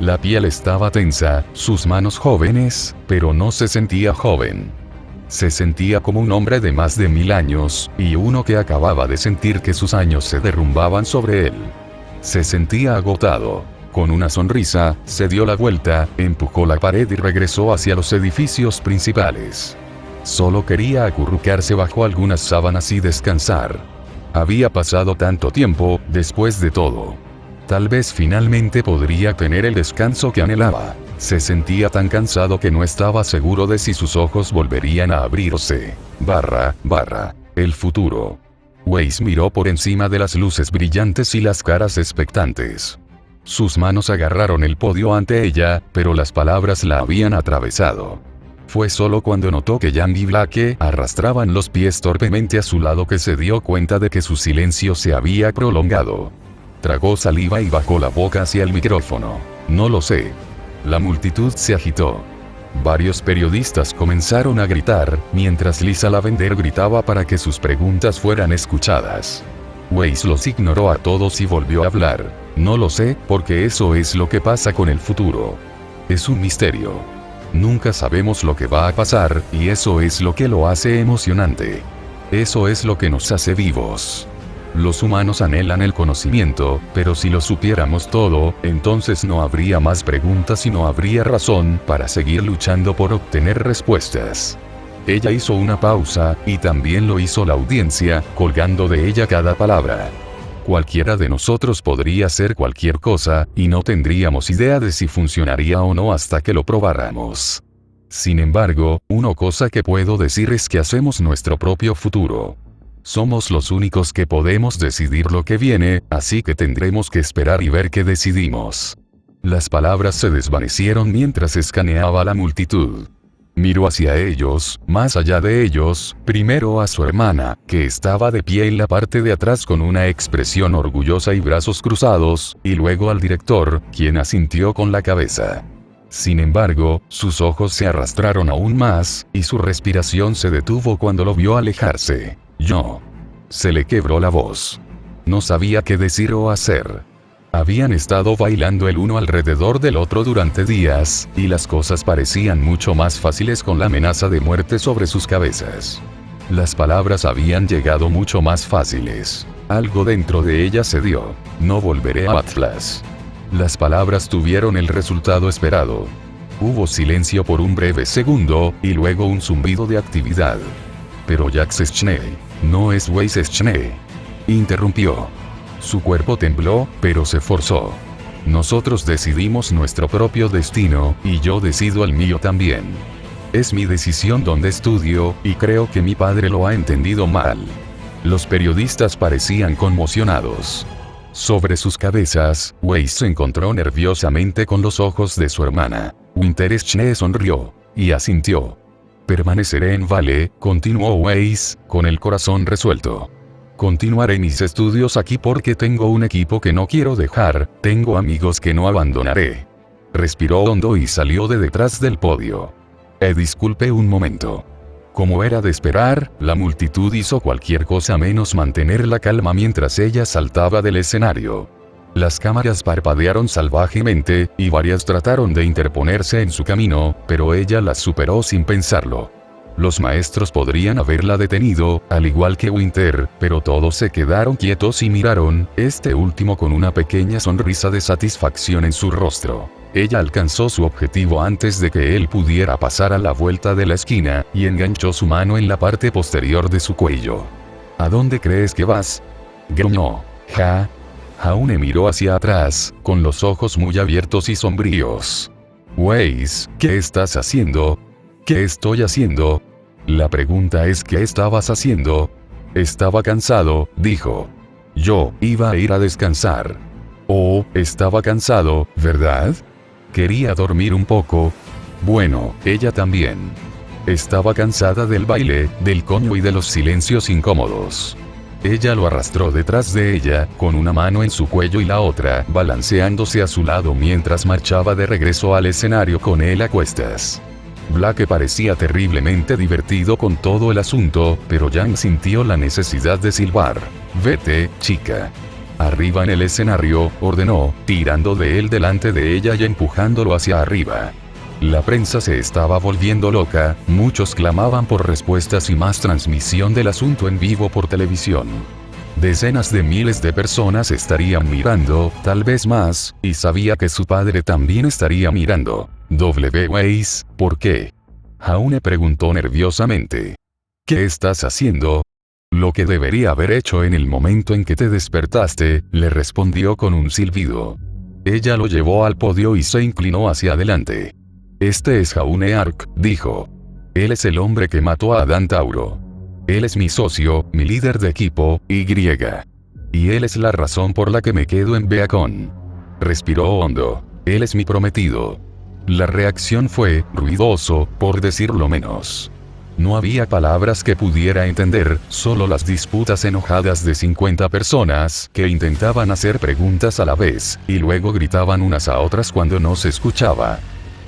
La piel estaba tensa, sus manos jóvenes, pero no se sentía joven. Se sentía como un hombre de más de 1000 años, y uno que acababa de sentir que sus años se derrumbaban sobre él. Se sentía agotado. Con una sonrisa, se dio la vuelta, empujó la pared y regresó hacia los edificios principales. Solo quería acurrucarse bajo algunas sábanas y descansar. Había pasado tanto tiempo, después de todo. Tal vez finalmente podría tener el descanso que anhelaba. Se sentía tan cansado que no estaba seguro de si sus ojos volverían a abrirse. El futuro. Weiss miró por encima de las luces brillantes y las caras expectantes. Sus manos agarraron el podio ante ella, pero las palabras la habían atravesado. Fue solo cuando notó que Yang y Blake arrastraban los pies torpemente a su lado que se dio cuenta de que su silencio se había prolongado. Tragó saliva y bajó la boca hacia el micrófono. No lo sé. La multitud se agitó. Varios periodistas comenzaron a gritar, mientras Lisa Lavender gritaba para que sus preguntas fueran escuchadas. Weiss los ignoró a todos y volvió a hablar. No lo sé, porque eso es lo que pasa con el futuro. Es un misterio. Nunca sabemos lo que va a pasar, y eso es lo que lo hace emocionante. Eso es lo que nos hace vivos. Los humanos anhelan el conocimiento, pero si lo supiéramos todo, entonces no habría más preguntas y no habría razón para seguir luchando por obtener respuestas. Ella hizo una pausa, y también lo hizo la audiencia, colgando de ella cada palabra. Cualquiera de nosotros podría hacer cualquier cosa, y no tendríamos idea de si funcionaría o no hasta que lo probáramos. Sin embargo, una cosa que puedo decir es que hacemos nuestro propio futuro. Somos los únicos que podemos decidir lo que viene, así que tendremos que esperar y ver qué decidimos. Las palabras se desvanecieron mientras escaneaba la multitud. Miró hacia ellos, más allá de ellos, primero a su hermana, que estaba de pie en la parte de atrás con una expresión orgullosa y brazos cruzados, y luego al director, quien asintió con la cabeza. Sin embargo, sus ojos se arrastraron aún más, y su respiración se detuvo cuando lo vio alejarse. Yo. Se le quebró la voz. No sabía qué decir o hacer. Habían estado bailando el uno alrededor del otro durante días, y las cosas parecían mucho más fáciles con la amenaza de muerte sobre sus cabezas. Las palabras habían llegado mucho más fáciles. Algo dentro de ella se dio. No volveré a Atlas. Las palabras tuvieron el resultado esperado. Hubo silencio por un breve segundo, y luego un zumbido de actividad. Pero Jax Schnee. No es Weiss Schnee. Interrumpió. Su cuerpo tembló, pero se forzó. Nosotros decidimos nuestro propio destino, y yo decido el mío también. Es mi decisión donde estudio, y creo que mi padre lo ha entendido mal. Los periodistas parecían conmocionados. Sobre sus cabezas, Weiss se encontró nerviosamente con los ojos de su hermana. Winter Schnee sonrió. Y asintió. Permaneceré en Vale, continuó Weiss, con el corazón resuelto. Continuaré mis estudios aquí porque tengo un equipo que no quiero dejar, tengo amigos que no abandonaré. Respiró hondo y salió de detrás del podio. Disculpe un momento. Como era de esperar, la multitud hizo cualquier cosa menos mantener la calma mientras ella saltaba del escenario. Las cámaras parpadearon salvajemente, y varias trataron de interponerse en su camino, pero ella las superó sin pensarlo. Los maestros podrían haberla detenido, al igual que Winter, pero todos se quedaron quietos y miraron, este último con una pequeña sonrisa de satisfacción en su rostro. Ella alcanzó su objetivo antes de que él pudiera pasar a la vuelta de la esquina, y enganchó su mano en la parte posterior de su cuello. ¿A dónde crees que vas?, gruñó. Jaune miró hacia atrás, con los ojos muy abiertos y sombríos. Weiss, ¿qué estás haciendo? ¿Qué estoy haciendo? La pregunta es ¿qué estabas haciendo? Estaba cansado, dijo. Yo iba a ir a descansar. Oh, estaba cansado, ¿verdad? Quería dormir un poco. Bueno, ella también. Estaba cansada del baile, del coño y de los silencios incómodos. Ella lo arrastró detrás de ella, con una mano en su cuello y la otra balanceándose a su lado mientras marchaba de regreso al escenario con él a cuestas. Blake parecía terriblemente divertido con todo el asunto, pero Yang sintió la necesidad de silbar. Vete, chica. Arriba en el escenario, ordenó, tirando de él delante de ella y empujándolo hacia arriba. La prensa se estaba volviendo loca, muchos clamaban por respuestas y más transmisión del asunto en vivo por televisión. Decenas de miles de personas estarían mirando, tal vez más, y sabía que su padre también estaría mirando. Weiss, ¿por qué? Jaune preguntó nerviosamente. ¿Qué estás haciendo? Lo que debería haber hecho en el momento en que te despertaste, le respondió con un silbido. Ella lo llevó al podio y se inclinó hacia adelante. Este es Jaune Ark, dijo. Él es el hombre que mató a Adán Tauro. Él es mi socio, mi líder de equipo, Y. Y él es la razón por la que me quedo en Beacon. Respiró hondo. Él es mi prometido. La reacción fue ruidoso, por decirlo menos. No había palabras que pudiera entender, solo las disputas enojadas de 50 personas que intentaban hacer preguntas a la vez, y luego gritaban unas a otras cuando no se escuchaba.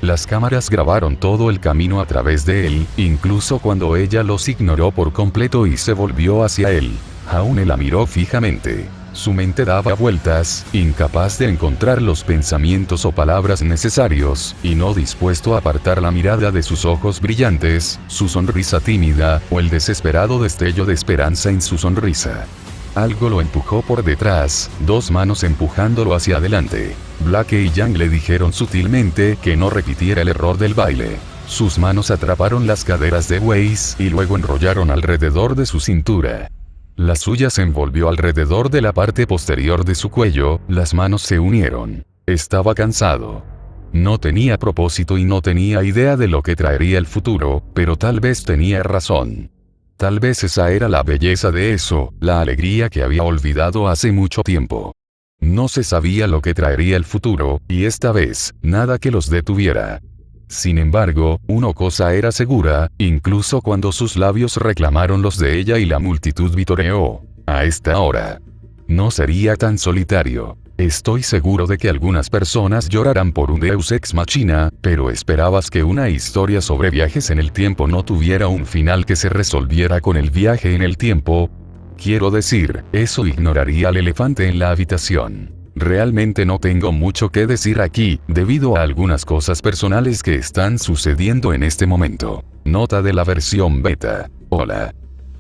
Las cámaras grabaron todo el camino a través de él, incluso cuando ella los ignoró por completo y se volvió hacia él. Jaune la miró fijamente. Su mente daba vueltas, incapaz de encontrar los pensamientos o palabras necesarios, y no dispuesto a apartar la mirada de sus ojos brillantes, su sonrisa tímida, o el desesperado destello de esperanza en su sonrisa. Algo lo empujó por detrás, dos manos empujándolo hacia adelante. Blake y Yang le dijeron sutilmente que no repitiera el error del baile. Sus manos atraparon las caderas de Weiss y luego enrollaron alrededor de su cintura. La suya se envolvió alrededor de la parte posterior de su cuello, las manos se unieron. Estaba cansado. No tenía propósito y no tenía idea de lo que traería el futuro, pero tal vez tenía razón. Tal vez esa era la belleza de eso, la alegría que había olvidado hace mucho tiempo. No se sabía lo que traería el futuro, y esta vez, nada que los detuviera. Sin embargo, una cosa era segura, incluso cuando sus labios reclamaron los de ella y la multitud vitoreó. A esta hora. No sería tan solitario. Estoy seguro de que algunas personas llorarán por un Deus Ex Machina, pero esperabas que una historia sobre viajes en el tiempo no tuviera un final que se resolviera con el viaje en el tiempo. Quiero decir, eso ignoraría al elefante en la habitación. Realmente no tengo mucho que decir aquí, debido a algunas cosas personales que están sucediendo en este momento. Nota de la versión beta. Hola.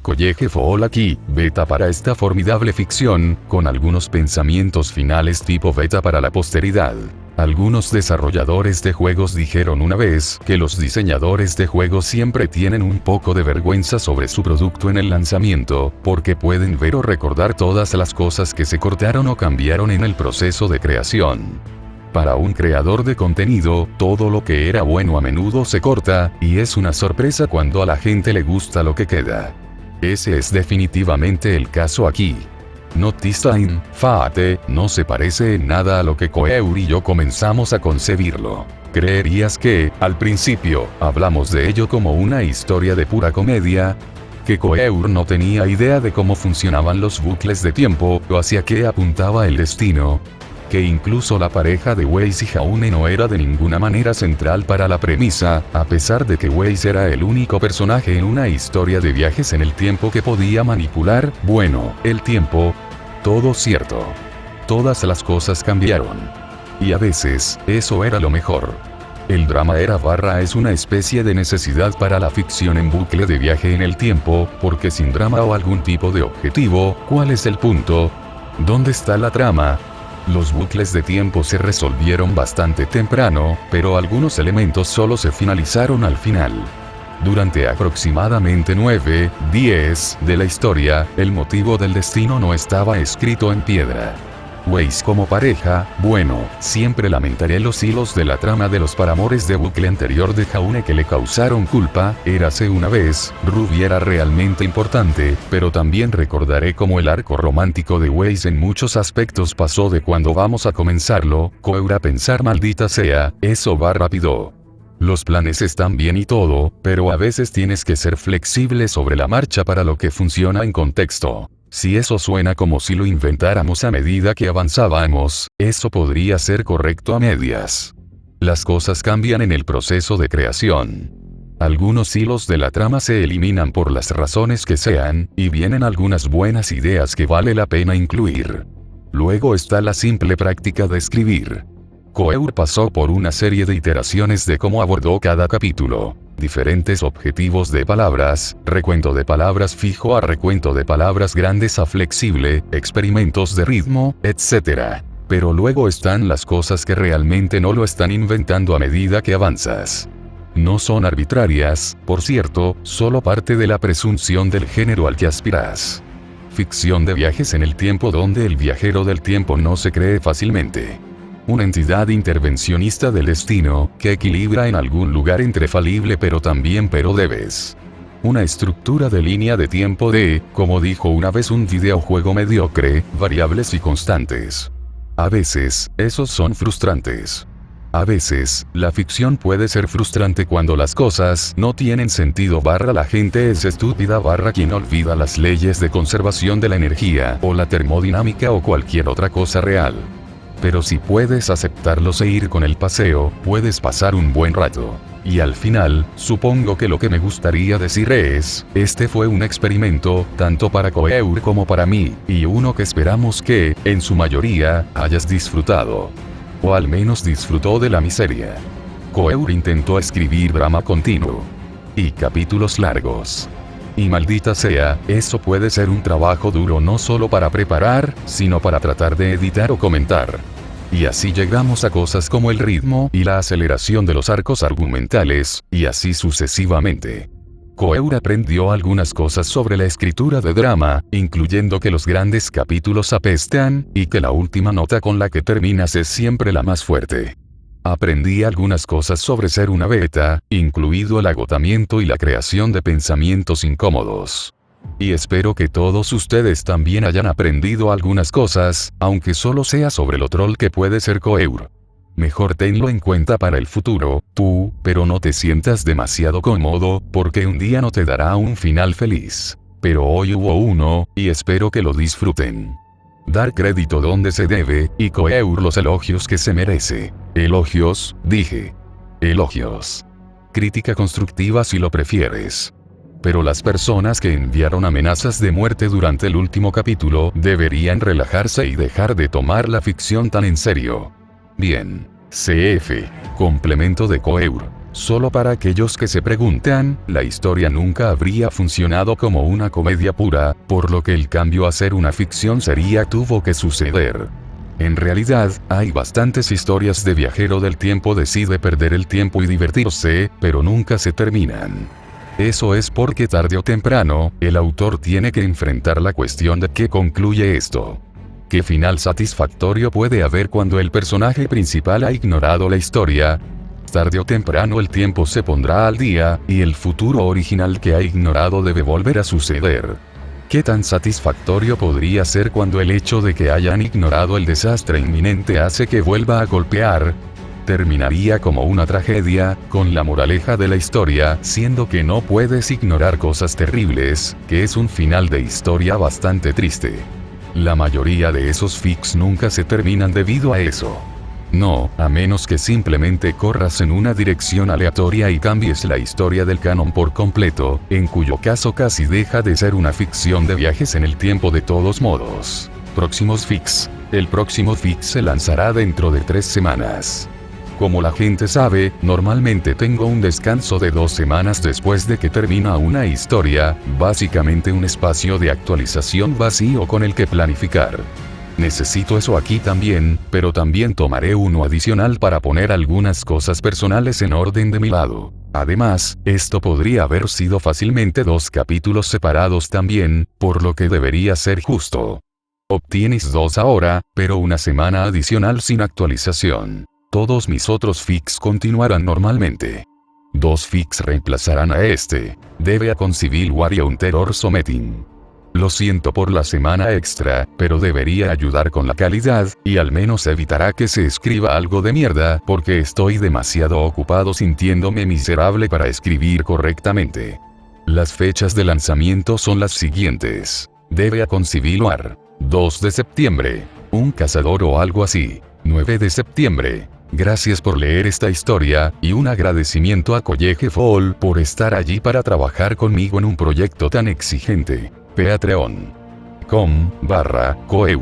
College Fall aquí, beta para esta formidable ficción, con algunos pensamientos finales tipo beta para la posteridad. Algunos desarrolladores de juegos dijeron una vez que los diseñadores de juegos siempre tienen un poco de vergüenza sobre su producto en el lanzamiento, porque pueden ver o recordar todas las cosas que se cortaron o cambiaron en el proceso de creación. Para un creador de contenido, todo lo que era bueno a menudo se corta, y es una sorpresa cuando a la gente le gusta lo que queda. Ese es definitivamente el caso aquí. Notice Time, Fate, no se parece en nada a lo que Coeur y yo comenzamos a concebirlo. ¿Creerías que, al principio, hablamos de ello como una historia de pura comedia? ¿Que Coeur no tenía idea de cómo funcionaban los bucles de tiempo, o hacia qué apuntaba el destino? ¿Que incluso la pareja de Weiss y Jaune no era de ninguna manera central para la premisa, a pesar de que Weiss era el único personaje en una historia de viajes en el tiempo que podía manipular, bueno, el tiempo? Todo cierto. Todas las cosas cambiaron. Y a veces, eso era lo mejor. El drama es una especie de necesidad para la ficción en bucle de viaje en el tiempo, porque sin drama o algún tipo de objetivo, ¿cuál es el punto? ¿Dónde está la trama? Los bucles de tiempo se resolvieron bastante temprano, pero algunos elementos solo se finalizaron al final. Durante aproximadamente 9, 10 de la historia, el motivo del destino no estaba escrito en piedra. Weiss como pareja, bueno, siempre lamentaré los hilos de la trama de los paramores de bucle anterior de Jaune que le causaron culpa, érase una vez, Ruby era realmente importante, pero también recordaré cómo el arco romántico de Weiss en muchos aspectos pasó de cuando vamos a comenzarlo, Coeur pensar maldita sea, eso va rápido. Los planes están bien y todo, pero a veces tienes que ser flexible sobre la marcha para lo que funciona en contexto. Si eso suena como si lo inventáramos a medida que avanzábamos, eso podría ser correcto a medias. Las cosas cambian en el proceso de creación. Algunos hilos de la trama se eliminan por las razones que sean, y vienen algunas buenas ideas que vale la pena incluir. Luego está la simple práctica de escribir. Coeur pasó por una serie de iteraciones de cómo abordó cada capítulo. Diferentes objetivos de palabras, recuento de palabras fijo a recuento de palabras grandes a flexible, experimentos de ritmo, etc. Pero luego están las cosas que realmente no lo están inventando a medida que avanzas. No son arbitrarias, por cierto, solo parte de la presunción del género al que aspiras. Ficción de viajes en el tiempo donde el viajero del tiempo no se cree fácilmente. Una entidad intervencionista del destino, que equilibra en algún lugar entre falible pero también pero debes. Una estructura de línea de tiempo de, como dijo una vez un videojuego mediocre, variables y constantes. A veces, esos son frustrantes. A veces, la ficción puede ser frustrante cuando las cosas no tienen sentido / la gente es estúpida / quien olvida las leyes de conservación de la energía o la termodinámica o cualquier otra cosa real. Pero si puedes aceptarlos e ir con el paseo, puedes pasar un buen rato. Y al final, supongo que lo que me gustaría decir es, este fue un experimento, tanto para Coeur como para mí, y uno que esperamos que, en su mayoría, hayas disfrutado. O al menos disfrutó de la miseria. Coeur intentó escribir drama continuo. Y capítulos largos. Y maldita sea, eso puede ser un trabajo duro no solo para preparar, sino para tratar de editar o comentar. Y así llegamos a cosas como el ritmo y la aceleración de los arcos argumentales, y así sucesivamente. Coeur aprendió algunas cosas sobre la escritura de drama, incluyendo que los grandes capítulos apestan, y que la última nota con la que terminas es siempre la más fuerte. Aprendí algunas cosas sobre ser una beta, incluido el agotamiento y la creación de pensamientos incómodos. Y espero que todos ustedes también hayan aprendido algunas cosas, aunque solo sea sobre lo troll que puede ser Coeur. Mejor tenlo en cuenta para el futuro, tú, pero no te sientas demasiado cómodo, porque un día no te dará un final feliz. Pero hoy hubo uno, y espero que lo disfruten. Dar crédito donde se debe, y Coeur los elogios que se merece. Elogios, dije. Elogios. Crítica constructiva si lo prefieres. Pero las personas que enviaron amenazas de muerte durante el último capítulo deberían relajarse y dejar de tomar la ficción tan en serio. Bien. CF. Complemento de Coeur. Solo para aquellos que se preguntan, la historia nunca habría funcionado como una comedia pura, por lo que el cambio a ser una ficción tuvo que suceder. En realidad, hay bastantes historias de viajero del tiempo decide perder el tiempo y divertirse, pero nunca se terminan. Eso es porque tarde o temprano, el autor tiene que enfrentar la cuestión de qué concluye esto. ¿Qué final satisfactorio puede haber cuando el personaje principal ha ignorado la historia? Tarde o temprano el tiempo se pondrá al día, y el futuro original que ha ignorado debe volver a suceder. ¿Qué tan satisfactorio podría ser cuando el hecho de que hayan ignorado el desastre inminente hace que vuelva a golpear? Terminaría como una tragedia, con la moraleja de la historia siendo que no puedes ignorar cosas terribles, que es un final de historia bastante triste. La mayoría de esos fics nunca se terminan debido a eso. No, a menos que simplemente corras en una dirección aleatoria y cambies la historia del canon por completo, en cuyo caso casi deja de ser una ficción de viajes en el tiempo de todos modos. Próximos fics. El próximo fic se lanzará dentro de 3 semanas. Como la gente sabe, normalmente tengo un descanso de 2 semanas después de que termina una historia, básicamente un espacio de actualización vacío con el que planificar. Necesito eso aquí también, pero también tomaré uno adicional para poner algunas cosas personales en orden de mi lado. Además, esto podría haber sido fácilmente 2 capítulos separados también, por lo que debería ser justo. Obtienes 2 ahora, pero una semana adicional sin actualización. Todos mis otros fics continuarán normalmente. 2 fics reemplazarán a este. Debe a con Civil War y a un Terror Something. Lo siento por la semana extra, pero debería ayudar con la calidad, y al menos evitará que se escriba algo de mierda, porque estoy demasiado ocupado sintiéndome miserable para escribir correctamente. Las fechas de lanzamiento son las siguientes. Debe a con Civil War. 2 de septiembre. Un cazador o algo así. 9 de septiembre. Gracias por leer esta historia, y un agradecimiento a College Fall por estar allí para trabajar conmigo en un proyecto tan exigente. Patreon.com/Coeur